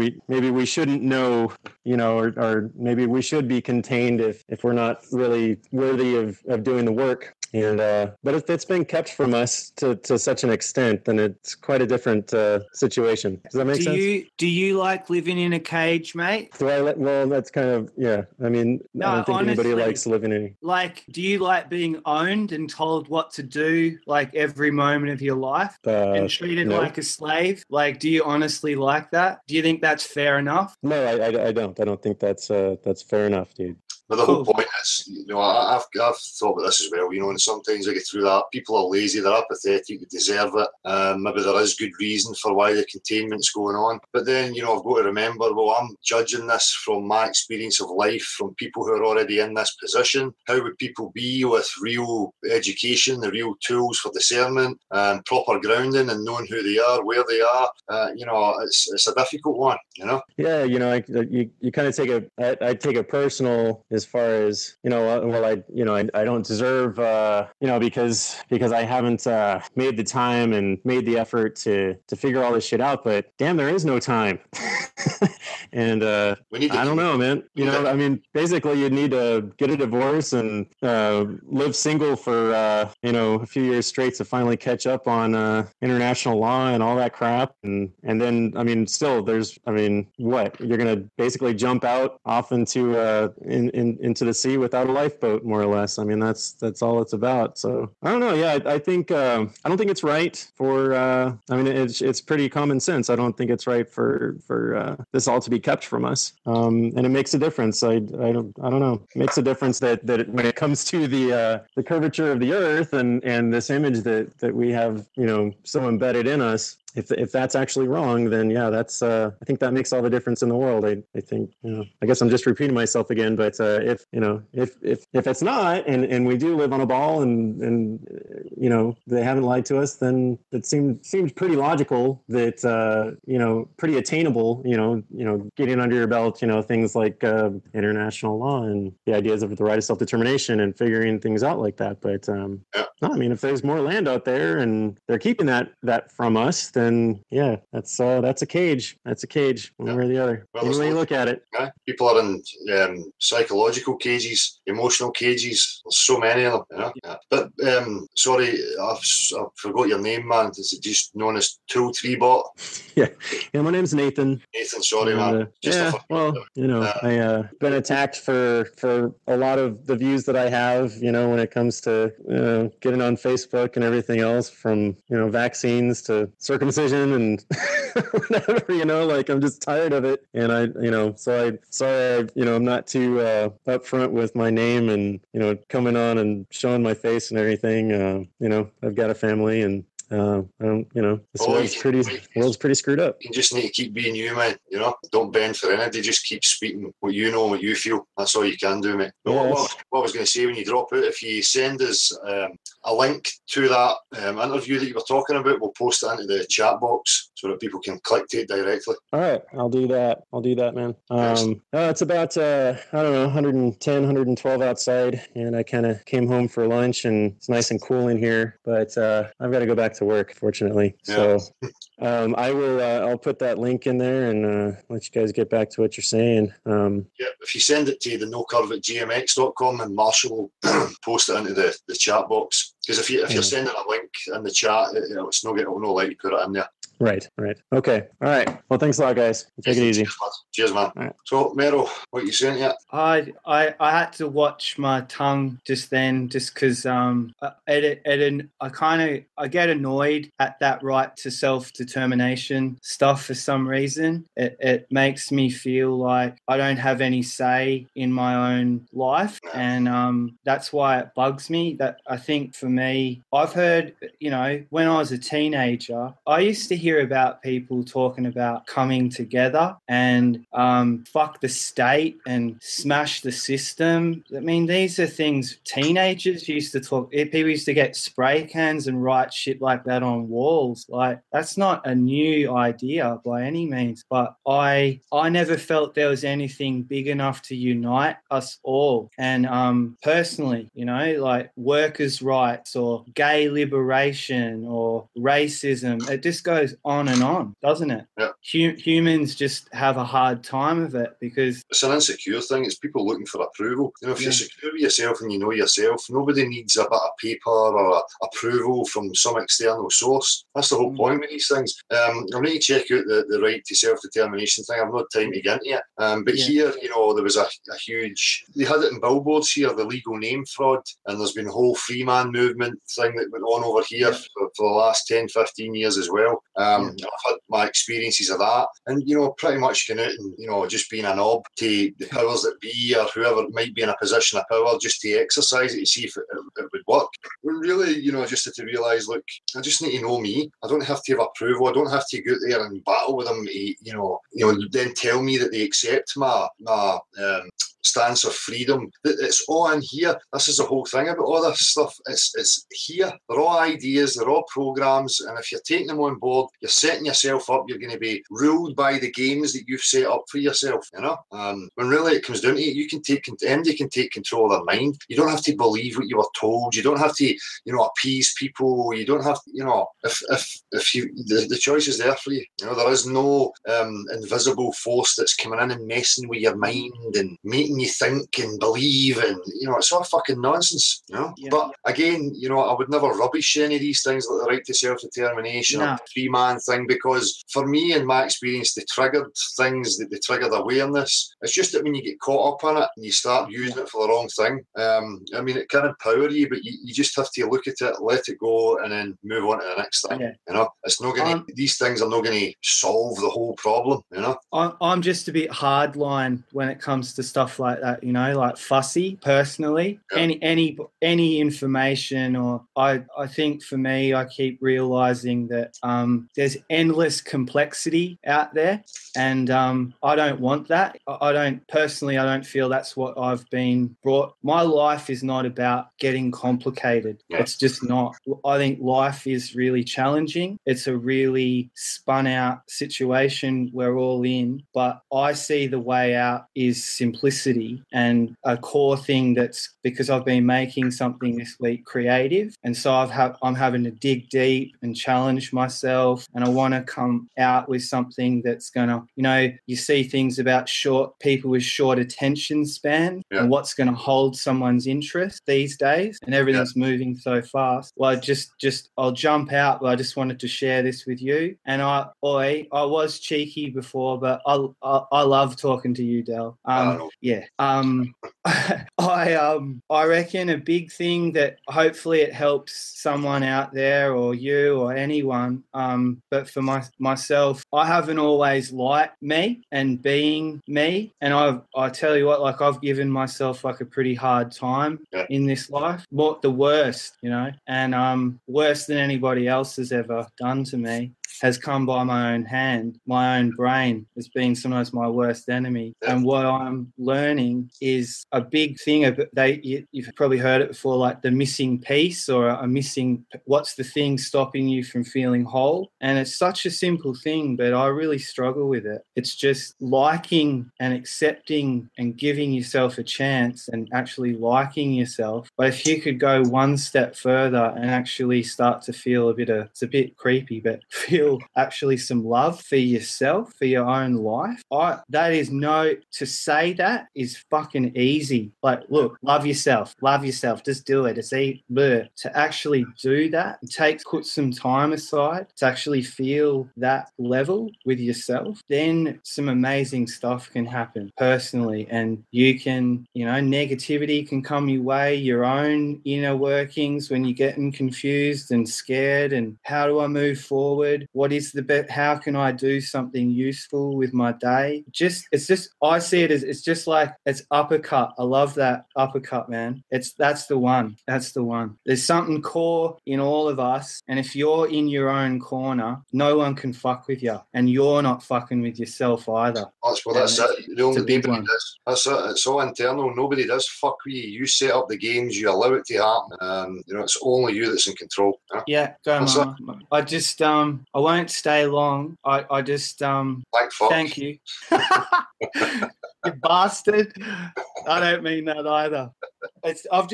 we shouldn't know, or maybe we should be contained if we're not really worthy of doing the work. And but if it's been kept from us to such an extent, then it's quite a different situation. Does that make sense? Do you like living in a cage, mate? Well, that's kind of, yeah. I mean, No, I don't think honestly, anybody likes living in. Like, do you like being owned and told what to do, like every moment of your life, and treated no. like a slave? Like, do you honestly like that? Do you think that's fair enough? No, I don't. I don't think that's fair enough, dude. But the whole point is, I've thought about this as well, and sometimes I get through that. People are lazy, they're apathetic, they deserve it. Maybe there is good reason for why the containment's going on. But then, I've got to remember, well, I'm judging this from my experience of life, from people who are already in this position. How would people be with real education, the real tools for discernment, proper grounding, and knowing who they are, where they are? It's a difficult one, Yeah, you kind of I take a personal, as far as, I don't deserve, because I haven't made the time and made the effort to figure all this shit out. But damn, there is no time. And I don't know, man. I mean, basically, you need to get a divorce and live single for a few years straight to finally catch up on international law and all that crap. And then, I mean, still, what you're gonna basically jump out off into into the sea without a lifeboat, more or less. I mean, that's all it's about. So I don't know. Yeah, I think I don't think it's right for. I mean, it's pretty common sense. I don't think it's right for this all to be kept from us. And it makes a difference. I don't know. It makes a difference that when it comes to the curvature of the earth and this image that we have, so embedded in us. If that's actually wrong, then yeah, that's I think that makes all the difference in the world. I think, I guess I'm just repeating myself again, but if it's not, and we do live on a ball, and they haven't lied to us, then it seems pretty logical that pretty attainable, getting under your belt, things like international law and the ideas of the right of self-determination and figuring things out like that. But no, I mean, if there's more land out there and they're keeping that from us, then yeah, that's a cage. That's a cage, one way or the other. Well, Any there's way you no- look at it. Yeah. People are in psychological cages, emotional cages. There's so many of them, you know. Yeah. But sorry, I forgot your name, man. Is it just known as Tool Tree Bot? Yeah, my name's Nathan. Nathan, sorry, And, man. Just a yeah, fucking- well, you know, I been attacked for a lot of the views that I have, you know, when it comes to getting on Facebook and everything else, from vaccines to circumcision and whatever, like I'm just tired of it, and I'm not too upfront with my name and coming on and showing my face and everything. I've got a family, and I don't, this world's pretty screwed up. You just need to keep being you, man. Don't bend for anybody. Just keep speaking what you know, what you feel. That's all you can do, mate. But Yes. what I was going to say, when you drop out, if you send us a link to that interview that you were talking about, we'll post it into the chat box so that people can click to it directly. All right, I'll do that, man. It's about I don't know, 110, 112 outside, and I kind of came home for lunch, and it's nice and cool in here, but I've got to go back to work, fortunately. Yeah. So I'll put that link in there and let you guys get back to what you're saying. If you send it to the nocurve@gmx.com, and Marshall will post it into the chat box. Because if you're sending a link in the chat, it's not going to let you put it in there. Right. Okay. All right. Well, thanks a lot, guys. Take it easy. Cheers, man. All right. So, Meryl, what you saying yet? I had to watch my tongue just then, just because I get annoyed at that right to self-determination stuff for some reason. It makes me feel like I don't have any say in my own life, and that's why it bugs me. That I think for me, I've heard, when I was a teenager, I used to hear about people talking about coming together and fuck the state and smash the system. I mean, these are things teenagers used to talk. People used to get spray cans and write shit like that on walls. Like, that's not a new idea by any means. But I never felt there was anything big enough to unite us all. And personally, like workers' rights or gay liberation or racism, it just goes on and on, doesn't it? Yeah. Humans just have a hard time of it because it's an insecure thing. It's people looking for approval. If you're secure with yourself and you know yourself, nobody needs a bit of paper or approval from some external source. That's the whole point with these things. I need to check out the right to self-determination thing. I've not time to get into it. But here, there was a huge, they had it in billboards here, the legal name fraud, and there's been a whole free man movement thing that went on over here for the last 10, 15 years as well. I've had my experiences of that, and pretty much going out and just being a knob to the powers that be or whoever might be in a position of power, just to exercise it to see if it would work. When really, just to realise, look, I just need to know me. I don't have to have approval. I don't have to go out there and battle with them to, then tell me that they accept my stance of freedom. It's all in here. This is the whole thing about all this stuff. It's here. They're all ideas, they're all programs, and if you're taking them on board, you're setting yourself up. You're going to be ruled by the games that you've set up for yourself. When really it comes down to it, anybody can take control of their mind. You don't have to believe what you were told. You don't have to appease people. You don't have to, if you the choice is there for you. There is no invisible force that's coming in and messing with your mind and making you think and believe, and it's all fucking nonsense. But again, I would never rubbish any of these things like the right to self-determination or the three-man thing, because for me, in my experience, they triggered things, that they triggered awareness. It's just that when you get caught up in it and you start using it for the wrong thing, it can empower you, but you just have to look at it, let it go, and then move on to the next thing. It's not going to, these things are not going to solve the whole problem. I'm just a bit hardline when it comes to stuff like that, like fussy personally. Any information, or I think for me, I keep realizing that there's endless complexity out there, and I don't want that. I don't feel that's what I've been brought. My life is not about getting complicated. It's just not. I think life is really challenging. It's a really spun out situation we're all in, but I see the way out is simplicity, and a core thing that's, because I've been making something this week creative, and so I'm having to dig deep and challenge myself myself, and I want to come out with something that's going to, you see things about people with short attention span and what's going to hold someone's interest these days, and everything's moving so fast. Well, I'll jump out, but I just wanted to share this with you. And I was cheeky before, but I love talking to you, Del. I reckon a big thing that hopefully it helps someone out there, or you, or anyone. But for myself, I haven't always liked me and being me, and I tell you what, like, I've given myself like a pretty hard time in this life. The worst, and worse than anybody else has ever done to me has come by my own hand. My own brain has been sometimes my worst enemy. And what I'm learning is a big thing. You've probably heard it before, like the missing piece, or what's the thing stopping you from feeling whole? And it's such a simple thing, but I really struggle with it. It's just liking and accepting and giving yourself a chance and actually liking yourself. But if you could go one step further and actually start to feel it's a bit creepy, but feel actually some love for yourself, for your own life. To say that is fucking easy. Like, look, love yourself, just do it. It's to actually do that, put some time aside to actually feel that level with yourself, then some amazing stuff can happen personally. And you can, negativity can come your way, your own inner workings when you're getting confused and scared, and how do I move forward? What is the best? How can I do something useful with my day? I see it as, it's just like, it's uppercut. I love that uppercut, man. That's the one. There's something core in all of us, and if you're in your own corner, no one can fuck with you, and you're not fucking with yourself either. That's it. Nobody does. That's it. It's all internal. Nobody does fuck with you. You set up the games. You allow it to happen. It's only you that's in control. Yeah, go, Mama. I just I won't stay long. I just thank you. You bastard. I don't mean that either. I've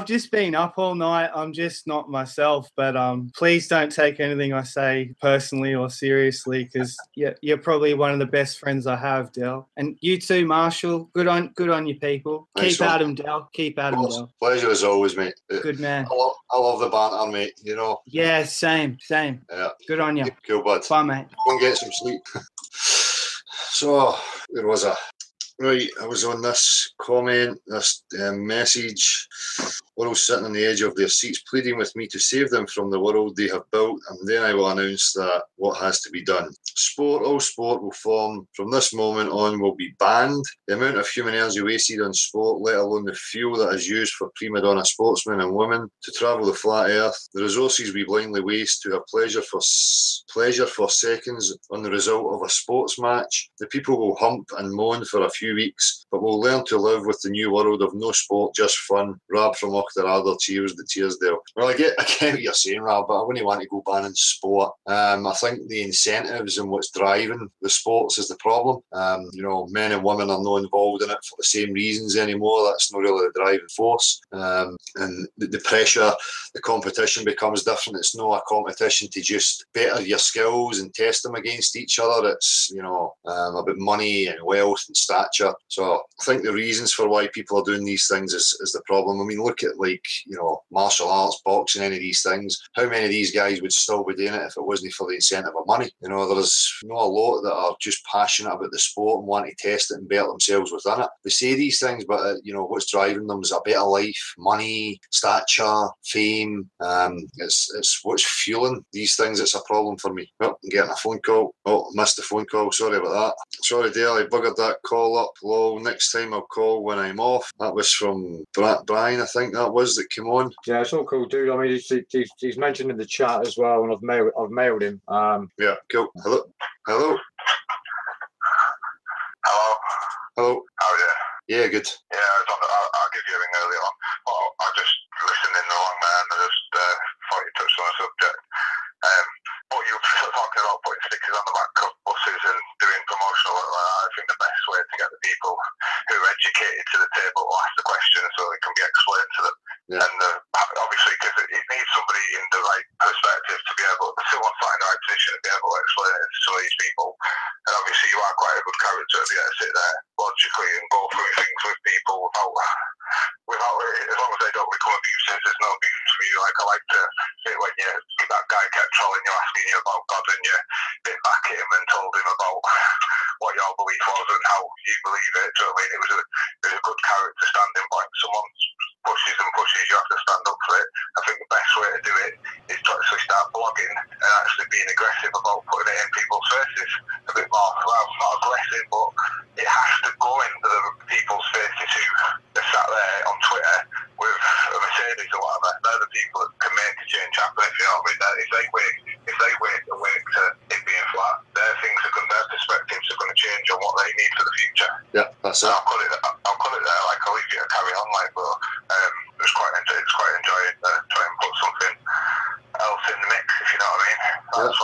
just been up all night. I'm just not myself. But please don't take anything I say personally or seriously, because you're probably one of the best friends I have, Del. And you too, Marshall. Good on you, people. Nice Keep at 'em, Del. Keep at 'em, Del. Pleasure as always, mate. Good man. I love the banter, mate. Yeah, same. Yeah. Good on you. Cool, bud. Bye, mate. Go and get some sleep. So there was Right, I was on this comment, this message. World sitting on the edge of their seats, pleading with me to save them from the world they have built, and then I will announce that what has to be done. All sport will form from this moment on will be banned. The amount of human energy wasted on sport, let alone the fuel that is used for prima donna sportsmen and women to travel the flat earth, the resources we blindly waste to have pleasure for seconds on the result of a sports match. The people will hump and moan for a few weeks, but will learn to live with the new world of no sport, just fun. Rab from Ochterarder, cheers the Tearsdale. Well, I get what you're saying, Rab, but I wouldn't want to go banning sport. I think the incentives and what's driving the sports is the problem. Men and women are not involved in it for the same reasons anymore. That's not really the driving force. And the pressure, the competition becomes different. It's not a competition to just better your skills and test them against each other. It's, about money and wealth and stature. So I think the reasons for why people are doing these things is the problem. I mean, look at martial arts, boxing, any of these things. How many of these guys would still be doing it if it wasn't for the incentive of money? There's a lot that are just passionate about the sport and want to test it and better themselves within it. They say these things, but what's driving them is a better life, money, stature, fame. It's what's fueling these things. It's a problem for me. Oh, I'm getting a phone call. Oh, missed the phone call. Sorry about that. Sorry, Dale. I buggered that call up. Lol. Next time I'll call when I'm off. That was from Brian, I think that was, that came on. Yeah, it's all cool, dude. I mean, he's mentioned in the chat as well, and I've mailed him. Yeah, cool. Hello. Hello. Hello. How are you? Yeah, good. Yeah, I'll give you a ring earlier on. I just listened in along there, and I just thought you touched on a subject. What you were talking about putting stickers on the back of buses and doing promotional, I think the best way to get the people who are educated invited to the table to ask the question so it can be explained to them. Yeah. And obviously, because it needs somebody in the right perspective to be able, someone sat in the right position to be able to explain it to some of these people. And obviously, you are quite a good character to be able to sit there logically and go through things with people without as long as they don't become abusive, there's no abuse for you. Like I like to see when that guy kept trolling you, asking you about God, and you bit back at him and told him about what your belief was and how you believe it. Do you know what I mean? It was a good character standing point. Someone pushes and pushes, you have to stand up for it. I think the best way to do it is to actually start blogging and actually being aggressive about putting it in people's faces. A bit more, well, not aggressive, but it has to go into the people's faces who are sat there on Twitter with a Mercedes or whatever. They're the people that can make a change happen, if you know what I mean. If they wait to it being flat, their perspectives are going to change on what they need for the future. Yeah, that's it. I'll cut it there. Like, I'll leave you to carry on, like, but it's quite enjoying trying to put something else in the mix, if you know what I mean. That's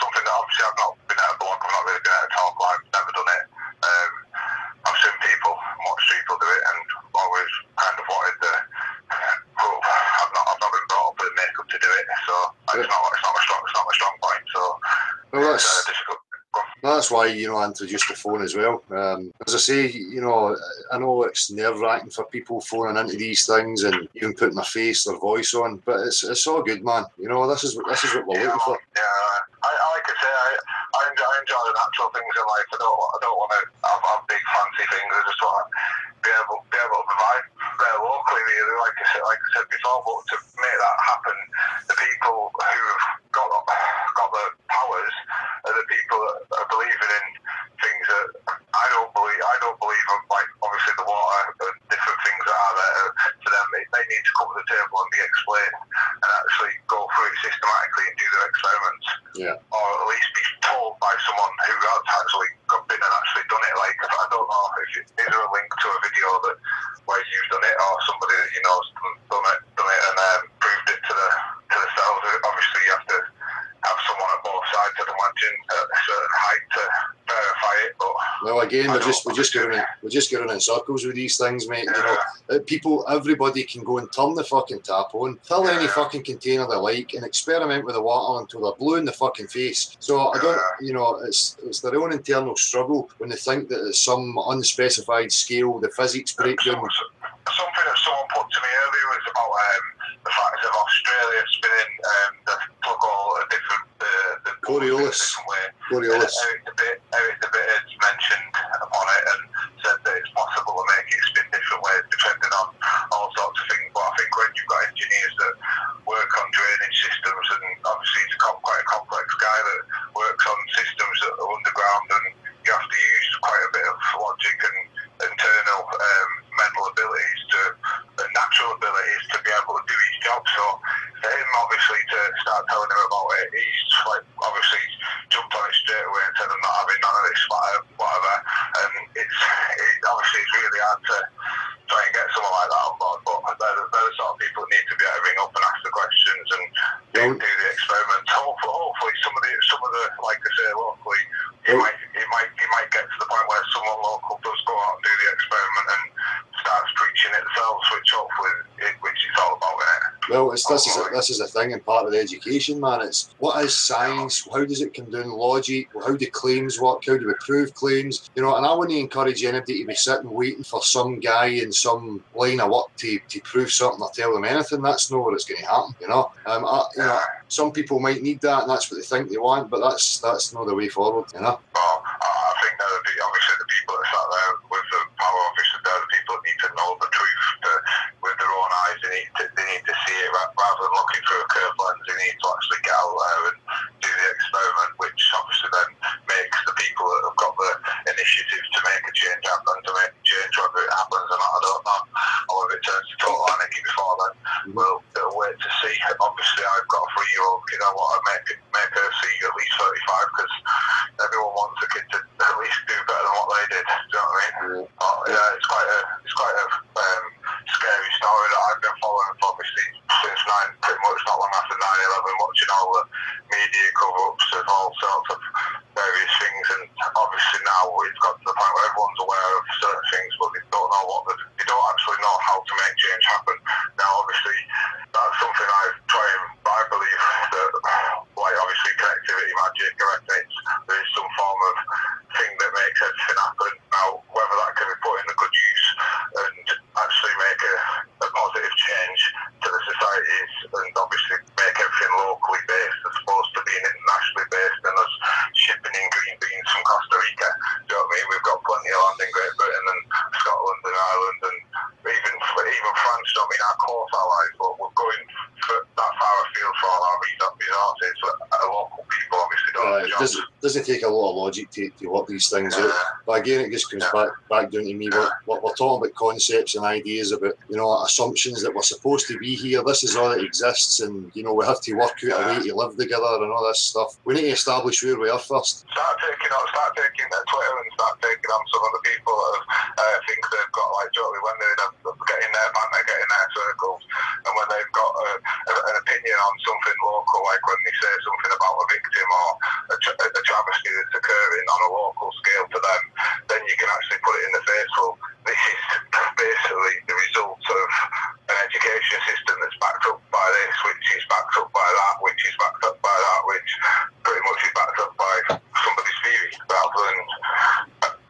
something that obviously I've not been at a blog, I've not really been at a talk, I've never done it. I've seen people, watched people do it, and always kind of wanted to. I've not been brought up with the makeup to do it, so it's not my strong point. So well, it's difficult. that's why, I introduced the phone as well. As I say, I know it's nerve-wracking for people phoning into these things and even putting their face, their voice on, but it's all good, man. This is what we're looking for. Yeah, I like I say, I enjoy the natural things in life. I don't want to have big fancy things. I just want to be able to provide there locally, really, like I said before. But to make that happen, the people who have got the powers are the people that are believing in things that I don't believe in, like obviously the water and different things that are there to them. They need to come to the table and be explained and actually go through it systematically and do their experiments. Yeah. Or at least be told by someone who has actually been and actually done it. Like, I don't know if is there a link to a video where you've done it, or somebody that you know has done it and proved it to the cells. Obviously, you have to have someone at both sides, I'd imagine, at a certain height to verify it. But well, again, we're just going in circles with these things, mate. Everybody can go and turn the fucking tap on, fill any fucking container they like, and experiment with the water until they're blue in the fucking face. So I don't, it's their own internal struggle when they think that at some unspecified scale the physics breakdown. Something that someone put to me earlier was about the fact of Australia spinning the plug hole a different Coriolis. Eric the Bit has mentioned upon it and said that it's possible to make it spin different ways depending on all sorts of things. But I think when you've got engineers that work on drainage systems, and obviously he's quite a complex guy that works on systems that are underground, and you have to use quite a bit of logic and internal mental abilities and natural abilities to be able to do his job. So for him, obviously, to start telling him about it, he's obviously jumped on it straight away and said, I'm not having none of this, whatever. And obviously it's really hard to try and get someone like that on board, but they're the sort of people that need to be able to ring up and ask the questions and do the experiments. Hopefully some of the like I say, locally, you might get to the point where someone local does go out and do the experiment and starts preaching it themselves, which it's all about, innit? Well, this is the thing, and part of the education, man. It's what is science? How does it come down logic? How do claims work? How do we prove claims? And I wouldn't encourage anybody to be sitting waiting for some guy in some line of work to prove something or tell them anything. That's not what it's going to happen. Some people might need that, and that's what they think they want, but that's not the way forward. Well, I think that obviously the people that sat there with the power, obviously they're the people that need to know the truth with their own eyes. They need to see it rather than looking through a curved lens. They need to actually get out there and do the experiment, which obviously then makes the people that have got the initiative to make a change happen, to make a change, whether it happens or not, I don't know, or whether it turns to total anarchy before then. We'll wait to see. Obviously, I've got a 3-year-old kid. I want to make her see at least 35, because everyone wants a kid to they don't actually know how to make change happen. Now, obviously, that's something I believe that, like, obviously, connectivity, magic, there is some form of thing that makes everything happen. Now, whether that can be put in a good use and actually make a positive change to the societies and obviously make everything locally based as opposed to being internationally based and us shipping in green beans from Costa Rica. Do you know what I mean? We've got plenty of land in Great Britain and Scotland and Ireland and even France. Do you know what I mean? Our close allies, but we're going that far afield for all our resources. But local people obviously don't have the jobs. It doesn't take a lot of logic to work these things out. But again, it just comes back down to me. We're talking about concepts and ideas about, assumptions that we're supposed to be here. This is all that exists, and we have to work out a way to live together and all this stuff. We need to establish where we are first. Start taking Twitter and start taking on some of the people that think they've got, like, when they get in their banter, get in their circles, and when they've got an opinion on something local, like when they say something about a victim or a travesty that's occurring on a local scale to them, then you can actually put it in the face. Well, this is basically the result of an education system that's backed up by this, which is backed up by that, which is backed up by that, which pretty much is backed up by somebody's theory, rather than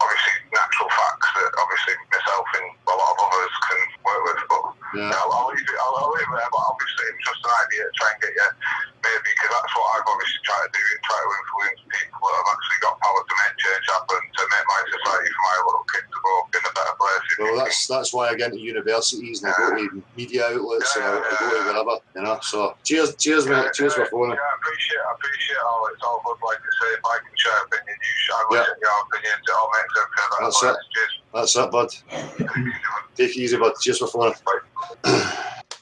obviously natural facts that obviously myself and a lot of others can work with. But I'll leave it there. But obviously it's just an idea to try and get you, maybe, because that's what I've obviously tried to do, try to influence people that have actually got power to make change happen, to make my society for my little kids to grow up in a better place. Well, that's why I get into universities and I go to media outlets and I go to wherever, So cheers, mate. Cheers for phoning. I appreciate all. It's all good. Like I say, if I can share opinion, you share. Listen to your opinions. It all makes everything better. That's it. Cheers. That's it, bud. Take it easy, bud. Cheers for phoning.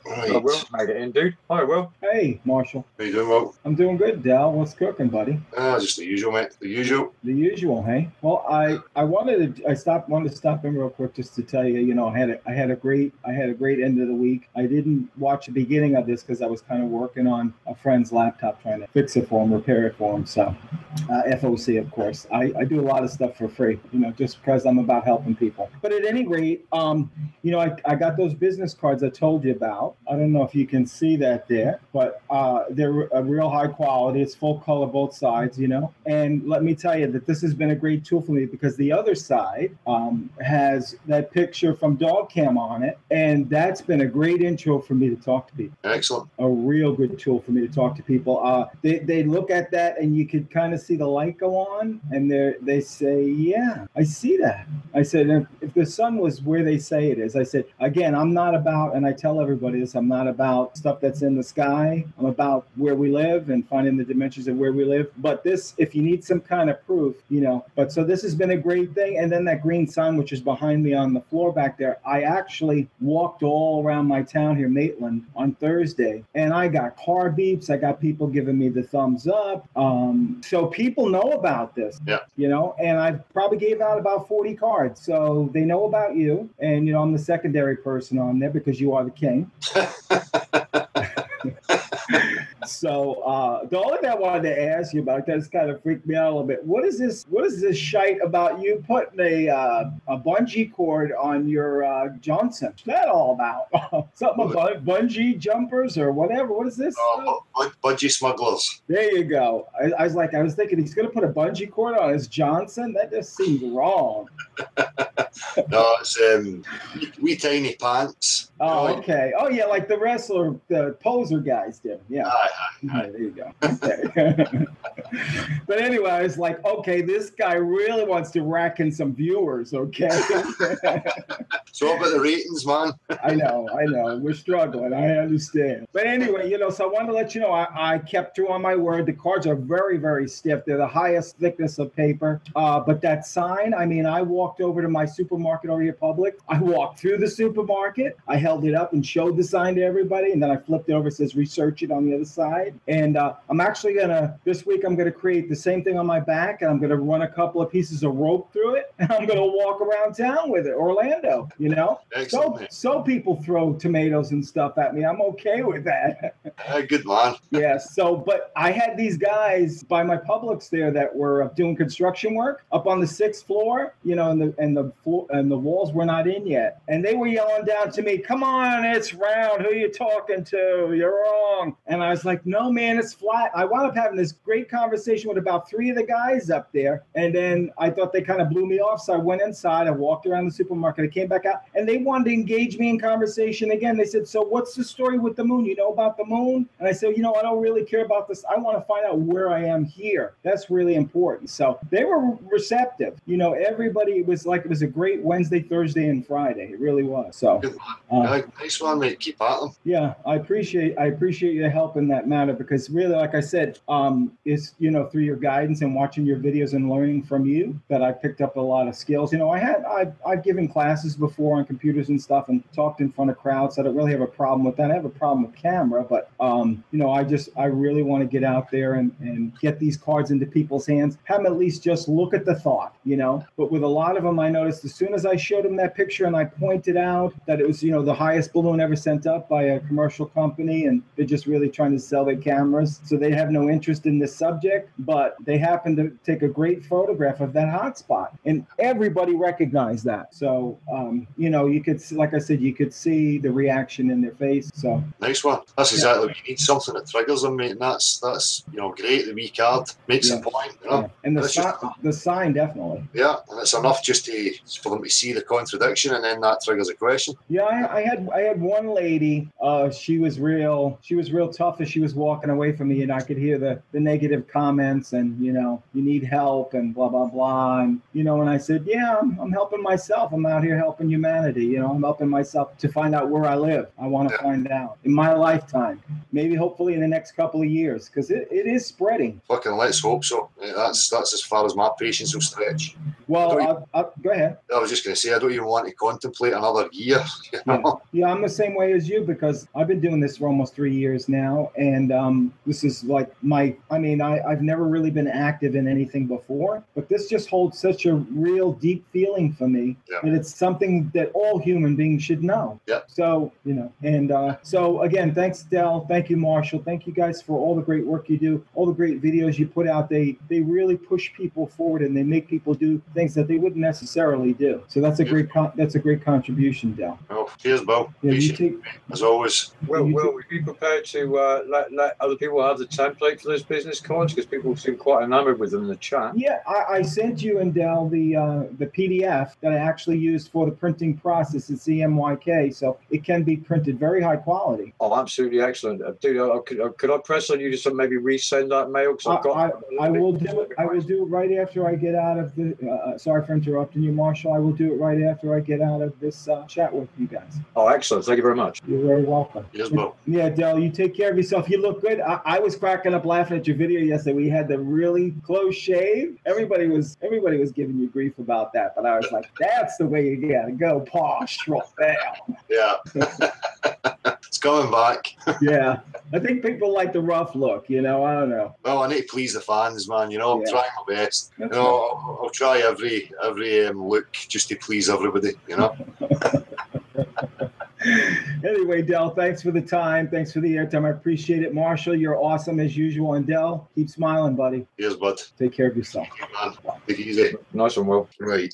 Right. Will, made it in, dude. Hi, Will. Hey, Marshall. How you doing, Will? I'm doing good, Dal. What's cooking, buddy? Just the usual, mate. The usual. The usual, hey. Well, I wanted to stop in real quick just to tell you, I had a great end of the week. I didn't watch the beginning of this because I was kind of working on a friend's laptop trying to fix it for him, repair it for him. So, FOC, of course. I do a lot of stuff for free, just because I'm about helping people. But at any rate, I got those business cards I told you about. I don't know if you can see that there, but they're a real high quality. It's full color, both sides, And let me tell you that this has been a great tool for me because the other side has that picture from Dog Cam on it. And that's been a great intro for me to talk to people. Excellent. A real good tool for me to talk to people. They look at that and you could kind of see the light go on and they say, yeah, I see that. I said, if the sun was where they say it is, I said, again, I'm not about, and I tell everybody this, I'm not about stuff that's in the sky. I'm about where we live and finding the dimensions of where we live. But this, if you need some kind of proof, but so this has been a great thing. And then that green sign, which is behind me on the floor back there, I actually walked all around my town here, Maitland, on Thursday. And I got car beeps. I got people giving me the thumbs up. So people know about this, and I probably gave out about 40 cards. So they know about you. And, I'm the secondary person on there because you are the king. So the only thing I wanted to ask you about, because kind of freaked me out a little bit. What is this shite about you putting a bungee cord on your Johnson? What's that all about? Something about bungee jumpers or whatever. What is this? Bungee smugglers. There you go. I was thinking he's going to put a bungee cord on his Johnson. That just seems wrong. No, it's wee tiny pants. Oh, okay. Oh, yeah, like the wrestler, the poser guys did. Yeah. There you go. Okay. But anyway, I was like, okay, this guy really wants to rack in some viewers, okay? So what about the ratings, man? I know. We're struggling. I understand. But anyway, so I wanted to let you know I kept true on my word. The cards are very, very stiff. They're the highest thickness of paper. But that sign, I walked over to my supermarket over here, Public. I walked through the supermarket. I held it up and showed the sign to everybody. And then I flipped it over. It says research it on the other side. And I'm actually this week, I'm going to create the same thing on my back. And I'm going to run a couple of pieces of rope through it. And I'm going to walk around town with it, Orlando, Excellent. So people throw tomatoes and stuff at me. I'm okay with that. Good man. Yeah. So, but I had these guys by my Publix there that were doing construction work up on the 6th floor, in the floor and the walls were not in yet, and they were yelling down to me, "Come on, it's round. Who are you talking to? You're wrong." And I was like, "No, man, it's flat." I wound up having this great conversation with about 3 of the guys up there, and then I thought they kind of blew me off, so I went inside. I walked around the supermarket. I came back out, and they wanted to engage me in conversation again. They said, "So what's the story with the moon? You know about the moon?" And I said, "I don't really care about this. I want to find out where I am here. That's really important." So they were receptive. Everybody was like, it was a great Wednesday, Thursday, and Friday. It really was. So nice one, mate. Keep at them. Yeah, I appreciate your help in that matter, because really, like I said, it's through your guidance and watching your videos and learning from you that I picked up a lot of skills. I've given classes before on computers and stuff and talked in front of crowds. So I don't really have a problem with that. I have a problem with camera, but I really want to get out there and get these cards into people's hands. Have them at least just look at the thought, But with a lot of them, I noticed as soon as I showed them that picture and I pointed out that it was, the highest balloon ever sent up by a commercial company, and they're just really trying to sell their cameras, so they have no interest in this subject, but they happen to take a great photograph of that hot spot, and everybody recognized that. So, you could, like I said, you could see the reaction in their face. So nice one. That's exactly what you need, something that triggers them, mate. And that's great. The wee card makes a point, And the sign definitely. Yeah, and it's enough just for them to see the contradiction, and then that triggers a question. Yeah, I had one lady. She was real tough as she was walking away from me, and I could hear the negative comments, and you need help and blah blah blah, and and I said, yeah, I'm helping myself. I'm out here helping humanity. I'm helping myself to find out where I live. I want to find out in my lifetime, maybe hopefully in the next couple of years, because it is spreading. Fucking let's hope so. That's as far as my patience will stretch. Well, go ahead. I was just going to say, I don't even want to contemplate another year. Yeah, I'm the same way as you, because I've been doing this for almost 3 years now, and this is like I've never really been active in anything before, but this just holds such a real deep feeling for me that it's something that all human beings should know. Yeah. So, so again, thanks, Del. Thank you, Marshall. Thank you guys for all the great work you do, all the great videos you put out. They really push people forward, and they make people do things that they wouldn't necessarily do. So that's a great contribution, Del. Oh, cheers, Bill. Yeah, as always. Will we be prepared to let other people have the template for those business cards? Because people seem quite enamored with them in the chat. Yeah, I sent you and Del the PDF that I actually used for the printing process. It's EMYK, so it can be printed very high quality. Oh, absolutely excellent, dude. Could I press on you to maybe resend that mail? I will do it. I will do it right after I get out of the. Sorry for interrupting you, Marshall. I will do it right after I get out of this chat with you guys. Oh, excellent! Thank you very much. You're very welcome. Yes, Bill. Yeah, Del, you take care of yourself. You look good. I was cracking up laughing at your video yesterday. We had the really close shave. Everybody was giving you grief about that, but I was like, that's the way you gotta go, posh, right down. Yeah. It's coming back. Yeah. I think people like the rough look, I don't know. Well, I need to please the fans, man. I'm trying my best. That's I'll try every look just to please everybody, Anyway, Del, thanks for the time. Thanks for the airtime. I appreciate it. Marshall, you're awesome as usual. And Del, keep smiling, buddy. Cheers, bud. Take care of yourself. Man, take it easy. Nice one, Will. Right.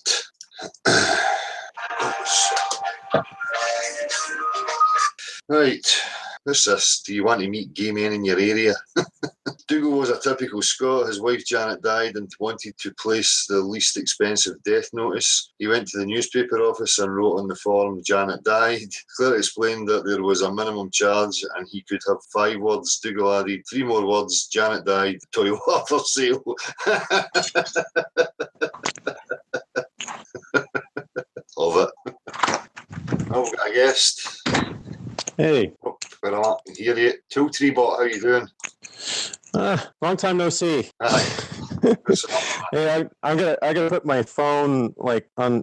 Right. What's this? Do you want to meet gay men in your area? Dougal was a typical Scot. His wife Janet died and wanted to place the least expensive death notice. He went to the newspaper office and wrote on the form, Janet died. Claire explained that there was a minimum charge and he could have 5 words. Dougal added 3 more words, Janet died, Toyota for sale. Love it. Oh, we've got a guest. Hey. Oh, where am I? Hear you. Tiltreebot, how you doing? Long time no see. Hey, I gotta put my phone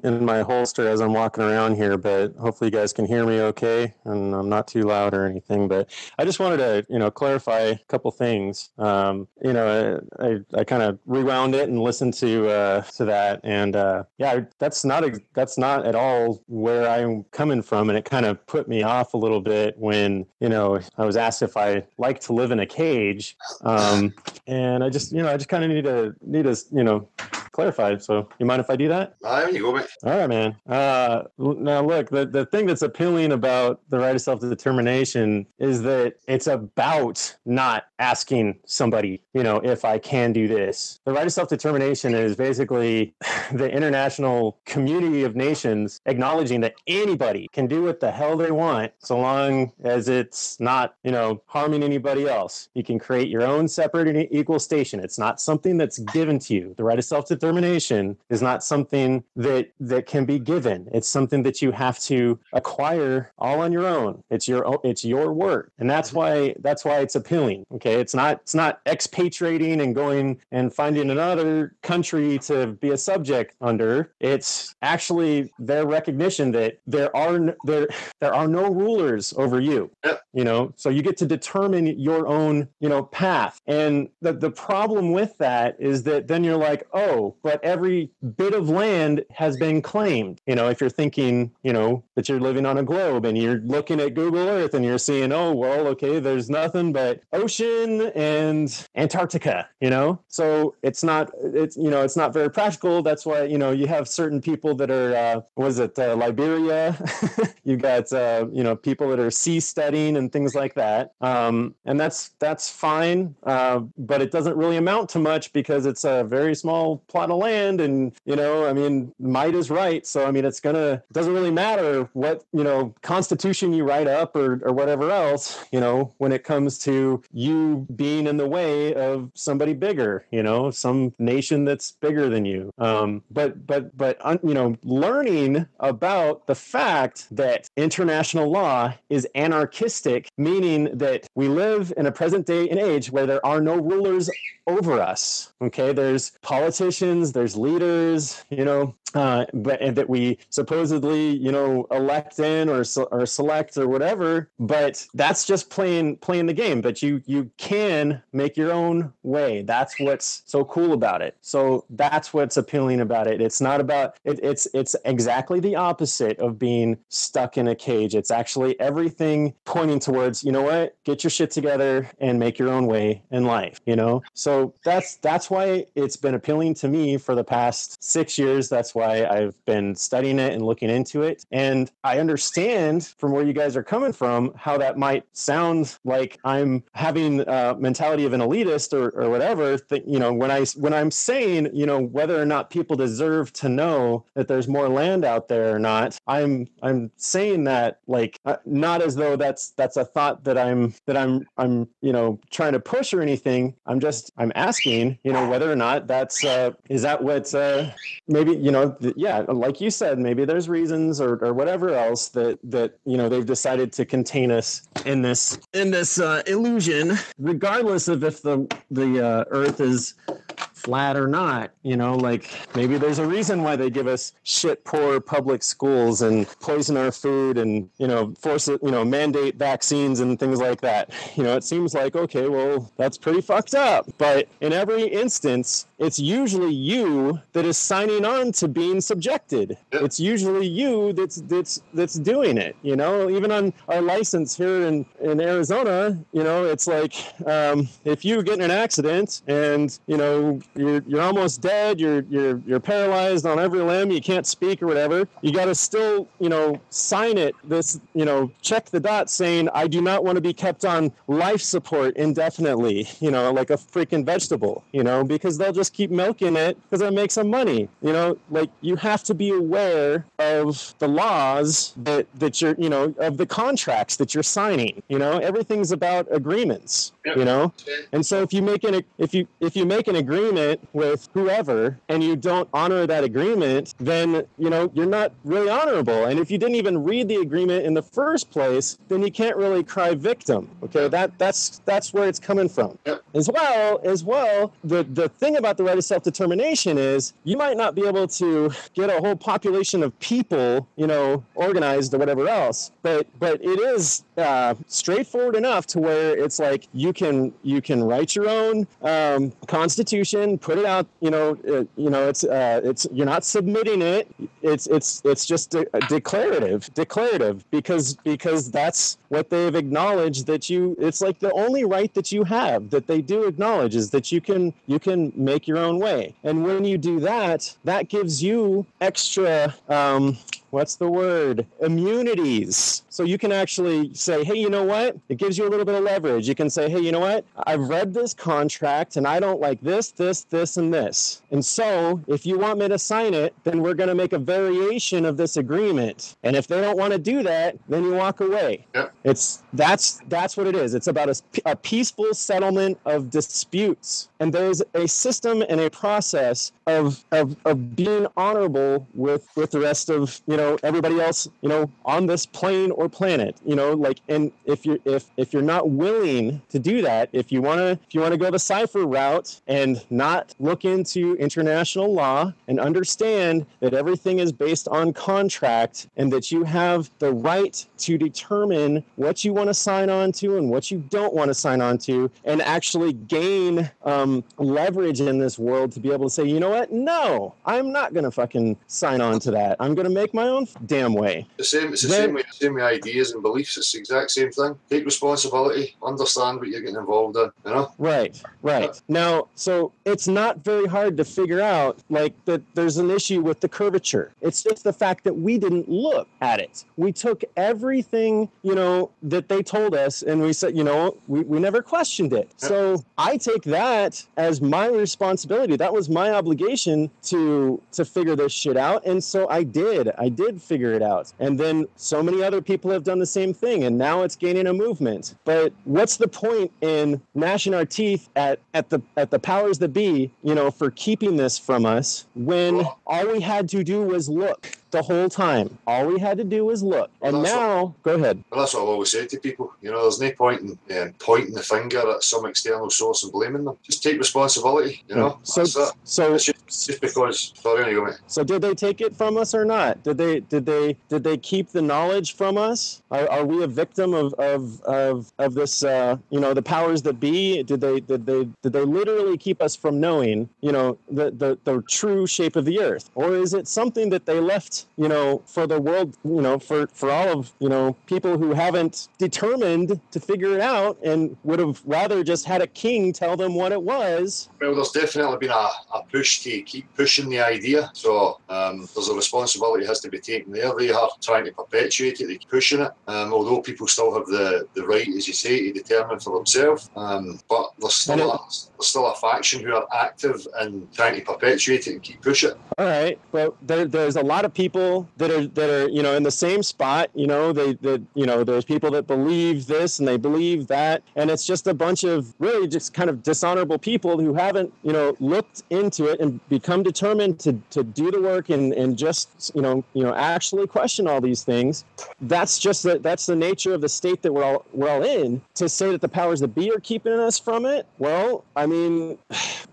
in my holster as I'm walking around here, but hopefully you guys can hear me okay, and I'm not too loud or anything. But I just wanted to clarify a couple things. I kind of rewound it and listened to that, and that's not at all where I'm coming from, and it kind of put me off a little bit when I was asked if I like to live in a cage, and I just kind of need to clarified. So you mind if I do that? There you go, mate. All right, man. Now look, the thing that's appealing about the right of self-determination is that it's about not asking somebody, if I can do this. The right of self-determination is basically the international community of nations acknowledging that anybody can do what the hell they want so long as it's not, harming anybody else. You can create your own separate and equal station. It's not something that's given to you. The right of self-determination is not something that can be given. It's something that you have to acquire all on your own. It's your work. And that's why it's appealing. Okay. It's not expatriating and going and finding another country to be a subject under. It's actually their recognition that there are no rulers over you. So you get to determine your own, path. And the problem with that is that then you're like, oh, but every bit of land has been claimed. If you're thinking, that you're living on a globe and you're looking at Google Earth and you're seeing, oh, well, okay, there's nothing but ocean and Antarctica, so it's not very practical. That's why, you have certain people that are, Liberia? You got, people that are sea studying and things like that. And that's fine. But it doesn't really amount to much because it's a very small plot of land and, might is right. So, it doesn't really matter what, constitution you write up or whatever else, when it comes to you being in the way of somebody bigger, some nation that's bigger than you. But learning about the fact that international law is anarchistic, meaning that we live in a present day and age where there are no rulers over us. Okay, there's politicians, there's leaders, but that we supposedly, elect in or select or whatever. But that's just playing the game. But you can make your own way. That's what's so cool about it. So that's what's appealing about it. It's not about it. It's exactly the opposite of being stuck in a cage. It's actually everything pointing towards, get your shit together and make your own way in life. So that's why it's been appealing to me for the past 6 years. That's why I've been studying it and looking into it. And I understand from where you guys are coming from how that might sound like I'm having a mentality of an elitist or whatever. When I'm saying, whether or not people deserve to know that there's more land out there or not, I'm saying that not as though that's a thought that I'm trying to push or anything. I'm asking, whether or not that's is that what maybe like you said, maybe there's reasons or whatever else that they've decided to contain us in this illusion, regardless of if the Earth is flat or not. Maybe there's a reason why they give us shit poor public schools and poison our food and force mandate vaccines and things like that. It seems like, okay, well, that's pretty fucked up. But in every instance, it's usually you that is signing on to being subjected. It's usually you that's doing it. Even on our license here in Arizona, it's like if you get in an accident and you're almost dead, you're paralyzed on every limb, you can't speak or whatever, you got to still sign it, this check the dot saying I do not want to be kept on life support indefinitely, like a freaking vegetable, because they'll just keep milking it because it makes them money. You have to be aware of the laws that you're of the contracts that you're signing. Everything's about agreements. And so if you make an agreement with whoever and you don't honor that agreement, then you're not really honorable. And if you didn't even read the agreement in the first place, then you can't really cry victim. Okay, that's where it's coming from. As well, the thing about the right of self-determination is you might not be able to get a whole population of people, organized or whatever else, but it is straightforward enough to where it's like you can write your own constitution, put it out. It's you're not submitting it. It's just declarative because that's what they've acknowledged that you. It's like the only right that you have that they do acknowledge is that you can make take your own way. And when you do that, that gives you extra, what's the word? Immunities. So you can actually say, hey, you know what? It gives you a little bit of leverage. You can say, hey, you know what? I've read this contract and I don't like this, this, and this. And so if you want me to sign it, then we're going to make a variation of this agreement. And if they don't want to do that, then you walk away. Yep. That's what it is. It's about a peaceful settlement of disputes. And there's a system and a process of being honorable with the rest of, everybody else, on this plane or planet, and if you're not willing to do that, if you want to go the cipher route and not look into international law and understand that everything is based on contract and that you have the right to determine what you want to sign on to and what you don't want to sign on to, and actually gain leverage in this world to be able to say, you know what? No, I'm not going to fucking sign on to that. I'm going to make my own damn way. It's the same way ideas and beliefs. It's the exact same thing. Take responsibility, understand what you're getting involved in, Right. Now, so it's not very hard to figure out, that there's an issue with the curvature. It's just the fact that we didn't look at it. We took everything, that they told us, and we said, we never questioned it. So I take that as my responsibility. That was my obligation to figure this shit out. And so I did figure it out. And then so many other people have done the same thing, and now it's gaining a movement. But what's the point in gnashing our teeth at the powers that be, for keeping this from us, when all we had to do was look the whole time? All we had to do was look. And now, go ahead. Well, that's what I've always said to people. There's no point in pointing the finger at some external source and blaming them. Just take responsibility, So it's just because. Sorry, anyway, mate. So did they take it from us or not? Did they keep the knowledge from us? Are we a victim of this? The powers that be? Did they literally keep us from knowing, the true shape of the earth, or is it something that they left, for the world, for all of, people who haven't determined to figure it out and would have rather just had a king tell them what it was? Well, there's definitely been a push to keep pushing the idea. So there's a responsibility has to be taken there. They are trying to perpetuate it, they keep pushing it. Although people still have the right, as you say, to determine for themselves. But there's still a faction who are active and trying to perpetuate it and keep pushing it. All right, well, there's a lot of people that are in the same spot. There's people that believe this and they believe that, and it's just a bunch of really just kind of dishonorable people who haven't looked into it and become determined to do the work and just actually question all these things. That's the nature of the state that we're all in. To say that the powers that be are keeping us from it, well, I mean,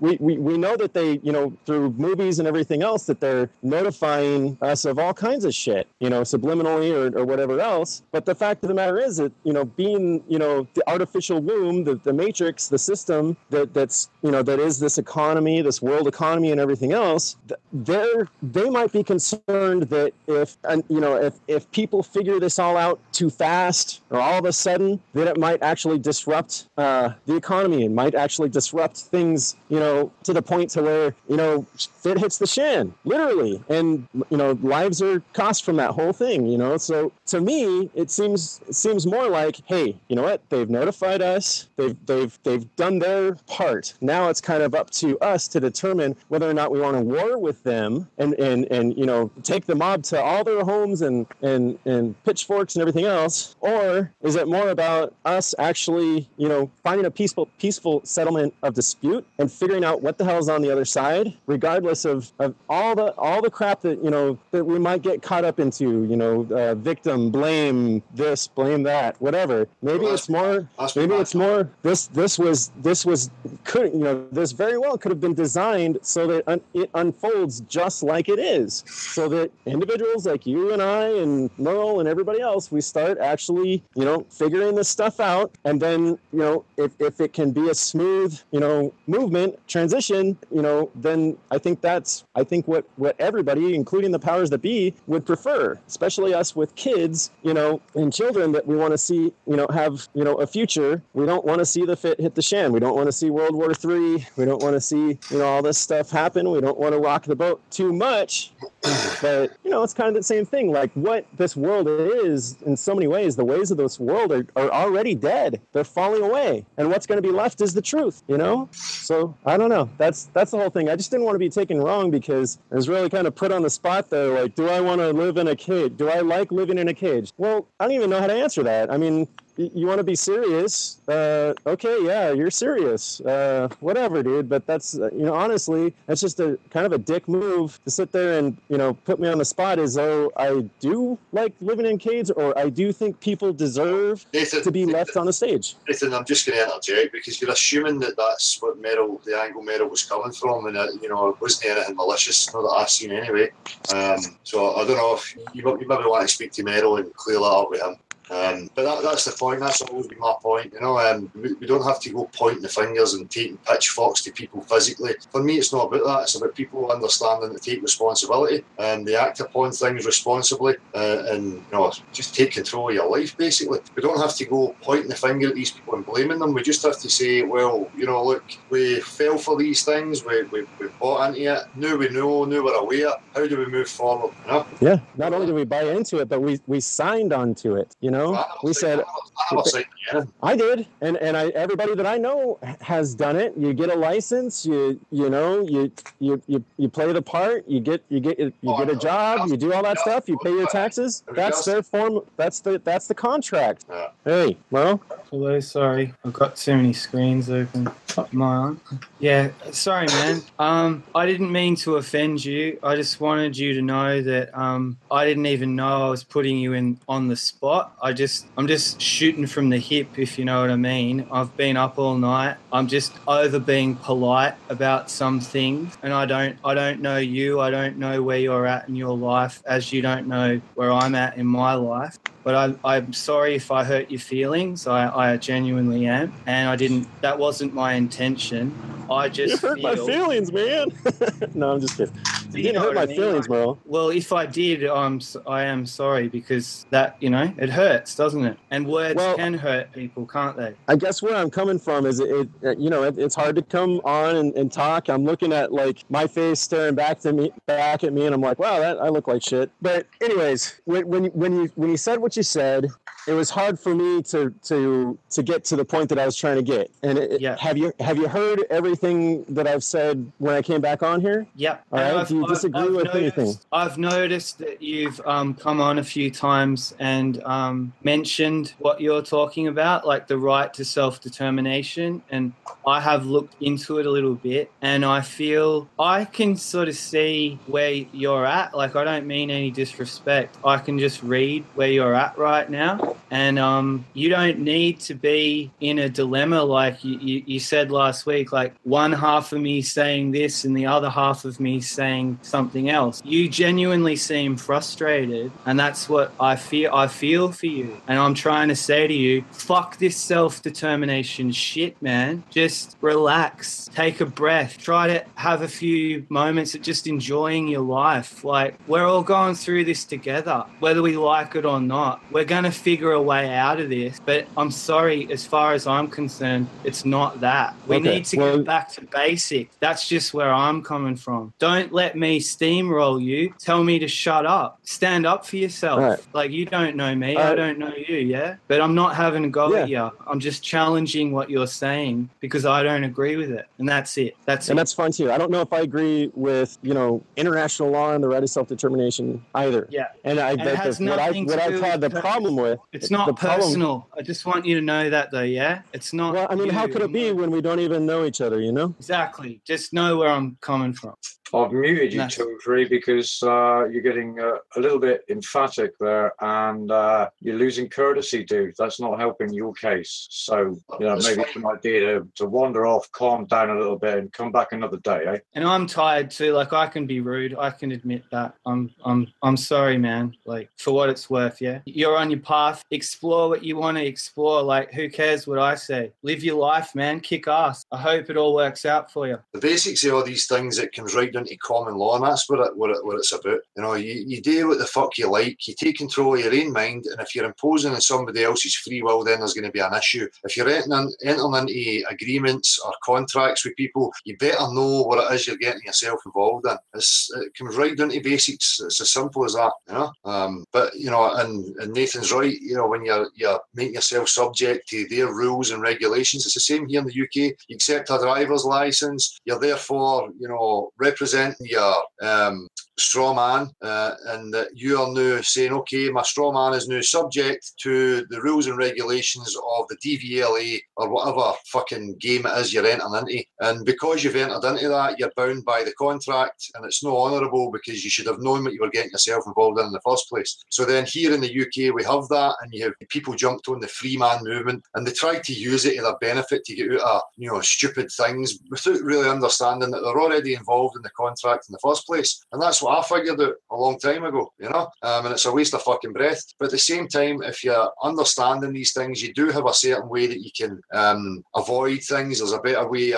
we know that they through movies and everything else that they're notifying us of all kinds of shit, subliminally or whatever else. But the fact of the matter is that, being, the artificial womb, the matrix, the system that is this economy, this world economy and everything else, they might be concerned that if people figure this all out too fast or all of a sudden, that it might actually disrupt the economy and might actually disrupt things, to the point to where, it hits the shin, literally. And, lives are cost from that whole thing, So to me, it seems more like, hey, you know what? They've notified us. They've done their part. Now it's kind of up to us to determine whether or not we want to war with them and take the mob to all their homes and pitchforks and everything else, or is it more about us actually, finding a peaceful settlement of dispute and figuring out what the hell is on the other side, regardless of all the crap that that we might get caught up into, victim blame, this blame that, whatever. Maybe it's more. This very well could have been designed so that it unfolds just like it is, so that individuals like you and I and Merle and everybody else, we start actually, figuring this stuff out, and then, if it can be a smooth, movement transition, then I think what everybody, including the powers powers that be would prefer, especially us with kids, and children that we want to see, have, a future. We don't want to see the fit hit the shan. We don't want to see World War III. We don't want to see, all this stuff happen. We don't want to rock the boat too much. But, it's kind of the same thing. Like what this world is, in so many ways, the ways of this world are already dead. They're falling away. And what's going to be left is the truth, So I don't know. That's the whole thing. I just didn't want to be taken wrong because I was really kind of put on the spot there. Like, do I want to live in a cage? Do I like living in a cage? Well, I don't even know how to answer that. I mean, you want to be serious? Okay, yeah, you're serious. Whatever, dude. But that's, honestly, that's just a kind of a dick move to sit there and, put me on the spot as though I do like living in caves, or I do think people deserve to be left on the stage. Nathan, I'm just going to interject because you're assuming that that's what the angle Merrill was coming from, and it wasn't anything malicious, not that I've seen anyway. So I don't know if you maybe want to speak to Merrill and clear that up with him. But that's the point. That's always been my point. We don't have to go pointing the fingers and taking pitchforks to people physically. For me, it's not about that. It's about people understanding to take responsibility and they act upon things responsibly and just take control of your life. Basically, we don't have to go pointing the finger at these people and blaming them. We just have to say, well, look, we fell for these things. We bought into it. Now we know. Now we're aware. How do we move forward? Yeah. Not only do we buy into it, but we signed onto it. We said, I did, and everybody that I know has done it. You get a license, you play the part, you get a job, you do all that stuff, you pay your taxes. That's their form. That's the contract. Hey, well. Hello, sorry, I've got too many screens open. My on. Yeah, sorry, man. I didn't mean to offend you. I just wanted you to know that I didn't even know I was putting you on the spot. I'm just shooting from the hip, if you know what I mean. I've been up all night. I'm just over being polite about some things, and I don't know you. I don't know where you're at in your life, as you don't know where I'm at in my life. But I'm sorry if I hurt your feelings. I genuinely am, and that wasn't my intention. I just you hurt my feelings, man. No, I'm just kidding. You didn't hurt my feelings, Merle. Well, if I did, I am sorry, because that, it hurts, doesn't it? And words can hurt people, can't they? I guess where I'm coming from is it's hard to come on and talk. I'm looking at like my face staring back at me, and I'm like, wow, I look like shit. But anyways, when you said what you said, it was hard for me to get to the point that I was trying to get. And have you heard everything that I've said when I came back on here? Yeah. All right. Do you disagree with anything? I've noticed that you've come on a few times and mentioned what you're talking about, like the right to self-determination. And I have looked into it a little bit, and I feel I can sort of see where you're at. Like, I don't mean any disrespect. I can just read where you're at right now. And you don't need to be in a dilemma like you said last week, like one half of me saying this and the other half of me saying something else. You genuinely seem frustrated, and that's what I feel. I feel for you, and I'm trying to say to you, fuck this self-determination shit, man. Just relax, take a breath, try to have a few moments of just enjoying your life. Like, we're all going through this together, whether we like it or not. We're going to figure a way out of this, but I'm sorry, as far as I'm concerned, it's not that. We need to get back to basic. That's just where I'm coming from. Don't let me steamroll you. Tell me to shut up. Stand up for yourself. Right. Like, you don't know me. I don't know you, yeah? But I'm not having a go at you. I'm just challenging what you're saying because I don't agree with it. And that's it. And that's fine too. I don't know if I agree with, international law and the right of self-determination either. Yeah. And what I've had the problem with. It's not personal. I just want you to know that, though, yeah? It's not. Well, I mean, how could it be when we don't even know each other, Exactly. Just know where I'm coming from. I've muted you, 2-3, because you're getting a little bit emphatic there, and you're losing courtesy, dude. That's not helping your case. So, maybe it's an idea to wander off, calm down a little bit, and come back another day, eh? And I'm tired too. Like, I can be rude. I can admit that. I'm sorry, man. Like, for what it's worth, yeah. You're on your path. Explore what you want to explore. Like, who cares what I say? Live your life, man. Kick ass. I hope it all all works out for you. The basics of all these things, it comes right down to common law, and that's what it's about. You know, you do what the fuck you like, you take control of your own mind, and if you're imposing on somebody else's free will, then there's going to be an issue. If you're entering into agreements or contracts with people, you better know what it is you're getting yourself involved in. It comes right down to basics. It's as simple as that, you know. But you know, and Nathan's right. You know, when you're making yourself subject to their rules and regulations, it's the same here in the UK. You accept a driver's license, you're therefore, you know, representing your straw man, and that you are now saying, okay, my straw man is now subject to the rules and regulations of the DVLA or whatever fucking game it is you're entering into. And because you've entered into that, you're bound by the contract, and it's not honourable because you should have known what you were getting yourself involved in the first place. So then here in the UK, we have that, and you have people jumped on the free man movement, and they try to use it to their benefit to get out of, you know, stupid things without really understanding that they're already involved in the contract in the first place. And that's what I figured out a long time ago, you know, and it's a waste of fucking breath. But at the same time, if you're understanding these things, you do have a certain way that you can avoid things. There's a better way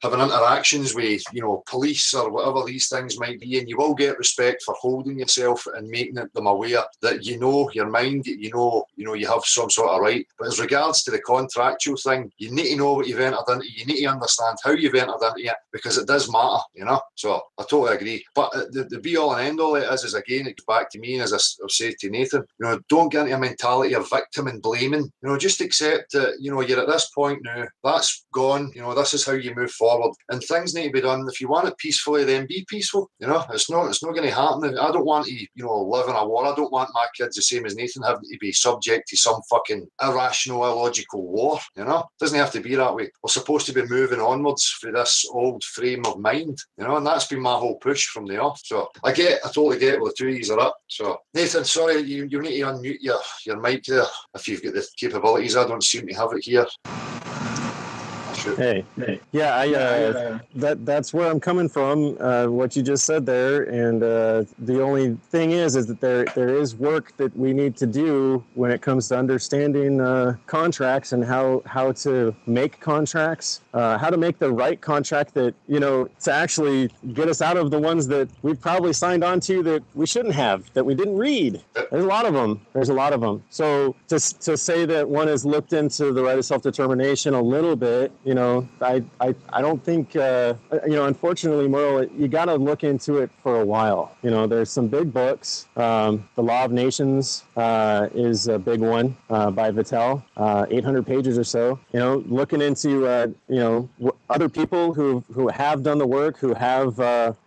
having interactions with, you know, police or whatever these things might be, and you will get respect for holding yourself and making them aware that you know your mind, you know you have some sort of right. But as regards to the contractual thing, you need to know what you've entered into. You need to understand how you've entered into it, because it does matter, you know. So I totally agree. But the be all and end all it is again, it goes back to me, and as I've said to Nathan, you know, don't get into a mentality of victim and blaming. You know, just accept that, you know, you're at this point now, that's gone, you know, this is how you move forward, and things need to be done. If you want it peacefully, then be peaceful. You know, it's not going to happen. I don't want to, you know, live in a war. I don't want my kids, the same as Nathan, having to be subject to some fucking irrational, illogical war. You know, it doesn't have to be that way. We're supposed to be moving onwards for this old frame of mind, you know, and that's been my whole push from the off. So I totally get where the two of you are up. So Nathan, sorry, you need to unmute your mic there if you've got the capabilities. I don't seem to have it here. Hey, yeah, that's where I'm coming from. What you just said there, and the only thing is that there is work that we need to do when it comes to understanding contracts and how to make contracts, how to make the right contract that, you know, to actually get us out of the ones that we've probably signed on to that we shouldn't have, that we didn't read. There's a lot of them. So to say that one has looked into the right of self-determination a little bit, you know, I don't think, you know, unfortunately, Merle, you got to look into it for a while. You know, there's some big books. The Law of Nations is a big one by Vattel, 800 pages or so. You know, looking into, you know, other people who have done the work, who have,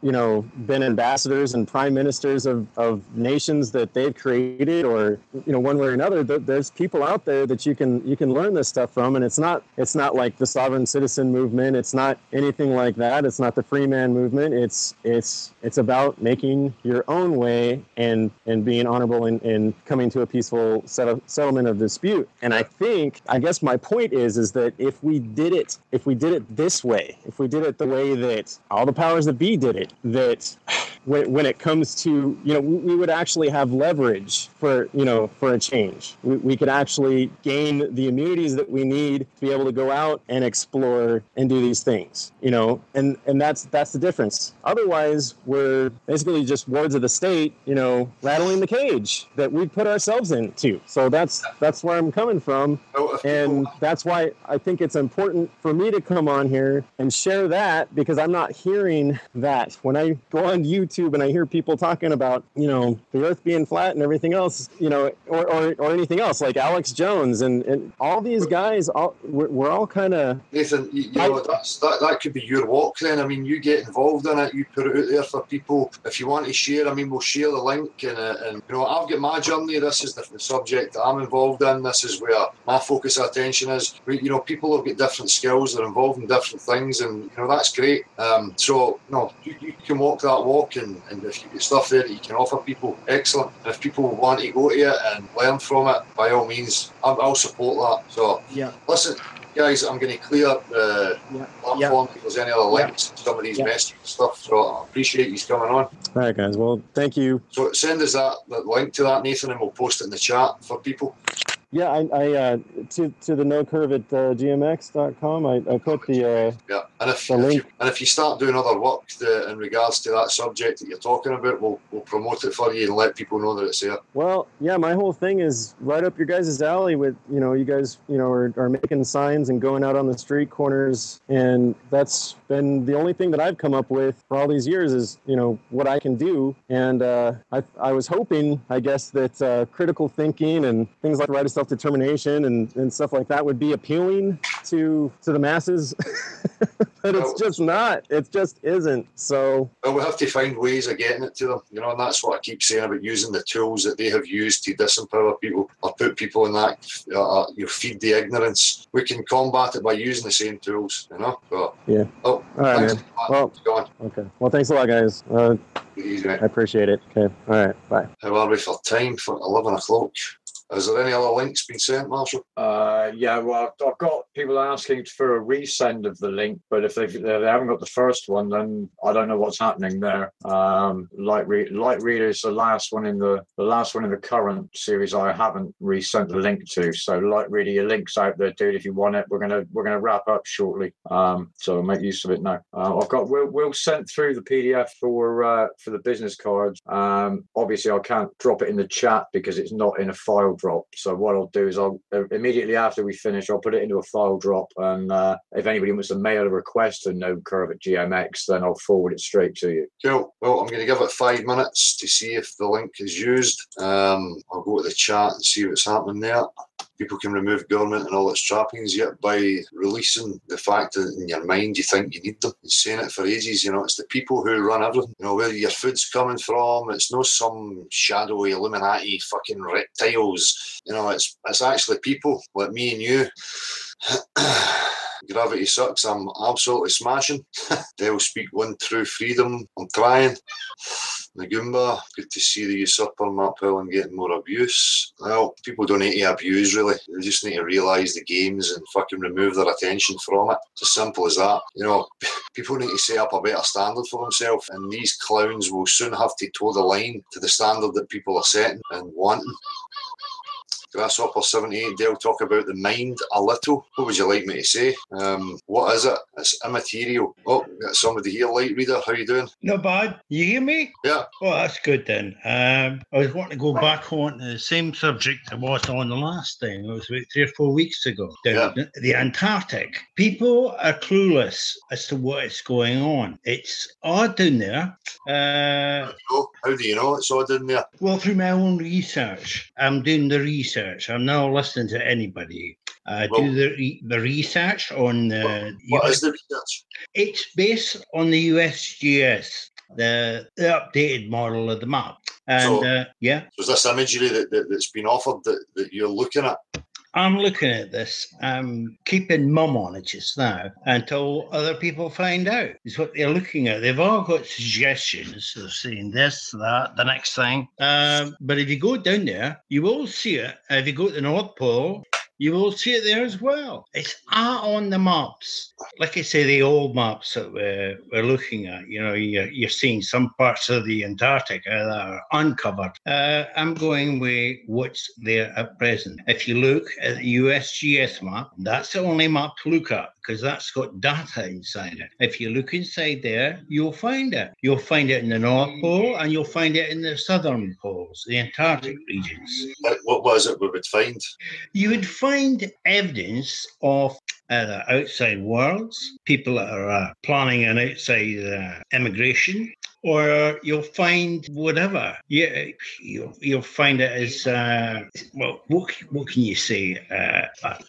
you know, been ambassadors and prime ministers of nations that they've created, or, you know, one way or another. There's people out there that you can learn this stuff from, and it's not like the sovereign citizen movement. It's not anything like that. It's not the free man movement. It's about making your own way and being honorable and coming to a peaceful settlement of dispute. And I guess my point is that if we did it this way, if we did it the way that all the powers that be did it, that when it comes to, you know, we would actually have leverage for a change. We could actually gain the immunities that we need to be able to go out and explore and do these things, you know, and that's the difference. Otherwise, we're basically just wards of the state, you know, rattling the cage that we put ourselves into. So that's where I'm coming from, and that's why I think it's important for me to come on here and share that, because I'm not hearing that when I go on YouTube and I hear people talking about, you know, the earth being flat and everything else, you know, or anything else, like Alex Jones and all these guys. We're all kind of, Nathan, you know, that could be your walk then. I mean, you get involved in it, you put it out there for people. If you want to share, I mean, we'll share the link, and you know, I've got my journey. This is the subject that I'm involved in. This is where my focus of attention is. You know, people have got different skills, they're involved in different things, and you know, that's great. So no, you can walk that walk, and if you've got stuff there that you can offer people, excellent. And if people want to go to it and learn from it, by all means, I'll support that. So yeah, listen, guys, I'm going to clear the platform if there's any other links to some of these messages and stuff. So I appreciate you coming on. All right, guys. Well, thank you. So send us that link to that, Nathan, and we'll post it in the chat for people. Yeah, I to the no curve at gmx.com. I put the link. If you start doing other work in regards to that subject that you're talking about, we'll promote it for you and let people know that it's there. Well, yeah, my whole thing is right up your guys' alley with, you guys, are making signs and going out on the street corners. And that's been the only thing that I've come up with for all these years is, what I can do. And I was hoping, I guess, that critical thinking and things like right of self-determination and stuff like that would be appealing to the masses. But it's just not. It just isn't. So we have to find ways of getting it to them, and that's what I keep saying about using the tools that they have used to disempower people or put people in that, you feed the ignorance. We can combat it by using the same tools, But, yeah. Oh, all right, man. Well, okay. Well, thanks a lot, guys. Easy, I appreciate it. Okay. All right. Bye. How are we for time for 11 o'clock? Is there any other links been sent, Marshall? Yeah, well, I've got people asking for a resend of the link, but if they haven't got the first one, then I don't know what's happening there. Light Reader is the last one in the current series I haven't resent the link to. So Light Reader, your link's out there, dude. If you want it, we're gonna wrap up shortly. So make use of it now. I've got Will sent through the PDF for the business cards. Obviously, I can't drop it in the chat because it's not in a file drop. So what I'll do is I'll immediately after we finish, I'll put it into a file drop, and if anybody wants to mail a request to no curve at GMX, then I'll forward it straight to you. Cool. Well, I'm going to give it 5 minutes to see if the link is used. I'll go to the chat and see what's happening there. People can remove government and all its trappings, yet by releasing the fact that in your mind you think you need them. You're saying it for ages, it's the people who run everything. Where your food's coming from, it's not some shadowy Illuminati fucking reptiles. It's actually people like me and you. Gravity sucks. I'm absolutely smashing. They'll speak one true freedom. I'm trying. Nagumba, good to see the usurper map hill and getting more abuse. Well, people don't need to abuse, really. They just need to realise the games and fucking remove their attention from it. It's as simple as that. People need to set up a better standard for themselves, and these clowns will soon have to toe the line to the standard that people are setting and wanting. Grasshopper 78, they'll talk about the mind a little. What would you like me to say? What is it? It's immaterial. Oh, got somebody here, Light Reader. How you doing? Not bad. You hear me? Yeah. Oh, that's good then. I was wanting to go back on the same subject I was on the last time. It was about 3 or 4 weeks ago. The Antarctic. People are clueless as to what is going on. It's odd down there. How do you know it's odd in there? Well, through my own research. I'm doing the research. I'm not listening to anybody. Do the research on the... What is the research? It's based on the USGS, the updated model of the map. And yeah. So is this imagery that's been offered that you're looking at? I'm looking at this. I'm keeping mum on it just now until other people find out. It's what they're looking at. They've all got suggestions. They're saying this, that, the next thing. But if you go down there, you will see it. If you go to the North Pole, you will see it there as well. It's on the maps. Like I say, the old maps that we're looking at, you're seeing some parts of the Antarctic that are uncovered. I'm going with what's there at present. If you look at the USGS map, that's the only map to look at because that's got data inside it. If you look inside there, you'll find it. You'll find it in the North Pole and you'll find it in the southern poles, the Antarctic regions. What was it we would find? You would find evidence of either outside worlds, people that are planning an outside immigration, or you'll find whatever. You'll find it as, what can you say?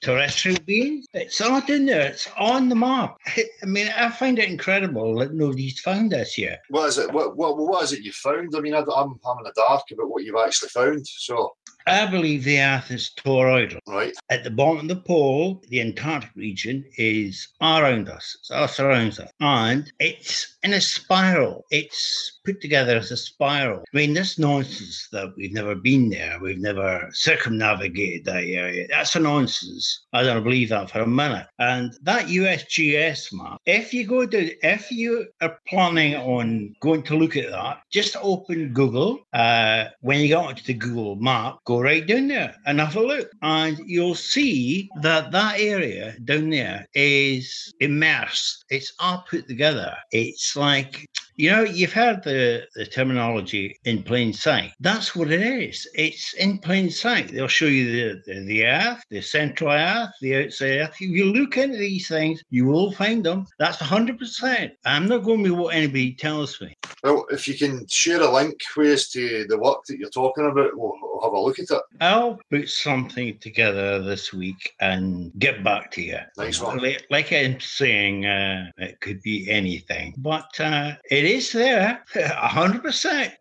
Terrestrial beings? It's not in there. It's on the map. I mean, I find it incredible that nobody's found this yet. What is it? What is it you found? I mean, I'm in the dark about what you've actually found. So I believe the Earth is toroidal. Right. At the bottom of the pole, the Antarctic region is around us. It's us around us. And it's in a spiral. It's put together as a spiral. I mean, this nonsense that we've never been there, we've never circumnavigated that area, that's a nonsense. I don't believe that for a minute. And that USGS map, if you are planning on going to look at that, just open Google. When you get onto the Google map, go right down there and have a look. And you'll see that area down there is immersed. It's all put together. It's like, you've heard the terminology in plain sight. That's what it is. It's in plain sight. They'll show you the Earth, the central Earth, the outside Earth. If you look into these things, you will find them. That's 100%. I'm not going with what anybody tells me. Well, if you can share a link with us to the work that you're talking about, we'll have a look at it. I'll put something together this week and get back to you. Nice one. Like I'm saying, it could be anything, but it is there, 100%.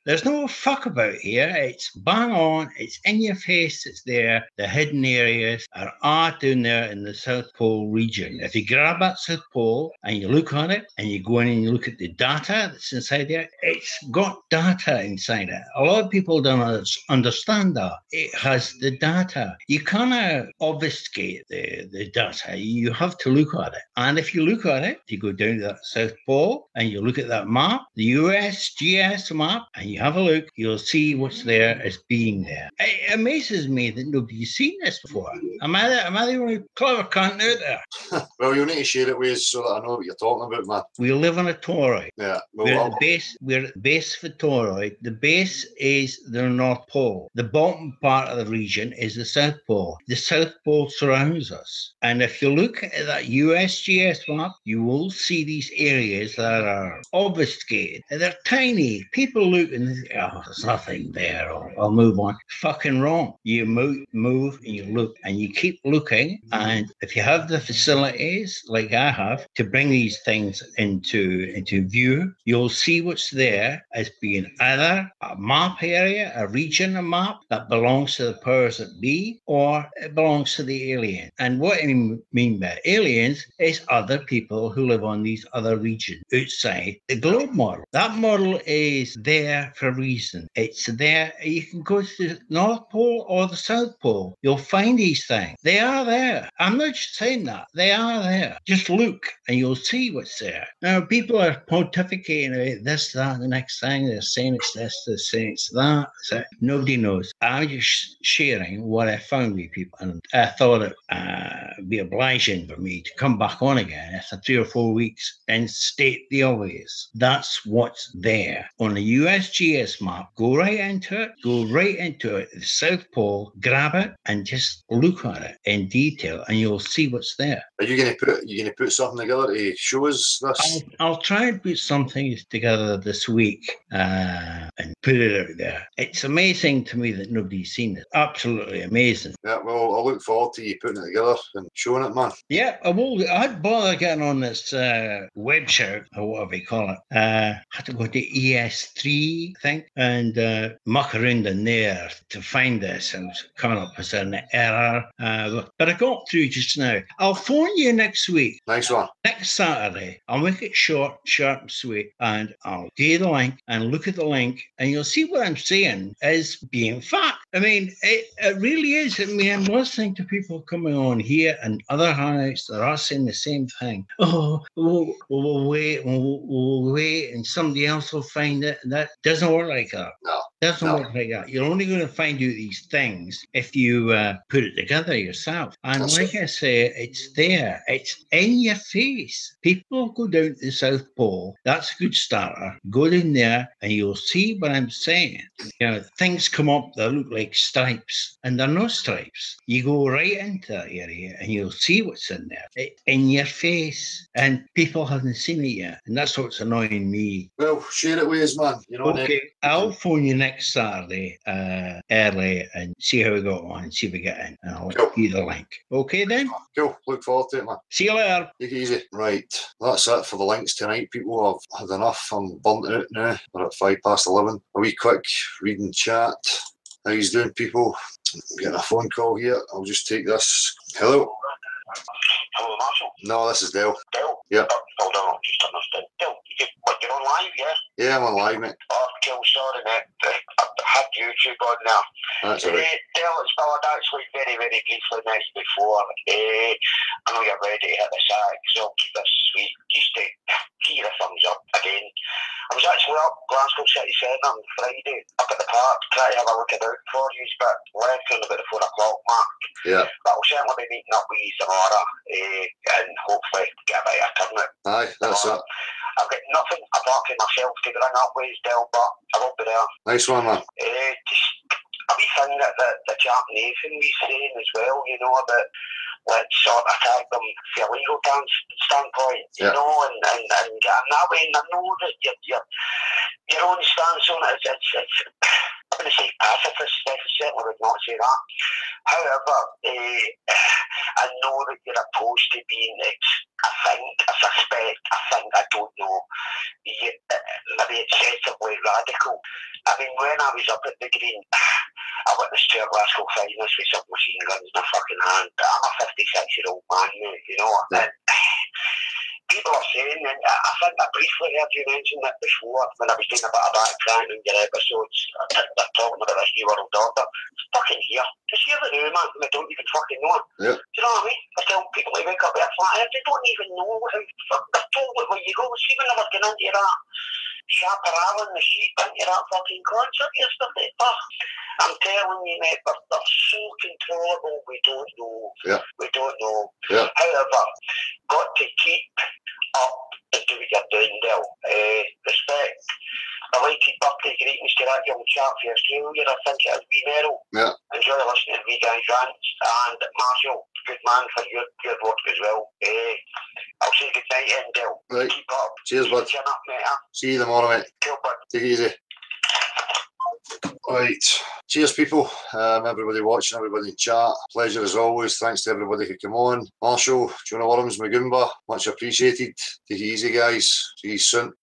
There's no fuck about here. It's bang on. It's in your face. It's there. The hidden areas are all down there in the South Pole region. If you grab that South Pole and you look at it and you go in and you look at the data that's inside there, it's got data inside it. A lot of people don't understand that. It has the data. You cannot obfuscate the data. You have to look at it. And if you look at it, you go down to that South Pole and you look at that map, the USGS map, and you have a look, you'll see what's there as being there. It amazes me that nobody's seen this before. Am I the only clever cunt out there? Well, you'll need to share it with us so that I know what you're talking about, man. We live on a toroid. Yeah. We're at the base for toroid. The base is the North Pole. The bottom part of the region is the South Pole. The South Pole surrounds us. And if you look at that USGS map, you will see these areas that are obfuscated. They're tiny. People look and think, oh, there's nothing there. I'll move on. Fucking wrong. You move and you look and you keep looking. And if you have the facilities, like I have, to bring these things into view, you'll see what's there as being either a map area, a region, a map that belongs to the powers that be, or it belongs to the alien. And what I mean by aliens is other people who live on these other regions outside the globe model. That model is there for a reason. It's there. You can go to the North Pole or the South Pole. You'll find these things. They are there. I'm not just saying that. They are there. Just look and you'll see what's there. Now, people are pontificating about this, that, the next thing. They're saying it's this, they're saying it's that. So nobody knows. I'm just sharing what I found with people, and I thought it would be obliging for me to come back on again after 3 or 4 weeks and state the obvious. That's what's there on the USGS map. Go right into it. The South Pole. Grab it and just look at it in detail, and you'll see what's there. Are you going to put something together to show us this? I'll try and put something together this week and put it out there. It's amazing to me that nobody's seen it. Absolutely amazing. Yeah, well, I look forward to you putting it together and showing it, man. Yeah, I will. I'd bother getting on this website or whatever you call it. I had to go to ES3, I think, and muck around in there to find this. I was coming up with an error, but I got through just now. I'll phone you next week. Nice one. Next Saturday. I'll make it short, sharp, and sweet, and I'll give you the link and look at the link, and you'll see what I'm saying is being fact. I mean, it really is. I mean, I'm listening to people coming on here and other hangouts that are saying the same thing. Oh, we'll wait, and somebody else will find it. That doesn't work like that. No. Doesn't work like that. You're only going to find out these things if you put it together yourself. And I say, it's there. It's in your face. People go down to the South Pole. That's a good starter. Go down there and you'll see what I'm saying. Things come up that look like stripes, and they're no stripes. You go right into that area and you'll see what's in there. It's in your face. And people haven't seen it yet. And that's what's annoying me. Well, share it with us, man. Okay, I'll phone you next Saturday early and see how we got on and see if we get in. And I'll give you the link. Okay, then? Cool. Look forward to it, man. See you later. Take it easy. Right. That's it for the links tonight, people. I've had enough. I'm burnt out now. We're at 11:05. A wee quick reading chat. How you doing, people? I'm getting a phone call here. I'll just take this. Hello? Hello, Marshall. No, this is Dale. Dale? Yep. Hold on, I'll just understand. Dale, you're on live, yeah? Yeah, I'm on live, mate. Oh, cool, sorry, mate. I had YouTube on there. That's all right. Del, it's Ballard, actually, very, very briefly mentioned before. I know you're ready to hit the sack, so I'll keep this sweet. Just to give you a thumbs up again. I was actually up Glasgow City Centre on Friday, up at the park, trying to have a look about for you, but left on about the 4 o'clock mark. Yeah. But I'll certainly be meeting up with you tomorrow, and hopefully get a bit of a turnout. Aye, that's it. I've got nothing apart from myself to bring up with Del, but I will be there. Nice one, man. Just a wee thing that the chap Nathan was saying as well, you know, about let's sort of tag them from a legal standpoint, you know, and that way, and I know that your own stance on it, it's I'm going to say pacifist, I certainly would not say that. However, I know that you're opposed to being, I don't know, maybe excessively radical. I mean, when I was up at the Green, I witnessed two Glasgow finalists with submachine guns in a fucking hand. I'm a 56-year-old man, mate, you know, and people are saying, and I think I briefly heard you mention that before when I was doing a bit of background in your episodes. They're talking about this New World Order. It's fucking here. It's here the new man. They don't even fucking know it. Yeah. Do you know what I mean? I tell people they wake up with a flat earth, they don't even know how they're told where you go. See, when I was going into that chaparral the sheep into that fucking concert yesterday. Oh, I'm telling you, mate, they're so controllable. We don't know. Yeah. We don't know. Yeah. However, got to keep up and do what you're doing, Del. Respect. Belated birthday greetings to that young chap for Australia. I think it is wee Merrill. Yeah. Enjoy listening to wee guys rants. And Marshall, good man for your work as well. I'll say good night, and Del. Right. Keep up. Cheers, bud. Chin up, mate. See you tomorrow, mate. Cool, bud. Take it easy. Right. Cheers, people. Everybody watching, everybody in chat. Pleasure as always. Thanks to everybody who came on. Marshall, Jonah Worms, Magumba, much appreciated. Take it easy, guys. See you soon.